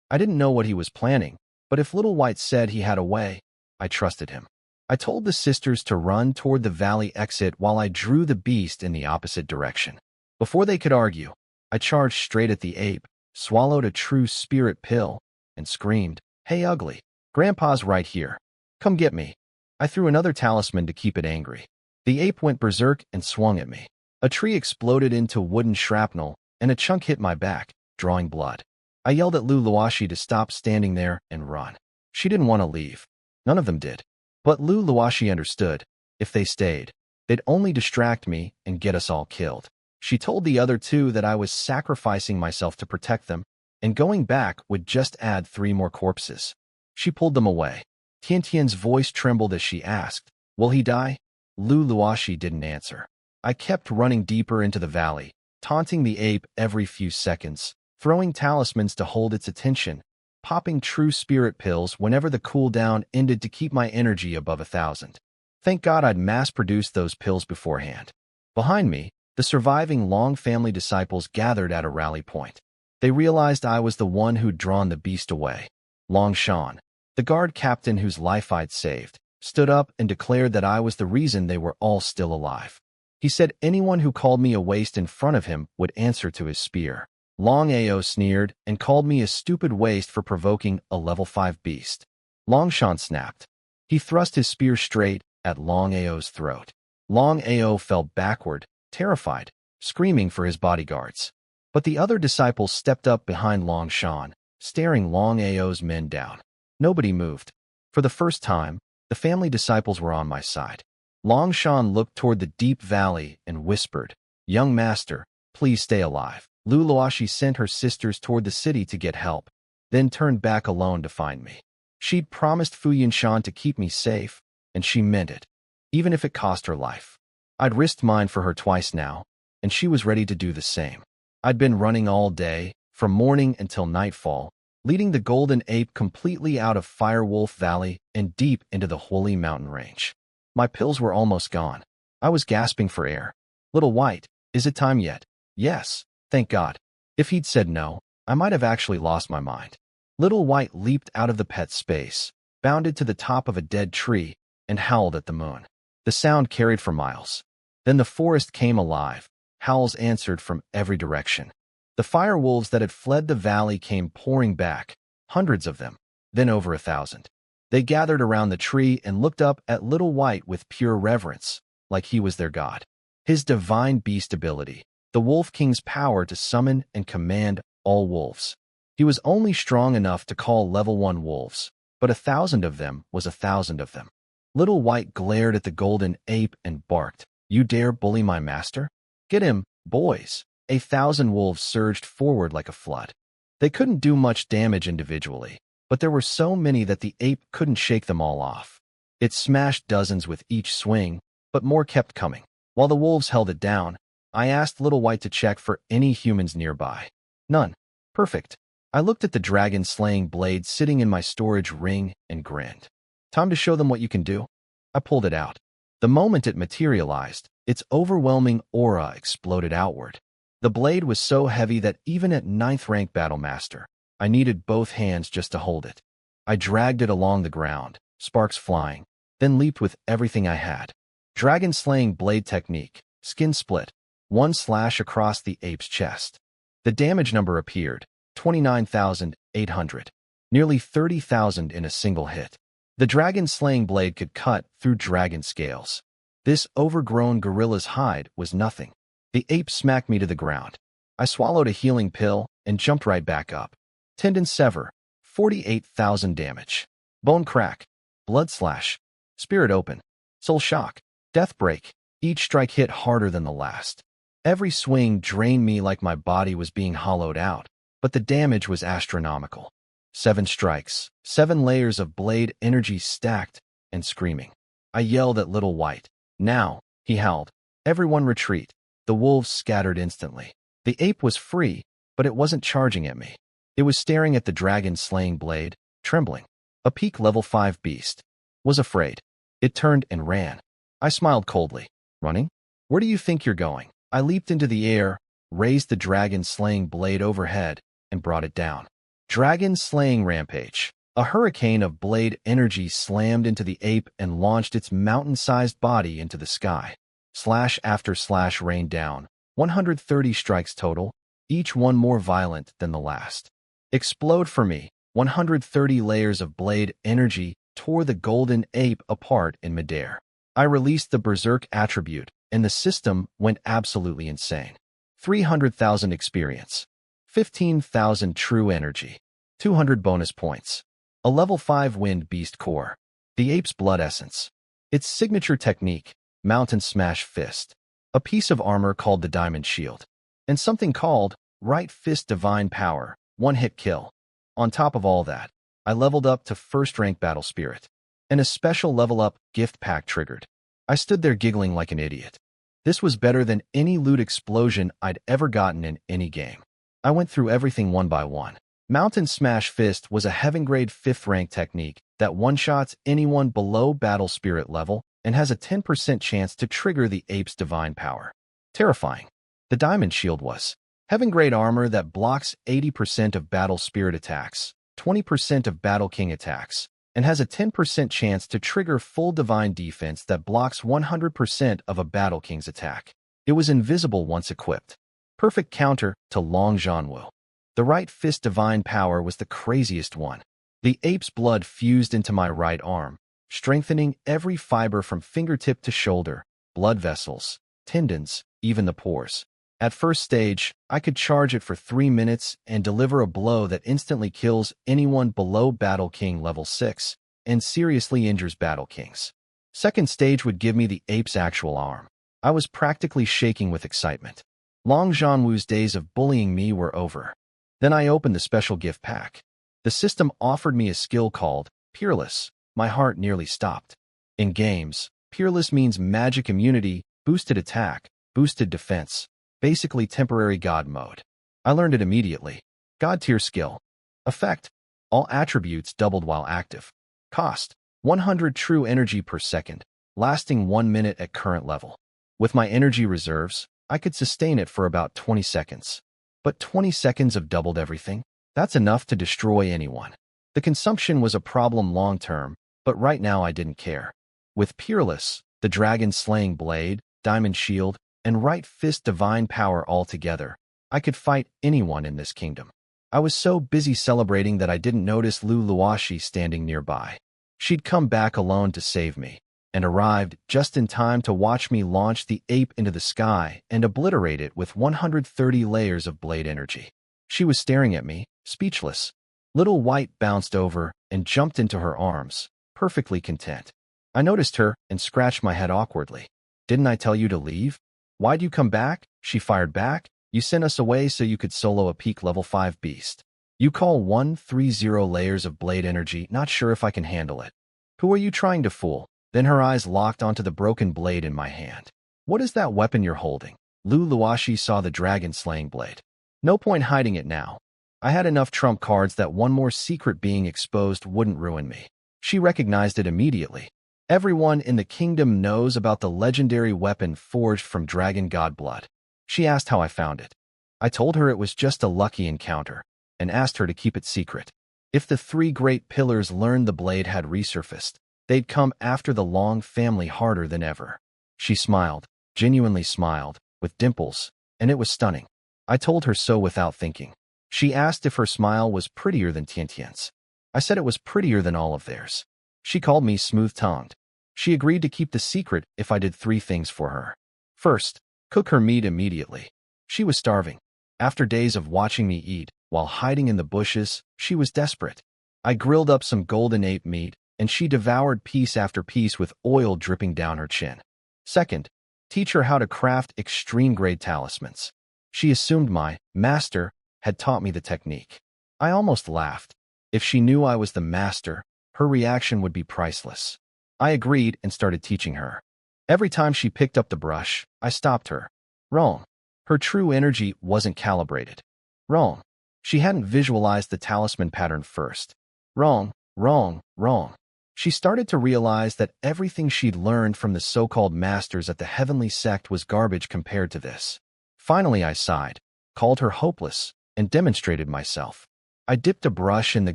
I didn't know what he was planning, but if Little White said he had a way, I trusted him. I told the sisters to run toward the valley exit while I drew the beast in the opposite direction. Before they could argue, I charged straight at the ape, swallowed a true spirit pill, and screamed, "Hey ugly, Grandpa's right here. Come get me." I threw another talisman to keep it angry. The ape went berserk and swung at me. A tree exploded into wooden shrapnel, and a chunk hit my back, drawing blood. I yelled at Lu Luashi to stop standing there and run. She didn't want to leave. None of them did. But Lu Luashi understood. If they stayed, they'd only distract me and get us all killed. She told the other two that I was sacrificing myself to protect them, and going back would just add 3 more corpses. She pulled them away. Tiantian's voice trembled as she asked, "Will he die?" Lu Luashi didn't answer. I kept running deeper into the valley, taunting the ape every few seconds, throwing talismans to hold its attention, popping true spirit pills whenever the cooldown ended to keep my energy above 1,000. Thank God I'd mass-produced those pills beforehand. Behind me, the surviving Long family disciples gathered at a rally point. They realized I was the one who'd drawn the beast away. Long Shan, the guard captain whose life I'd saved, stood up and declared that I was the reason they were all still alive. He said anyone who called me a waste in front of him would answer to his spear. Long Ao sneered and called me a stupid waste for provoking a level 5 beast. Long Shan snapped. He thrust his spear straight at Long Ao's throat. Long Ao fell backward, terrified, screaming for his bodyguards. But the other disciples stepped up behind Long Shan, staring Long Ao's men down. Nobody moved. For the first time, the family disciples were on my side. Long Shan looked toward the deep valley and whispered, "Young master, please stay alive." Lu Luashi sent her sisters toward the city to get help, then turned back alone to find me. She'd promised Fu Yinshan to keep me safe, and she meant it, even if it cost her life. I'd risked mine for her twice now, and she was ready to do the same. I'd been running all day, from morning until nightfall, leading the golden ape completely out of Firewolf Valley and deep into the Holy Mountain Range. My pills were almost gone. I was gasping for air. "Little White, is it time yet?" "Yes, thank God." If he'd said no, I might have actually lost my mind. Little White leaped out of the pet space, bounded to the top of a dead tree, and howled at the moon. The sound carried for miles. Then the forest came alive. Howls answered from every direction. The fire wolves that had fled the valley came pouring back, hundreds of them, then over 1,000. They gathered around the tree and looked up at Little White with pure reverence, like he was their god. His divine beast ability, the Wolf King's power to summon and command all wolves. He was only strong enough to call level 1 wolves, but 1,000 of them was 1,000 of them. Little White glared at the golden ape and barked, "You dare bully my master? Get him, boys." 1,000 wolves surged forward like a flood. They couldn't do much damage individually, but there were so many that the ape couldn't shake them all off. It smashed dozens with each swing, but more kept coming. While the wolves held it down, I asked Little White to check for any humans nearby. None. Perfect. I looked at the dragon-slaying blade sitting in my storage ring and grinned. Time to show them what you can do. I pulled it out. The moment it materialized, its overwhelming aura exploded outward. The blade was so heavy that even at 9th rank Battlemaster, I needed both hands just to hold it. I dragged it along the ground, sparks flying, then leaped with everything I had. Dragon-slaying blade technique, skin split, 1 slash across the ape's chest. The damage number appeared, 29,800, nearly 30,000 in a single hit. The dragon-slaying blade could cut through dragon scales. This overgrown gorilla's hide was nothing. The ape smacked me to the ground. I swallowed a healing pill and jumped right back up. Tendon sever, 48,000 damage. Bone crack, blood slash, spirit open, soul shock, death break. Each strike hit harder than the last. Every swing drained me like my body was being hollowed out, but the damage was astronomical. 7 strikes, 7 layers of blade energy stacked and screaming. I yelled at Little White. "Now," he howled. "Everyone retreat." The wolves scattered instantly. The ape was free, but it wasn't charging at me. It was staring at the dragon-slaying blade, trembling. A peak level 5 beast. Was afraid. It turned and ran. I smiled coldly. Running? Where do you think you're going? I leaped into the air, raised the dragon-slaying blade overhead, and brought it down. Dragon-slaying rampage. A hurricane of blade energy slammed into the ape and launched its mountain-sized body into the sky. Slash after slash rained down. 130 strikes total, each one more violent than the last. Explode for me. 130 layers of blade energy tore the golden ape apart in midair. I released the berserk attribute, and the system went absolutely insane. 300,000 experience. 15,000 true energy. 200 bonus points. A level 5 wind beast core. The ape's blood essence. Its signature technique, mountain smash fist. A piece of armor called the diamond shield. And something called right fist divine power, one-hit kill. On top of all that, I leveled up to first-rank battle spirit. And a special level-up gift pack triggered. I stood there giggling like an idiot. This was better than any loot explosion I'd ever gotten in any game. I went through everything one by one. Mountain Smash Fist was a heaven-grade 5th rank technique that one-shots anyone below battle spirit level and has a 10% chance to trigger the ape's divine power. Terrifying. The diamond shield was heaven-grade armor that blocks 80% of battle spirit attacks, 20% of battle king attacks, and has a 10% chance to trigger full divine defense that blocks 100% of a battle king's attack. It was invisible once equipped. Perfect counter to Long Jianwu. The right fist divine power was the craziest one. The ape's blood fused into my right arm, strengthening every fiber from fingertip to shoulder, blood vessels, tendons, even the pores. At first stage, I could charge it for 3 minutes and deliver a blow that instantly kills anyone below Battle King level 6 and seriously injures Battle Kings. Second stage would give me the ape's actual arm. I was practically shaking with excitement. Long Jianwu's days of bullying me were over. Then I opened the special gift pack. The system offered me a skill called peerless. My heart nearly stopped. In games, peerless means magic immunity, boosted attack, boosted defense. Basically temporary God mode. I learned it immediately. God tier skill. Effect. All attributes doubled while active. Cost. 100 true energy per second, lasting 1 minute at current level. With my energy reserves, I could sustain it for about 20 seconds. But 20 seconds of doubled everything? That's enough to destroy anyone. The consumption was a problem long term, but right now I didn't care. With Peerless, the dragon-slaying blade, diamond shield, and right fist divine power all together, I could fight anyone in this kingdom. I was so busy celebrating that I didn't notice Lu Luoshi standing nearby. She'd come back alone to save me, and arrived just in time to watch me launch the ape into the sky and obliterate it with 130 layers of blade energy. She was staring at me, speechless. Little White bounced over and jumped into her arms, perfectly content. I noticed her and scratched my head awkwardly. Didn't I tell you to leave? Why'd you come back? She fired back. You sent us away so you could solo a peak level 5 beast. You call 130 layers of blade energy, not sure if I can handle it. Who are you trying to fool? Then her eyes locked onto the broken blade in my hand. What is that weapon you're holding? Lu Luoshi saw the dragon-slaying blade. No point hiding it now. I had enough trump cards that one more secret being exposed wouldn't ruin me. She recognized it immediately. Everyone in the kingdom knows about the legendary weapon forged from dragon god blood. She asked how I found it. I told her it was just a lucky encounter, and asked her to keep it secret. If the 3 great pillars learned the blade had resurfaced, they'd come after the Long family harder than ever. She smiled, genuinely smiled, with dimples, and it was stunning. I told her so without thinking. She asked if her smile was prettier than Tiantian's. I said it was prettier than all of theirs. She called me smooth-tongued. She agreed to keep the secret if I did 3 things for her. First, cook her meat immediately. She was starving. After days of watching me eat, while hiding in the bushes, she was desperate. I grilled up some golden ape meat, and she devoured piece after piece with oil dripping down her chin. Second, teach her how to craft extreme-grade talismans. She assumed my master had taught me the technique. I almost laughed. If she knew I was the master, her reaction would be priceless. I agreed and started teaching her. Every time she picked up the brush, I stopped her. Wrong. Her true energy wasn't calibrated. Wrong. She hadn't visualized the talisman pattern first. Wrong, wrong, wrong. She started to realize that everything she'd learned from the so-called masters at the heavenly sect was garbage compared to this. Finally, I sighed, called her hopeless, and demonstrated myself. I dipped a brush in the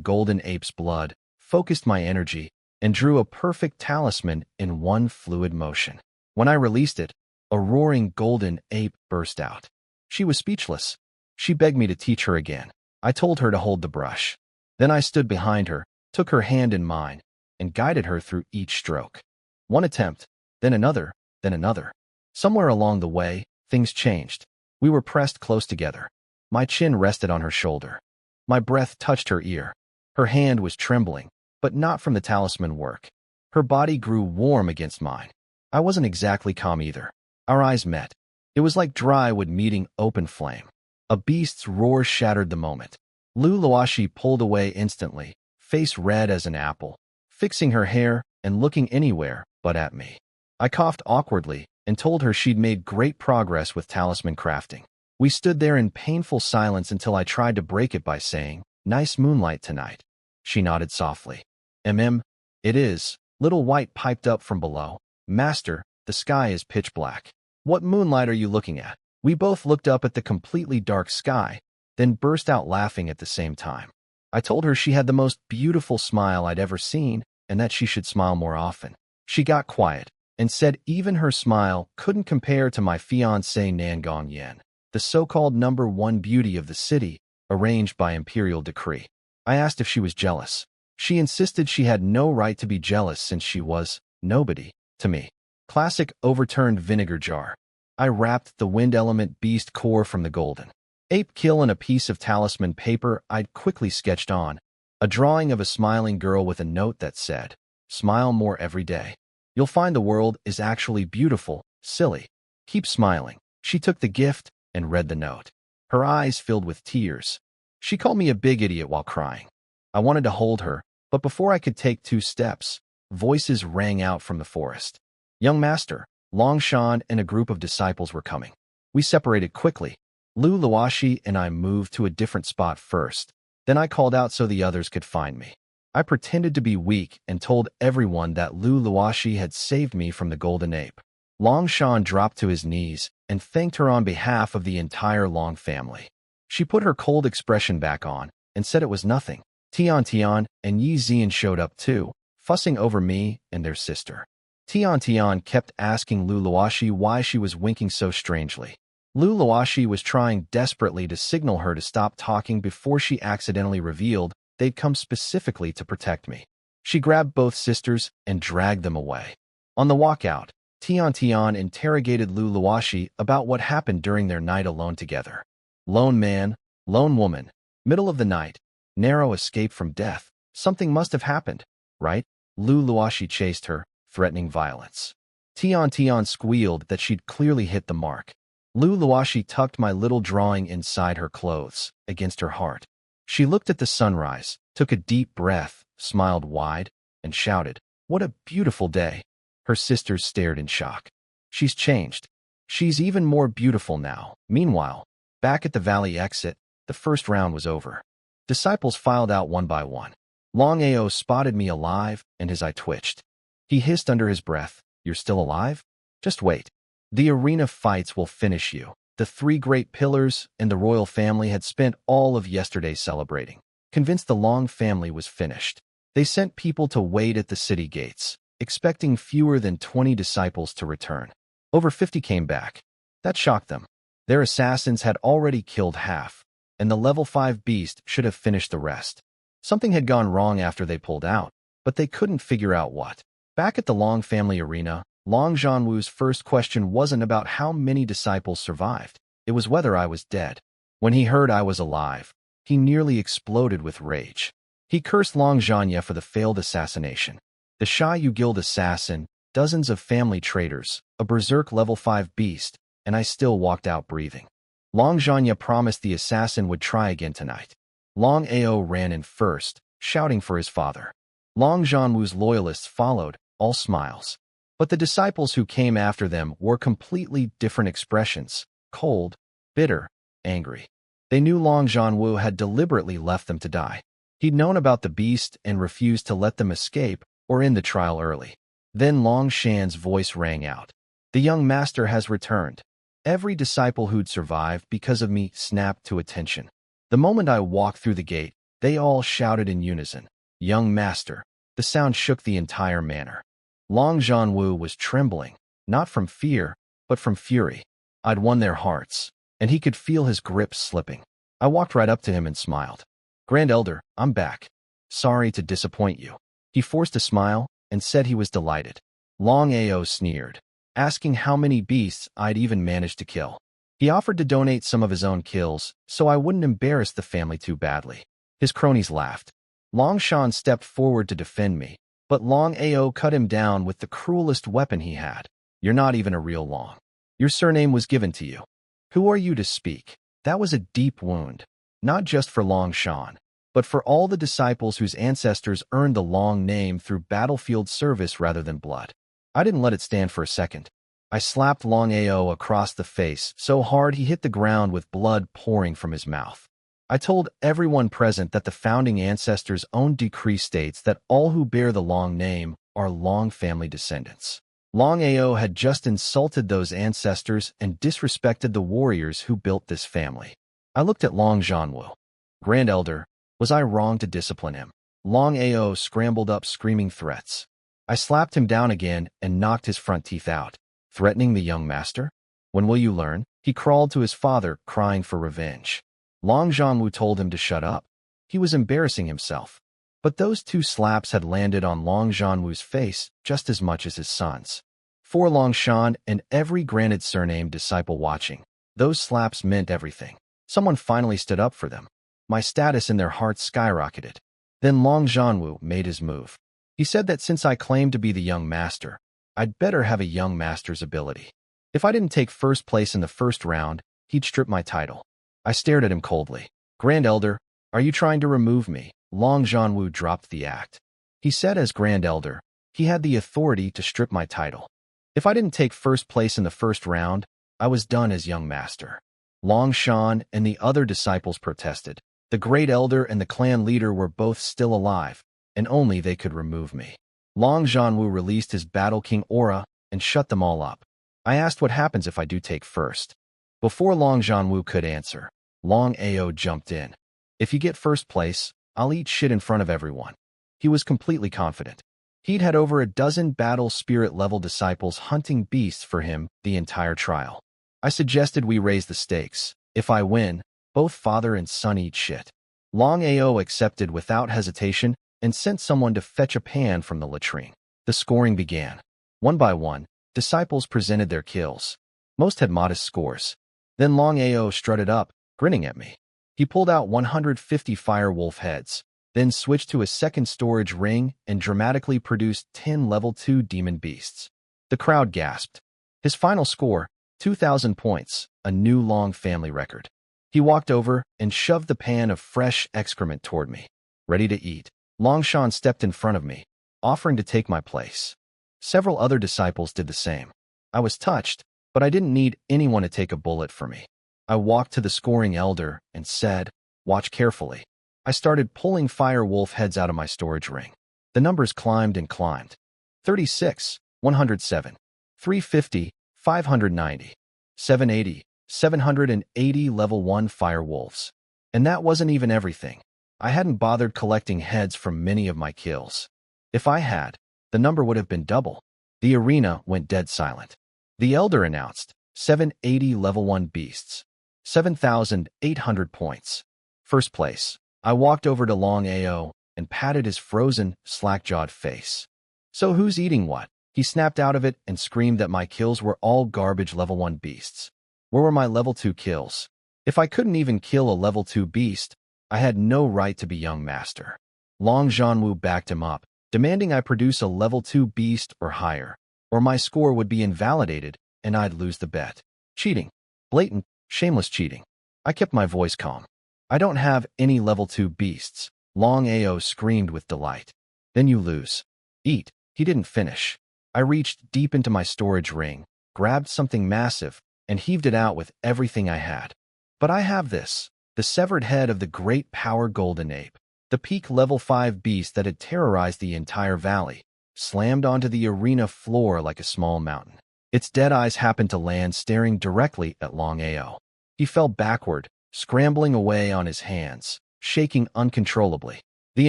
golden ape's blood, focused my energy, and drew a perfect talisman in one fluid motion. When I released it, a roaring golden ape burst out. She was speechless. She begged me to teach her again. I told her to hold the brush. Then I stood behind her, took her hand in mine, and guided her through each stroke. One attempt, then another, then another. Somewhere along the way, things changed. We were pressed close together. My chin rested on her shoulder. My breath touched her ear. Her hand was trembling, but not from the talisman work. Her body grew warm against mine. I wasn't exactly calm either. Our eyes met. It was like dry wood meeting open flame. A beast's roar shattered the moment. Lu Luoxi pulled away instantly, face red as an apple, fixing her hair and looking anywhere but at me. I coughed awkwardly and told her she'd made great progress with talisman crafting. We stood there in painful silence until I tried to break it by saying, "Nice moonlight tonight." She nodded softly. It is." Little White piped up from below. "Master, the sky is pitch black. What moonlight are you looking at?" We both looked up at the completely dark sky, then burst out laughing at the same time. I told her she had the most beautiful smile I'd ever seen and that she should smile more often. She got quiet and said even her smile couldn't compare to my fiancée Nangong Yen, the so-called #1 beauty of the city, arranged by imperial decree. I asked if she was jealous. She insisted she had no right to be jealous since she was nobody to me. Classic overturned vinegar jar. I wrapped the wind element beast core from the golden ape kill in a piece of talisman paper I'd quickly sketched on, a drawing of a smiling girl with a note that said, "Smile more every day. You'll find the world is actually beautiful, silly. Keep smiling." She took the gift and read the note. Her eyes filled with tears. She called me a big idiot while crying. I wanted to hold her, but before I could take 2 steps, voices rang out from the forest. "Young master, Longshan and a group of disciples were coming." We separated quickly. Lu Luoxi and I moved to a different spot first. Then I called out so the others could find me. I pretended to be weak and told everyone that Lu Luoxi had saved me from the golden ape. Longshan dropped to his knees and thanked her on behalf of the entire Long family. She put her cold expression back on and said it was nothing. Tian and Yi Zian showed up too, fussing over me and their sister. Tian kept asking Lu Luoxi why she was winking so strangely. Lu Luoxi was trying desperately to signal her to stop talking before she accidentally revealed they'd come specifically to protect me. She grabbed both sisters and dragged them away. On the walk out, Tian interrogated Lu Luoxi about what happened during their night alone together. Lone man, lone woman, middle of the night, narrow escape from death. Something must have happened, right? Lu Luoxi chased her, threatening violence. Tian squealed that she'd clearly hit the mark. Lu Luoxi tucked my little drawing inside her clothes, against her heart. She looked at the sunrise, took a deep breath, smiled wide, and shouted, "What a beautiful day." Her sisters stared in shock. "She's changed. She's even more beautiful now." Meanwhile, back at the valley exit, the first round was over. Disciples filed out one by one. Long Ao spotted me alive, and his eye twitched. He hissed under his breath, "You're still alive? Just wait. The arena fights will finish you." The 3 great pillars and the royal family had spent all of yesterday celebrating, convinced the Long family was finished. They sent people to wait at the city gates, expecting fewer than 20 disciples to return. Over 50 came back. That shocked them. Their assassins had already killed half, and the level 5 beast should have finished the rest. Something had gone wrong after they pulled out, but they couldn't figure out what. Back at the Long family arena, Long Zhanwu's first question wasn't about how many disciples survived. It was whether I was dead. When he heard I was alive, he nearly exploded with rage. He cursed Long Zhanya for the failed assassination. The Sha Yu Guild assassin, dozens of family traitors, a berserk level 5 beast, and I still walked out breathing. Long Zhanya promised the assassin would try again tonight. Long Ao ran in first, shouting for his father. Long Zhanwu's loyalists followed, all smiles. But the disciples who came after them wore completely different expressions. cold, bitter, angry. They knew Long Zhanwu had deliberately left them to die. He'd known about the beast and refused to let them escape or end the trial early. Then Long Shan's voice rang out. The young master has returned. Every disciple who'd survived because of me snapped to attention. The moment I walked through the gate, they all shouted in unison, "Young master." The sound shook the entire manor. Long Zhanwu was trembling, not from fear, but from fury. I'd won their hearts, and he could feel his grip slipping. I walked right up to him and smiled. "Grand Elder, I'm back. Sorry to disappoint you." He forced a smile and said he was delighted. Long Ao sneered, asking how many beasts I'd even managed to kill. He offered to donate some of his own kills, so I wouldn't embarrass the family too badly. His cronies laughed. Long Shan stepped forward to defend me, but Long Ao cut him down with the cruelest weapon he had. "You're not even a real Long. Your surname was given to you. Who are you to speak?" That was a deep wound, not just for Long Shan, but for all the disciples whose ancestors earned the Long name through battlefield service rather than blood. I didn't let it stand for a second. I slapped Long Ao across the face so hard he hit the ground with blood pouring from his mouth. I told everyone present that the founding ancestors' own decree states that all who bear the Long name are Long family descendants. Long Ao had just insulted those ancestors and disrespected the warriors who built this family. I looked at Long Zhanwu. "Grand Elder, was I wrong to discipline him?" Long Ao scrambled up screaming threats. I slapped him down again and knocked his front teeth out. "Threatening the young master? When will you learn?" He crawled to his father, crying for revenge. Long Zhanwu told him to shut up. He was embarrassing himself. But those 2 slaps had landed on Long Zhanwu's face just as much as his son's. For Long Shan and every granted surname disciple watching, those slaps meant everything. Someone finally stood up for them. My status in their hearts skyrocketed. Then Long Zhanwu made his move. He said that since I claimed to be the young master, I'd better have a young master's ability. If I didn't take first place in the first round, he'd strip my title. I stared at him coldly. "Grand Elder, are you trying to remove me?" Long Zhanwu dropped the act. He said as Grand Elder, he had the authority to strip my title. If I didn't take first place in the first round, I was done as young master. Long Shan and the other disciples protested. The Great Elder and the clan leader were both still alive, and only they could remove me. Long Zhanwu released his Battle King aura and shut them all up. I asked what happens if I do take first. Before Long Zhanwu could answer, Long Ao jumped in. "If you get first place, I'll eat shit in front of everyone." He was completely confident. He'd had over a dozen battle spirit level disciples hunting beasts for him the entire trial. I suggested we raise the stakes. If I win, both father and son eat shit. Long Ao accepted without hesitation and sent someone to fetch a pan from the latrine. The scoring began. One by one, disciples presented their kills. Most had modest scores. Then Long Ao strutted up, grinning at me. He pulled out 150 fire wolf heads, then switched to a second storage ring and dramatically produced 10 level 2 demon beasts. The crowd gasped. His final score, 2,000 points, a new Long family record. He walked over and shoved the pan of fresh excrement toward me. Ready to eat. Long Shan stepped in front of me, offering to take my place. Several other disciples did the same. I was touched, but I didn't need anyone to take a bullet for me. I walked to the scoring elder and said, "Watch carefully." I started pulling fire wolf heads out of my storage ring. The numbers climbed and climbed. 36, 107, 350, 590, 780, 780 level 1 fire wolves. And that wasn't even everything. I hadn't bothered collecting heads from many of my kills. If I had, the number would have been double. The arena went dead silent. The elder announced, 780 level 1 beasts. 7,800 points. First place. I walked over to Long Ao and patted his frozen, slack-jawed face. "So who's eating what?" He snapped out of it and screamed that my kills were all garbage level 1 beasts. Where were my level 2 kills? If I couldn't even kill a level 2 beast, I had no right to be young master. Long Zhanwu backed him up, demanding I produce a level 2 beast or higher, or my score would be invalidated and I'd lose the bet. Cheating. Blatant, shameless cheating. I kept my voice calm. "I don't have any level 2 beasts," Long Ao screamed with delight. "Then you lose. Eat." He didn't finish. I reached deep into my storage ring, grabbed something massive, and heaved it out with everything I had. But I have this, the severed head of the great power golden ape, the peak level 5 beast that had terrorized the entire valley, slammed onto the arena floor like a small mountain. Its dead eyes happened to land staring directly at Long Ao. He fell backward, scrambling away on his hands, shaking uncontrollably. The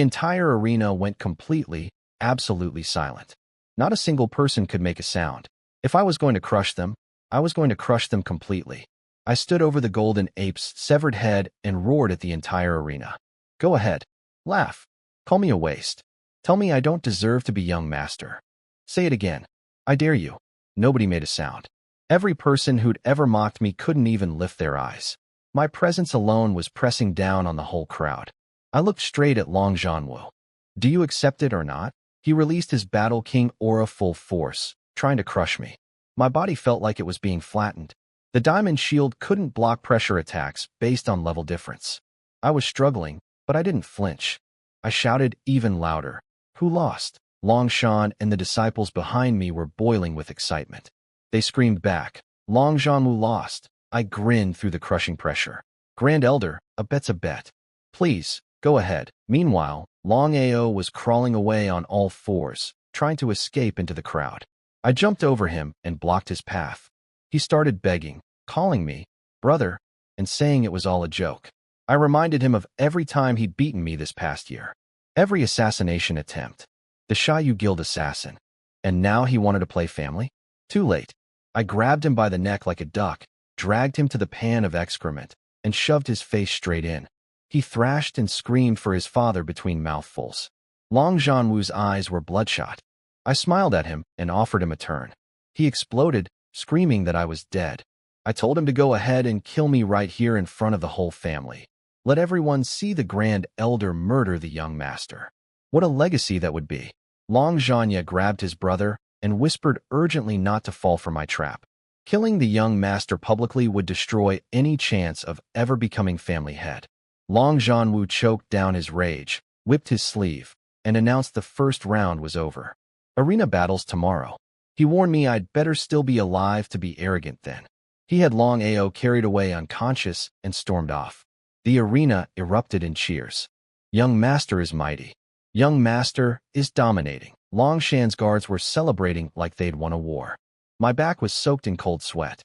entire arena went completely, absolutely silent. Not a single person could make a sound. If I was going to crush them, I was going to crush them completely. I stood over the golden ape's severed head and roared at the entire arena. Go ahead. Laugh. Call me a waste. Tell me I don't deserve to be young master. Say it again. I dare you. Nobody made a sound. Every person who'd ever mocked me couldn't even lift their eyes. My presence alone was pressing down on the whole crowd. I looked straight at Long Jianwu. Do you accept it or not? He released his Battle King aura full force, trying to crush me. My body felt like it was being flattened. The diamond shield couldn't block pressure attacks based on level difference. I was struggling, but I didn't flinch. I shouted even louder. Who lost? Long Shan and the disciples behind me were boiling with excitement. They screamed back. Long Jianwu lost. I grinned through the crushing pressure. Grand Elder, a bet's a bet. Please, go ahead. Meanwhile, Long Ao was crawling away on all fours, trying to escape into the crowd. I jumped over him and blocked his path. He started begging, calling me brother, and saying it was all a joke. I reminded him of every time he'd beaten me this past year. Every assassination attempt. The Xiaoyu Guild assassin. And now he wanted to play family? Too late. I grabbed him by the neck like a duck, dragged him to the pan of excrement, and shoved his face straight in. He thrashed and screamed for his father between mouthfuls. Long Jianwu's eyes were bloodshot. I smiled at him and offered him a turn. He exploded, screaming that I was dead. I told him to go ahead and kill me right here in front of the whole family. Let everyone see the Grand Elder murder the young master. What a legacy that would be. Long Zhanya grabbed his brother and whispered urgently not to fall for my trap. Killing the young master publicly would destroy any chance of ever becoming family head. Long Jianwu choked down his rage, whipped his sleeve, and announced the first round was over. Arena battles tomorrow. He warned me I'd better still be alive to be arrogant then. He had Long Ao carried away unconscious and stormed off. The arena erupted in cheers. Young master is mighty. Young master is dominating. Long Shan's guards were celebrating like they'd won a war. My back was soaked in cold sweat.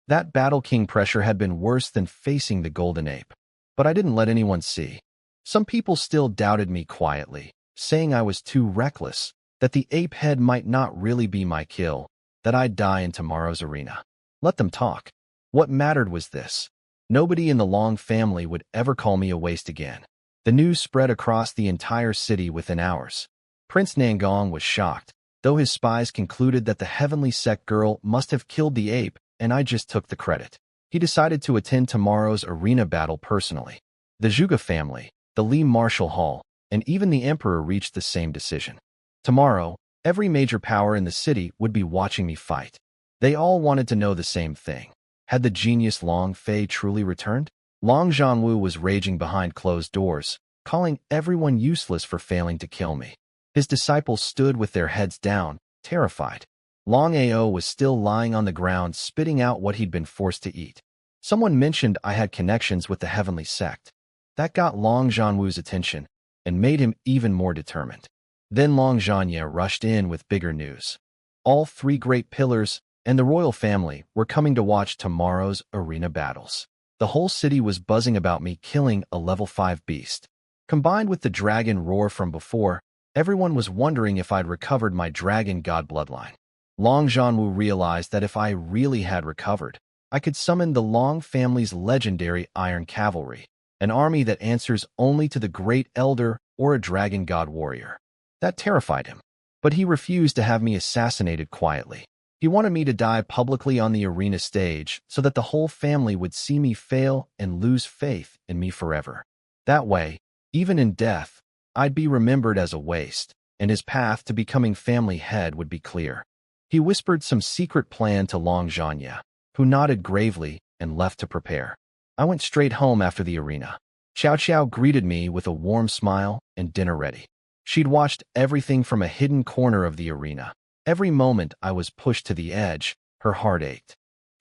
That Battle King pressure had been worse than facing the golden ape. But I didn't let anyone see. Some people still doubted me quietly, saying I was too reckless, that the ape head might not really be my kill, that I'd die in tomorrow's arena. Let them talk. What mattered was this. Nobody in the Long family would ever call me a waste again. The news spread across the entire city within hours. Prince Nangong was shocked, though his spies concluded that the heavenly sect girl must have killed the ape, and I just took the credit. He decided to attend tomorrow's arena battle personally. The Zhuge family, the Li Martial Hall, and even the Emperor reached the same decision. Tomorrow, every major power in the city would be watching me fight. They all wanted to know the same thing. Had the genius Long Fei truly returned? Long Jianwu was raging behind closed doors, calling everyone useless for failing to kill me. His disciples stood with their heads down, terrified. Long Ao was still lying on the ground spitting out what he'd been forced to eat. Someone mentioned I had connections with the heavenly sect. That got Long Jianwu's attention and made him even more determined. Then Long Zhanya rushed in with bigger news. All three great pillars and the royal family were coming to watch tomorrow's arena battles. The whole city was buzzing about me killing a level 5 beast. Combined with the dragon roar from before, everyone was wondering if I'd recovered my dragon god bloodline. Long Jianwu realized that if I really had recovered, I could summon the Long family's legendary Iron Cavalry, an army that answers only to the Great Elder or a dragon god warrior. That terrified him, but he refused to have me assassinated quietly. He wanted me to die publicly on the arena stage so that the whole family would see me fail and lose faith in me forever. That way, even in death, I'd be remembered as a waste, and his path to becoming family head would be clear. He whispered some secret plan to Long Zhanya, who nodded gravely and left to prepare. I went straight home after the arena. Xiao Xiao greeted me with a warm smile and dinner ready. She'd watched everything from a hidden corner of the arena. Every moment I was pushed to the edge, her heart ached.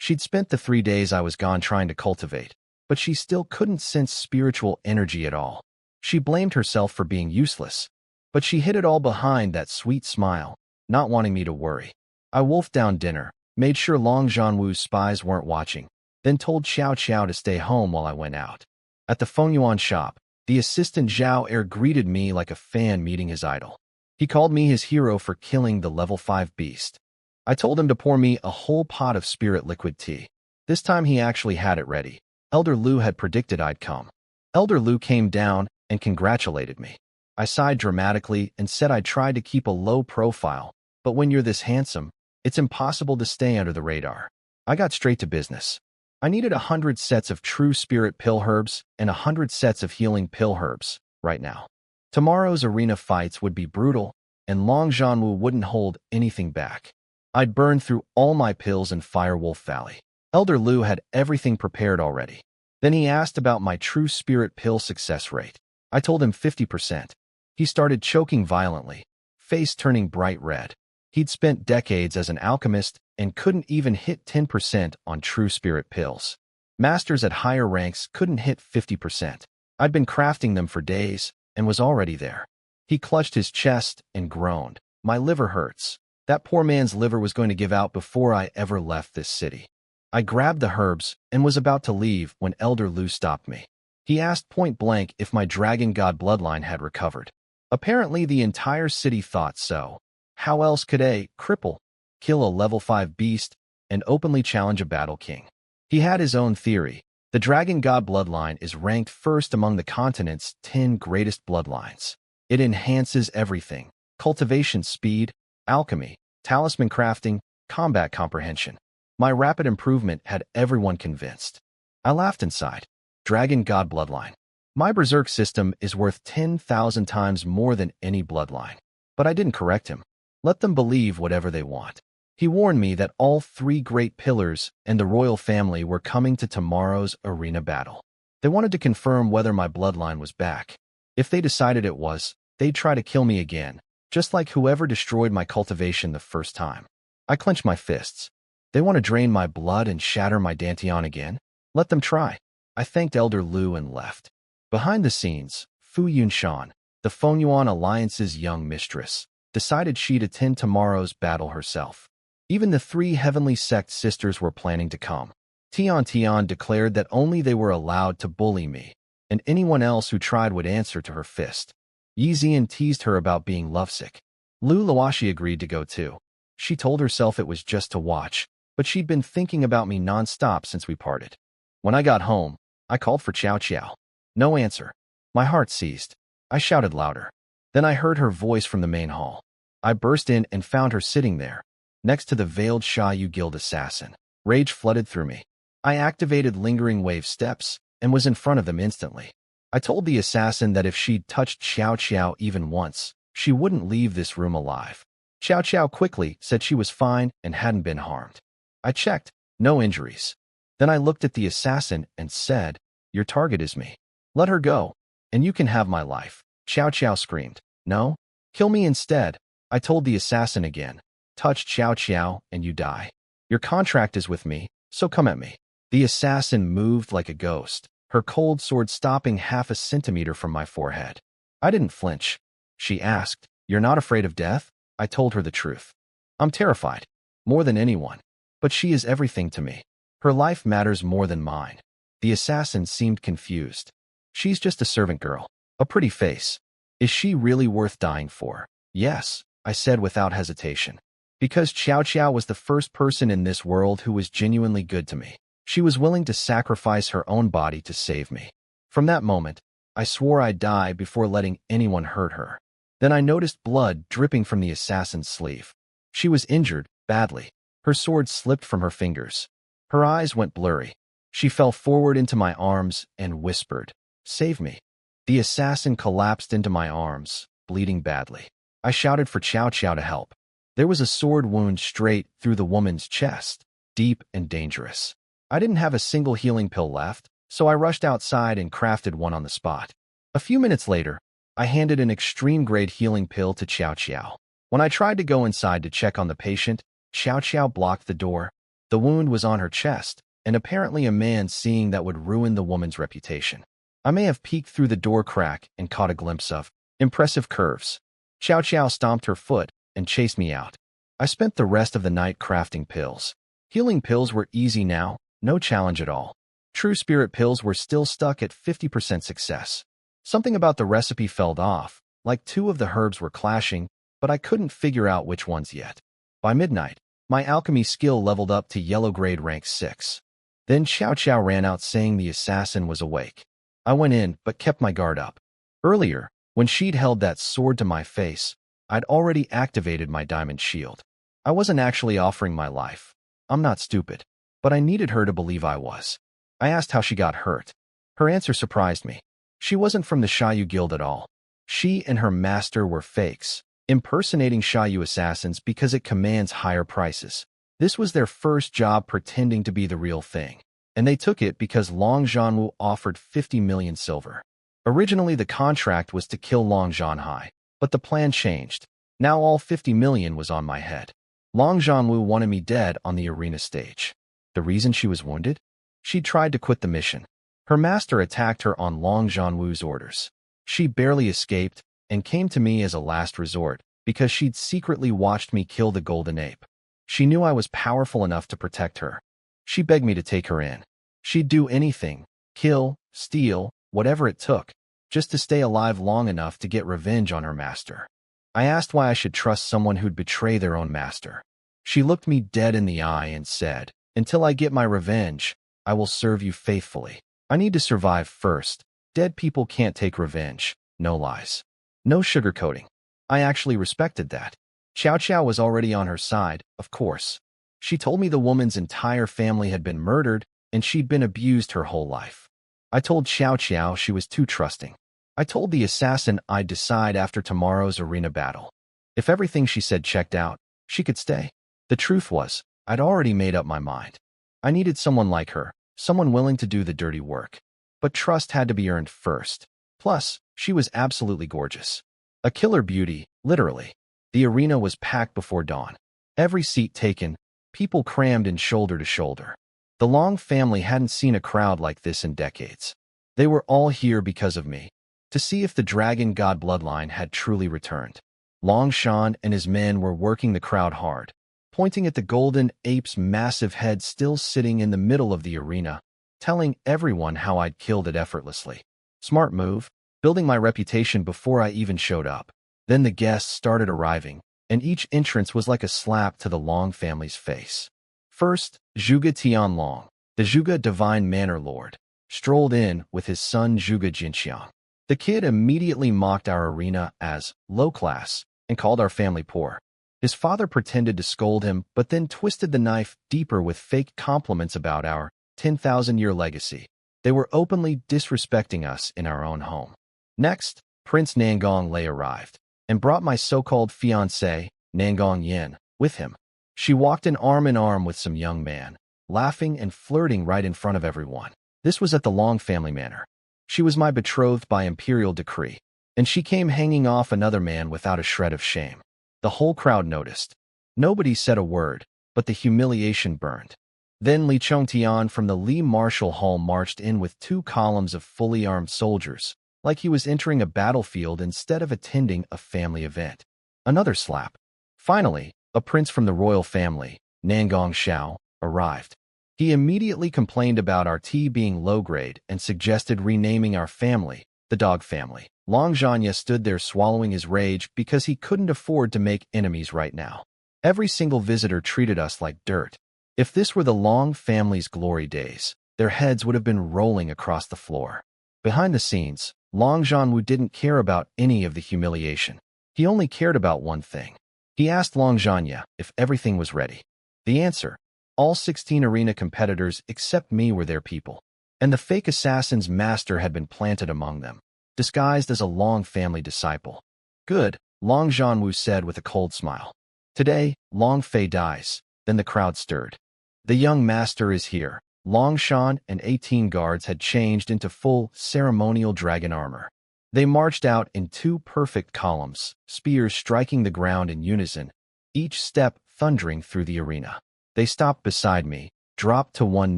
She'd spent the 3 days I was gone trying to cultivate, but she still couldn't sense spiritual energy at all. She blamed herself for being useless, but she hid it all behind that sweet smile, not wanting me to worry. I wolfed down dinner, made sure Long Zhanwu's spies weren't watching, then told Xiao Xiao to stay home while I went out. At the Fengyuan shop, the assistant Zhao Er greeted me like a fan meeting his idol. He called me his hero for killing the level 5 beast. I told him to pour me a whole pot of spirit liquid tea. This time he actually had it ready. Elder Lu had predicted I'd come. Elder Lu came down and congratulated me. I sighed dramatically and said I tried to keep a low profile, but when you're this handsome, it's impossible to stay under the radar. I got straight to business. I needed 100 sets of true spirit pill herbs and 100 sets of healing pill herbs right now. Tomorrow's arena fights would be brutal, and Long Zhanwu wouldn't hold anything back. I'd burned through all my pills in Firewolf Valley. Elder Lu had everything prepared already. Then he asked about my true spirit pill success rate. I told him 50%. He started choking violently, face turning bright red. He'd spent decades as an alchemist and couldn't even hit 10% on true spirit pills. Masters at higher ranks couldn't hit 50%. I'd been crafting them for days and was already there. He clutched his chest and groaned. My liver hurts. That poor man's liver was going to give out before I ever left this city. I grabbed the herbs and was about to leave when Elder Lu stopped me. He asked point blank if my dragon god bloodline had recovered. Apparently the entire city thought so. How else could a cripple kill a level 5 beast and openly challenge a battle king? He had his own theory. The dragon god bloodline is ranked first among the continent's 10 greatest bloodlines. It enhances everything: cultivation speed, alchemy, talisman crafting, combat comprehension. My rapid improvement had everyone convinced. I laughed inside. Dragon god bloodline. My berserk system is worth 10,000 times more than any bloodline. But I didn't correct him. Let them believe whatever they want. He warned me that all 3 great pillars and the royal family were coming to tomorrow's arena battle. They wanted to confirm whether my bloodline was back. If they decided it was, they'd try to kill me again, just like whoever destroyed my cultivation the first time. I clenched my fists. They want to drain my blood and shatter my Dantian again? Let them try. I thanked Elder Lu and left. Behind the scenes, Fu Yunshan, the Fengyuan Alliance's young mistress, decided she'd attend tomorrow's battle herself. Even the 3 heavenly sect sisters were planning to come. Tian declared that only they were allowed to bully me, and anyone else who tried would answer to her fist. Yi Zian teased her about being lovesick. Lu Luoxi agreed to go too. She told herself it was just to watch, but she'd been thinking about me non-stop since we parted. When I got home, I called for Xiao Xiao. No answer. My heart seized. I shouted louder. Then I heard her voice from the main hall. I burst in and found her sitting there, next to the veiled Sha Yu Guild assassin. Rage flooded through me. I activated lingering wave steps and was in front of them instantly. I told the assassin that if she'd touched Xiao Xiao even once, she wouldn't leave this room alive. Xiao Xiao quickly said she was fine and hadn't been harmed. I checked. No injuries. Then I looked at the assassin and said, "Your target is me. Let her go, and you can have my life." Xiao Xiao screamed. "No? Kill me instead." I told the assassin again. "Touch Xiao Xiao and you die. Your contract is with me, so come at me." The assassin moved like a ghost, her cold sword stopping half a centimeter from my forehead. I didn't flinch. She asked, "You're not afraid of death?" I told her the truth. "I'm terrified. More than anyone. But she is everything to me. Her life matters more than mine." The assassin seemed confused. "She's just a servant girl. A pretty face. Is she really worth dying for?" "Yes," I said without hesitation. Because Xiao Xiao was the first person in this world who was genuinely good to me. She was willing to sacrifice her own body to save me. From that moment, I swore I'd die before letting anyone hurt her. Then I noticed blood dripping from the assassin's sleeve. She was injured, badly. Her sword slipped from her fingers. Her eyes went blurry. She fell forward into my arms and whispered, "Save me." The assassin collapsed into my arms, bleeding badly. I shouted for Xiao Xiao to help. There was a sword wound straight through the woman's chest, deep and dangerous. I didn't have a single healing pill left, so I rushed outside and crafted one on the spot. A few minutes later, I handed an extreme-grade healing pill to Xiao Xiao. When I tried to go inside to check on the patient, Xiao Xiao blocked the door. The wound was on her chest, and apparently a man seeing that would ruin the woman's reputation. I may have peeked through the door crack and caught a glimpse of impressive curves. Xiao Xiao stomped her foot and chased me out. I spent the rest of the night crafting pills. Healing pills were easy now, no challenge at all. True spirit pills were still stuck at 50% success. Something about the recipe felt off, like two of the herbs were clashing, but I couldn't figure out which ones yet. By midnight, my alchemy skill leveled up to yellow grade rank 6. Then Xiao Xiao ran out saying the assassin was awake. I went in, but kept my guard up. Earlier, when she'd held that sword to my face, I'd already activated my diamond shield. I wasn't actually offering my life. I'm not stupid, but I needed her to believe I was. I asked how she got hurt. Her answer surprised me. She wasn't from the Xiaoyu Guild at all. She and her master were fakes, impersonating Xiaoyu assassins because it commands higher prices. This was their first job pretending to be the real thing, and they took it because Long Zhanwu offered 50 million silver. Originally, the contract was to kill Long Zhanhai, but the plan changed. Now all 50 million was on my head. Long Zhanwu wanted me dead on the arena stage. The reason she was wounded? She tried to quit the mission. Her master attacked her on Long Zhanwu's orders. She barely escaped and came to me as a last resort because she'd secretly watched me kill the golden ape. She knew I was powerful enough to protect her. She begged me to take her in. She'd do anything, kill, steal, whatever it took, just to stay alive long enough to get revenge on her master. I asked why I should trust someone who'd betray their own master. She looked me dead in the eye and said, "Until I get my revenge, I will serve you faithfully. I need to survive first. Dead people can't take revenge. No lies. No sugarcoating." I actually respected that. Xiao Xiao was already on her side, of course. She told me the woman's entire family had been murdered and she'd been abused her whole life. I told Xiao Xiao she was too trusting. I told the assassin I'd decide after tomorrow's arena battle. If everything she said checked out, she could stay. The truth was, I'd already made up my mind. I needed someone like her, someone willing to do the dirty work. But trust had to be earned first. Plus, she was absolutely gorgeous. A killer beauty, literally. The arena was packed before dawn. Every seat taken, people crammed in shoulder to shoulder. The Long family hadn't seen a crowd like this in decades. They were all here because of me, to see if the dragon god bloodline had truly returned. Long Shan and his men were working the crowd hard, pointing at the golden ape's massive head still sitting in the middle of the arena, telling everyone how I'd killed it effortlessly. Smart move, building my reputation before I even showed up. Then the guests started arriving, and each entrance was like a slap to the Long family's face. First, Zhuge Tianlong, the Zhuge Divine Manor Lord, strolled in with his son Zhuge Jinxiang. The kid immediately mocked our arena as low class and called our family poor. His father pretended to scold him, but then twisted the knife deeper with fake compliments about our 10,000-year legacy. They were openly disrespecting us in our own home. Next, Prince Nangong Lei arrived and brought my so-called fiancée, Nangong Yin, with him. She walked in arm with some young man, laughing and flirting right in front of everyone. This was at the Long family manor. She was my betrothed by imperial decree, and she came hanging off another man without a shred of shame. The whole crowd noticed. Nobody said a word, but the humiliation burned. Then Li Chongtian from the Li Martial Hall marched in with 2 columns of fully armed soldiers, like he was entering a battlefield instead of attending a family event. Another slap. Finally, a prince from the royal family, Nangong Xiao, arrived. He immediately complained about our tea being low-grade and suggested renaming our family, the dog family. Long Zhanya stood there swallowing his rage because he couldn't afford to make enemies right now. Every single visitor treated us like dirt. If this were the Long family's glory days, their heads would have been rolling across the floor. Behind the scenes, Long Zhanwu didn't care about any of the humiliation. He only cared about one thing. He asked Long Zhanya if everything was ready. The answer: all 16 arena competitors except me were their people, and the fake assassin's master had been planted among them, disguised as a Long family disciple. Good, Long Zhanwu said with a cold smile. Today, Long Fei dies. Then the crowd stirred. The young master is here. Long Shan and 18 guards had changed into full ceremonial dragon armor. They marched out in 2 perfect columns, spears striking the ground in unison, each step thundering through the arena. They stopped beside me, dropped to one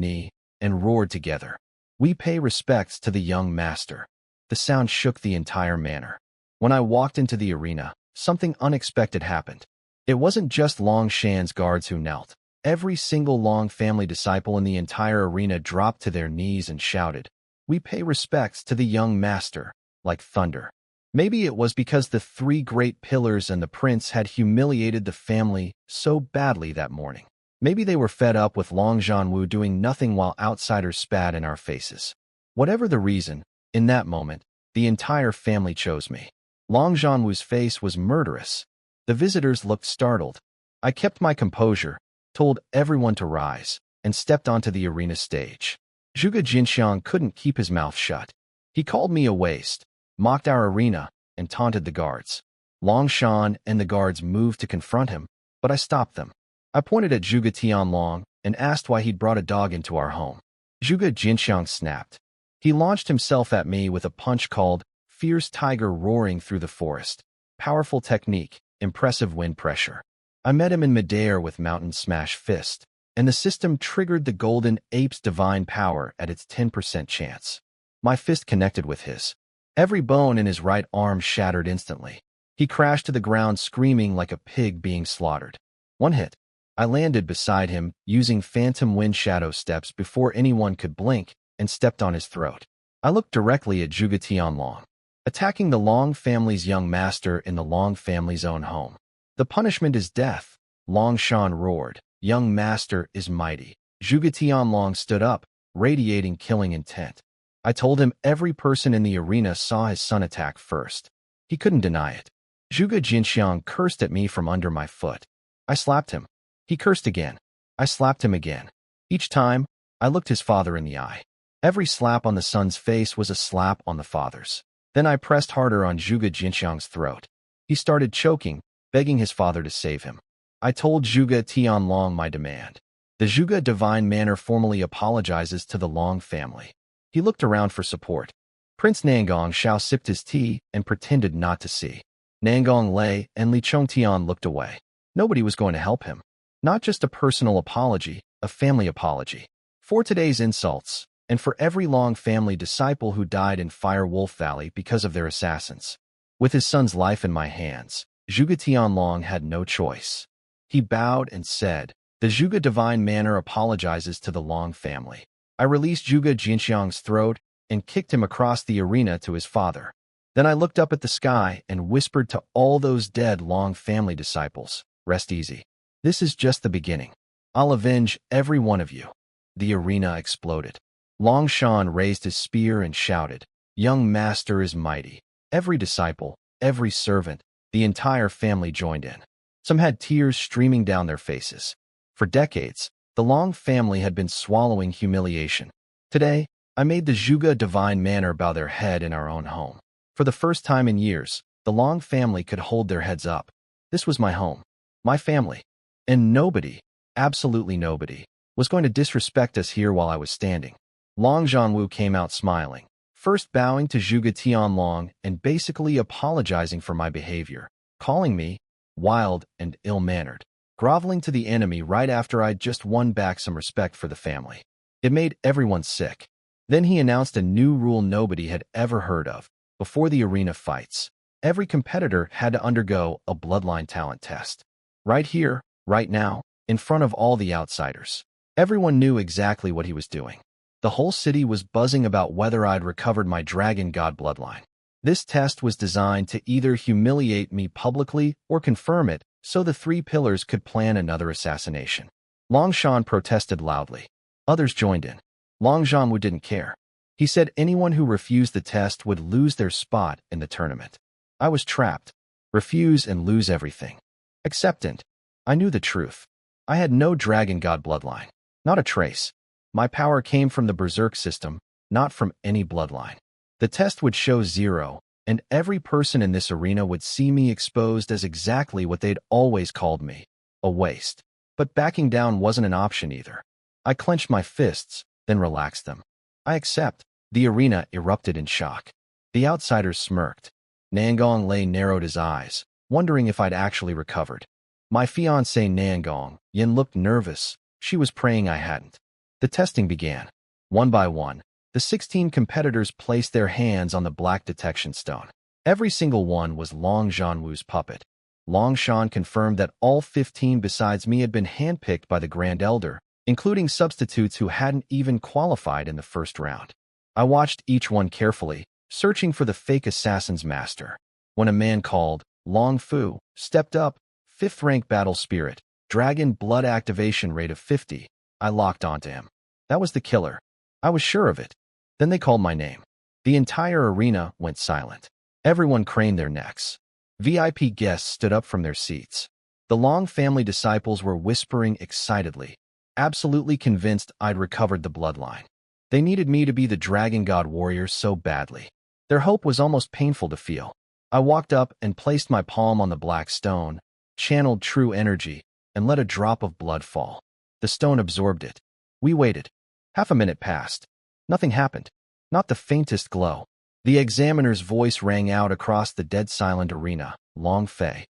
knee, and roared together. "We pay respects to the young master." The sound shook the entire manor. When I walked into the arena, something unexpected happened. It wasn't just Long Shan's guards who knelt. Every single Long family disciple in the entire arena dropped to their knees and shouted, "We pay respects to the young master," like thunder. Maybe it was because the three great pillars and the prince had humiliated the family so badly that morning. Maybe they were fed up with Long Jianwu doing nothing while outsiders spat in our faces. Whatever the reason, in that moment, the entire family chose me. Long Jianwu's face was murderous. The visitors looked startled. I kept my composure, told everyone to rise, and stepped onto the arena stage. Zhuge Jinxiang couldn't keep his mouth shut. He called me a waste, mocked our arena, and taunted the guards. Long Shan and the guards moved to confront him, but I stopped them. I pointed at Zhuge Tianlong and asked why he'd brought a dog into our home. Zhuge Jinxiang snapped. He launched himself at me with a punch called Fierce Tiger roaring through the forest. Powerful technique, impressive wind pressure. I met him in midair with Mountain Smash Fist, and the system triggered the Golden Ape's divine power at its 10% chance. My fist connected with his. Every bone in his right arm shattered instantly. He crashed to the ground screaming like a pig being slaughtered. One hit. I landed beside him, using phantom wind shadow steps before anyone could blink, and stepped on his throat. I looked directly at Zhuge Tianlong, attacking the Long family's young master in the Long family's own home. "The punishment is death," Long Shan roared. "Young master is mighty." Zhuge Tianlong stood up, radiating killing intent. I told him every person in the arena saw his son attack first. He couldn't deny it. Zhuge Jinxiang cursed at me from under my foot. I slapped him. He cursed again. I slapped him again. Each time, I looked his father in the eye. Every slap on the son's face was a slap on the father's. Then I pressed harder on Zhuge Jinxiang's throat. He started choking, begging his father to save him. I told Zhuge Tianlong my demand. The Zhuge Divine Manor formally apologizes to the Long family. He looked around for support. Prince Nangong Shao sipped his tea and pretended not to see. Nangong Lei and Li Chongtian looked away. Nobody was going to help him. Not just a personal apology, a family apology. For today's insults, and for every Long family disciple who died in Fire Wolf Valley because of their assassins. With his son's life in my hands, Zhuge Tianlong had no choice. He bowed and said, "The Zhuge Divine Manor apologizes to the Long family." I released Zhuge Jinxiang's throat and kicked him across the arena to his father. Then I looked up at the sky and whispered to all those dead Long family disciples, "Rest easy. This is just the beginning. I'll avenge every one of you." The arena exploded. Long Shan raised his spear and shouted, "Young master is mighty." Every disciple, every servant, the entire family joined in. Some had tears streaming down their faces. For decades, the Long family had been swallowing humiliation. Today, I made the Zhuge Divine Manor bow their head in our own home. For the first time in years, the Long family could hold their heads up. This was my home, my family. And nobody, absolutely nobody, was going to disrespect us here while I was standing. Long Jianwu came out smiling, first bowing to Zhuge Tianlong and basically apologizing for my behavior, calling me wild and ill-mannered, groveling to the enemy right after I'd just won back some respect for the family. It made everyone sick. Then he announced a new rule nobody had ever heard of. Before the arena fights, every competitor had to undergo a bloodline talent test. Right here, right now, in front of all the outsiders. Everyone knew exactly what he was doing. The whole city was buzzing about whether I'd recovered my dragon god bloodline. This test was designed to either humiliate me publicly or confirm it so the three pillars could plan another assassination. Long Shan protested loudly. Others joined in. Long Jianwu didn't care. He said anyone who refused the test would lose their spot in the tournament. I was trapped. Refuse and lose everything. Acceptant. I knew the truth. I had no dragon god bloodline. Not a trace. My power came from the Berserk system, not from any bloodline. The test would show 0, and every person in this arena would see me exposed as exactly what they'd always called me, a waste. But backing down wasn't an option either. I clenched my fists, then relaxed them. I accept. The arena erupted in shock. The outsiders smirked. Nangong Lei narrowed his eyes, wondering if I'd actually recovered. My fiancée Nangong, Yin, looked nervous, She was praying I hadn't. The testing began. One by one, the 16 competitors placed their hands on the black detection stone. Every single one was Long Zhanwu's puppet. Long Shan confirmed that all 15 besides me had been handpicked by the Grand Elder, including substitutes who hadn't even qualified in the first round. I watched each one carefully, searching for the fake assassin's master. When a man called Long Fu stepped up, 5th rank battle spirit, dragon blood activation rate of 50, I locked onto him. That was the killer. I was sure of it. Then they called my name. The entire arena went silent. Everyone craned their necks. VIP guests stood up from their seats. The Long family disciples were whispering excitedly, absolutely convinced I'd recovered the bloodline. They needed me to be the Dragon God warrior so badly. Their hope was almost painful to feel. I walked up and placed my palm on the black stone, channeled true energy, and let a drop of blood fall. The stone absorbed it. We waited. Half a minute passed. Nothing happened. Not the faintest glow. The examiner's voice rang out across the dead-silent arena. Long Fei.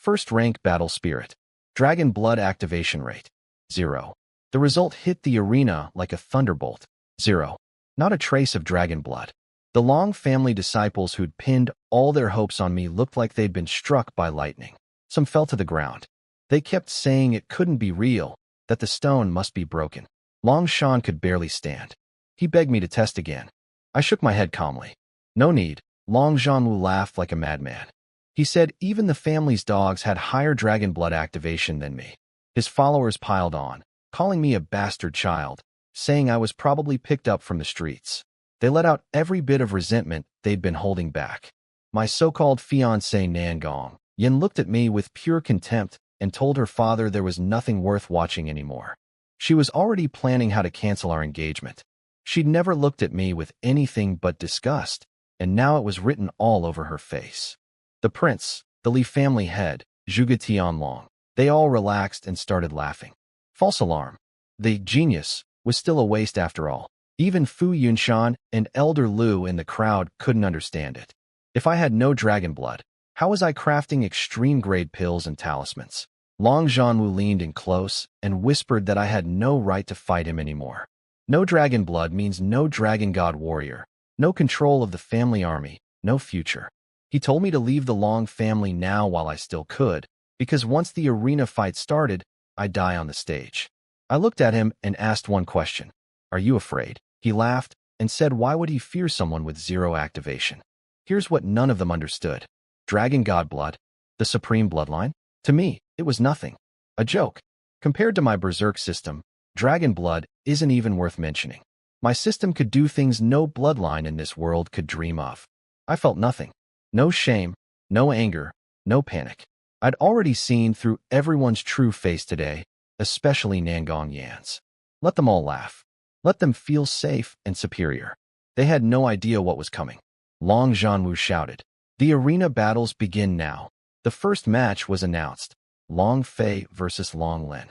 1st rank battle spirit. Dragon blood activation rate. 0. The result hit the arena like a thunderbolt. 0. Not a trace of dragon blood. The Long family disciples who'd pinned all their hopes on me looked like they'd been struck by lightning. Some fell to the ground. They kept saying it couldn't be real, that the stone must be broken. Long Shan could barely stand. He begged me to test again. I shook my head calmly. No need. Long Zhanwu laughed like a madman. He said even the family's dogs had higher dragon blood activation than me. His followers piled on, calling me a bastard child, saying I was probably picked up from the streets. They let out every bit of resentment they'd been holding back. My so-called fiancée Nangong, Yin, looked at me with pure contempt and told her father there was nothing worth watching anymore. She was already planning how to cancel our engagement. She'd never looked at me with anything but disgust, and now it was written all over her face. The prince, the Li family head, Zhuge Tianlong, they all relaxed and started laughing. False alarm. The genius was still a waste after all. Even Fu Yunshan and Elder Lu in the crowd couldn't understand it. If I had no dragon blood, how was I crafting extreme-grade pills and talismans? Long Zhanwu leaned in close and whispered that I had no right to fight him anymore. No dragon blood means no dragon god warrior, no control of the family army, no future. He told me to leave the Long family now while I still could, because once the arena fight started, I'd die on the stage. I looked at him and asked one question. Are you afraid? He laughed and said why would he fear someone with 0 activation? Here's what none of them understood. Dragon god blood, the supreme bloodline? To me, it was nothing. A joke. Compared to my berserk system, dragon blood isn't even worth mentioning. My system could do things no bloodline in this world could dream of. I felt nothing. No shame, no anger, no panic. I'd already seen through everyone's true face today, especially Nangong Yan's. Let them all laugh. Let them feel safe and superior. They had no idea what was coming. Long Zhanwu shouted. The arena battles begin now. The first match was announced. Long Fei versus Long Lin.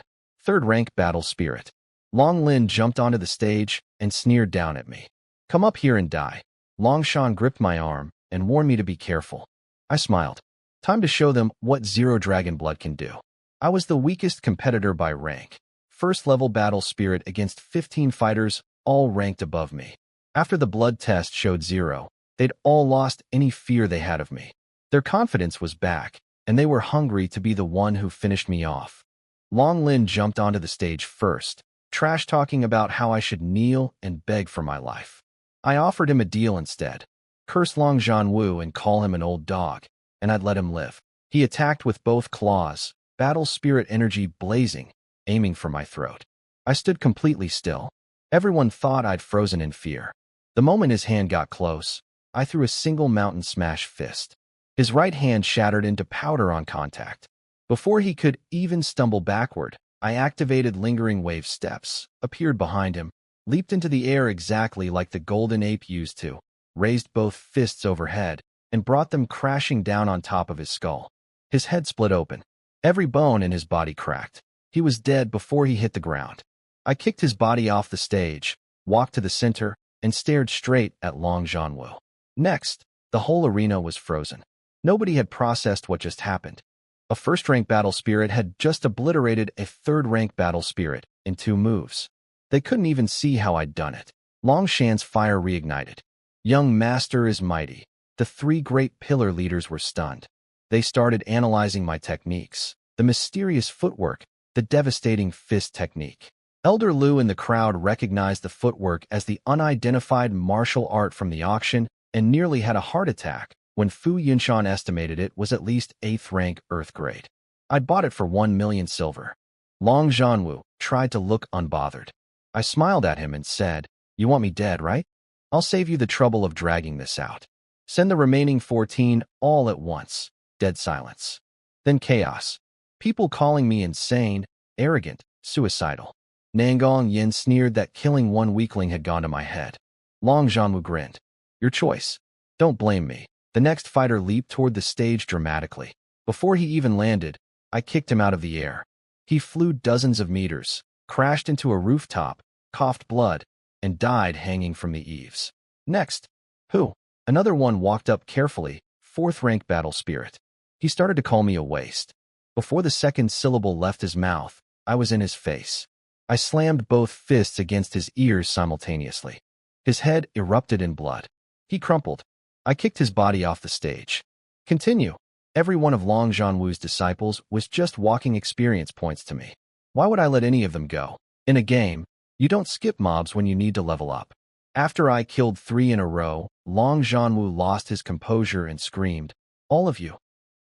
3rd rank battle spirit. Long Lin jumped onto the stage and sneered down at me. Come up here and die. Long Shan gripped my arm and warned me to be careful. I smiled. Time to show them what 0 dragon blood can do. I was the weakest competitor by rank. 1st level battle spirit against 15 fighters, all ranked above me. After the blood test showed 0, they'd all lost any fear they had of me. Their confidence was back, and they were hungry to be the one who finished me off. Long Lin jumped onto the stage first, trash-talking about how I should kneel and beg for my life. I offered him a deal instead. Curse Long Zhanwu and call him an old dog, and I'd let him live. He attacked with both claws, battle spirit energy blazing, aiming for my throat. I stood completely still. Everyone thought I'd frozen in fear. The moment his hand got close, I threw a single mountain smash fist. His right hand shattered into powder on contact. Before he could even stumble backward, I activated lingering wave steps, appeared behind him, leaped into the air exactly like the golden ape used to, raised both fists overhead, and brought them crashing down on top of his skull. His head split open. Every bone in his body cracked. He was dead before he hit the ground. I kicked his body off the stage, walked to the center, and stared straight at Long Zhanwu. Next, the whole arena was frozen. Nobody had processed what just happened. A first-rank battle spirit had just obliterated a third-rank battle spirit in 2 moves. They couldn't even see how I'd done it. Long Shan's fire reignited. Young master is mighty. The 3 great pillar leaders were stunned. They started analyzing my techniques. The mysterious footwork, the devastating fist technique. Elder Lu in the crowd recognized the footwork as the unidentified martial art from the auction and nearly had a heart attack when Fu Yunshan estimated it was at least 8th rank earth grade. I'd bought it for 1 million silver. Long Zhanwu tried to look unbothered. I smiled at him and said, "You want me dead, right? I'll save you the trouble of dragging this out. Send the remaining 14 all at once." Dead silence. Then chaos. People calling me insane, arrogant, suicidal. Nangong Yin sneered that killing 1 weakling had gone to my head. Long Zhanwu grinned. "Your choice. Don't blame me." The next fighter leaped toward the stage dramatically. Before he even landed, I kicked him out of the air. He flew dozens of meters, crashed into a rooftop, coughed blood, and died hanging from the eaves. Next. Who? Another one walked up carefully, 4th rank battle spirit. He started to call me a waste. Before the second syllable left his mouth, I was in his face. I slammed both fists against his ears simultaneously. His head erupted in blood. He crumpled. I kicked his body off the stage. Continue. Every one of Long Zhanwu's disciples was just walking experience points to me. Why would I let any of them go? In a game, you don't skip mobs when you need to level up. After I killed 3 in a row, Long Zhanwu lost his composure and screamed, "All of you,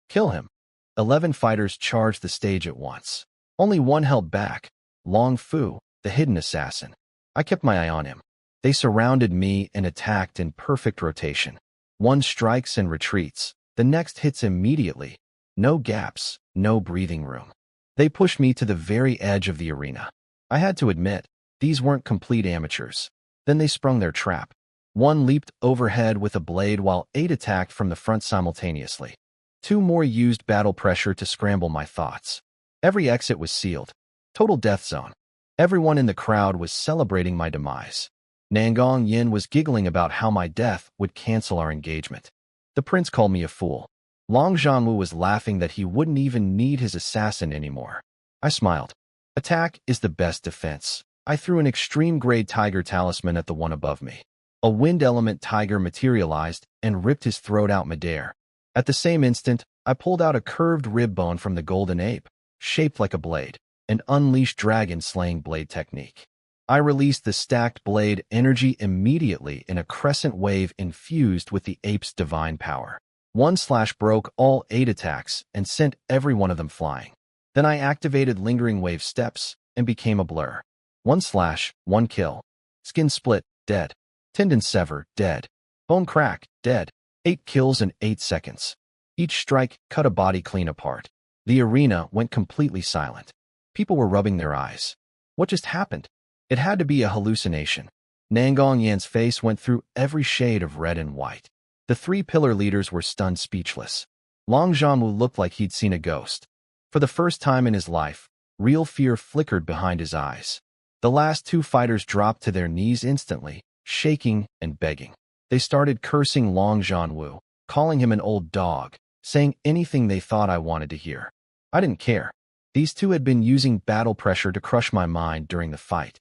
kill him." 11 fighters charged the stage at once. Only one held back, Long Fu, the hidden assassin. I kept my eye on him. They surrounded me and attacked in perfect rotation. One strikes and retreats, the next hits immediately. No gaps, no breathing room. They pushed me to the very edge of the arena. I had to admit, these weren't complete amateurs. Then they sprung their trap. One leaped overhead with a blade while 8 attacked from the front simultaneously. 2 more used battle pressure to scramble my thoughts. Every exit was sealed. Total death zone. Everyone in the crowd was celebrating my demise. Nangong Yin was giggling about how my death would cancel our engagement. The prince called me a fool. Long Zhanwu was laughing that he wouldn't even need his assassin anymore. I smiled. Attack is the best defense. I threw an extreme grade tiger talisman at the one above me. A wind element tiger materialized and ripped his throat out midair. At the same instant, I pulled out a curved rib bone from the golden ape, shaped like a blade, an unleashed dragon-slaying blade technique. I released the stacked blade energy immediately in a crescent wave infused with the ape's divine power. One slash broke all 8 attacks and sent every one of them flying. Then I activated lingering wave steps and became a blur. 1 slash, 1 kill. Skin split, dead. Tendon sever, dead. Bone crack, dead. 8 kills in 8 seconds. Each strike cut a body clean apart. The arena went completely silent. People were rubbing their eyes. What just happened? It had to be a hallucination. Nangong Yan's face went through every shade of red and white. The 3 pillar leaders were stunned speechless. Long Zhanwu looked like he'd seen a ghost. For the first time in his life, real fear flickered behind his eyes. The last 2 fighters dropped to their knees instantly, shaking and begging. They started cursing Long Zhanwu, calling him an old dog, saying anything they thought I wanted to hear. I didn't care. These 2 had been using battle pressure to crush my mind during the fight.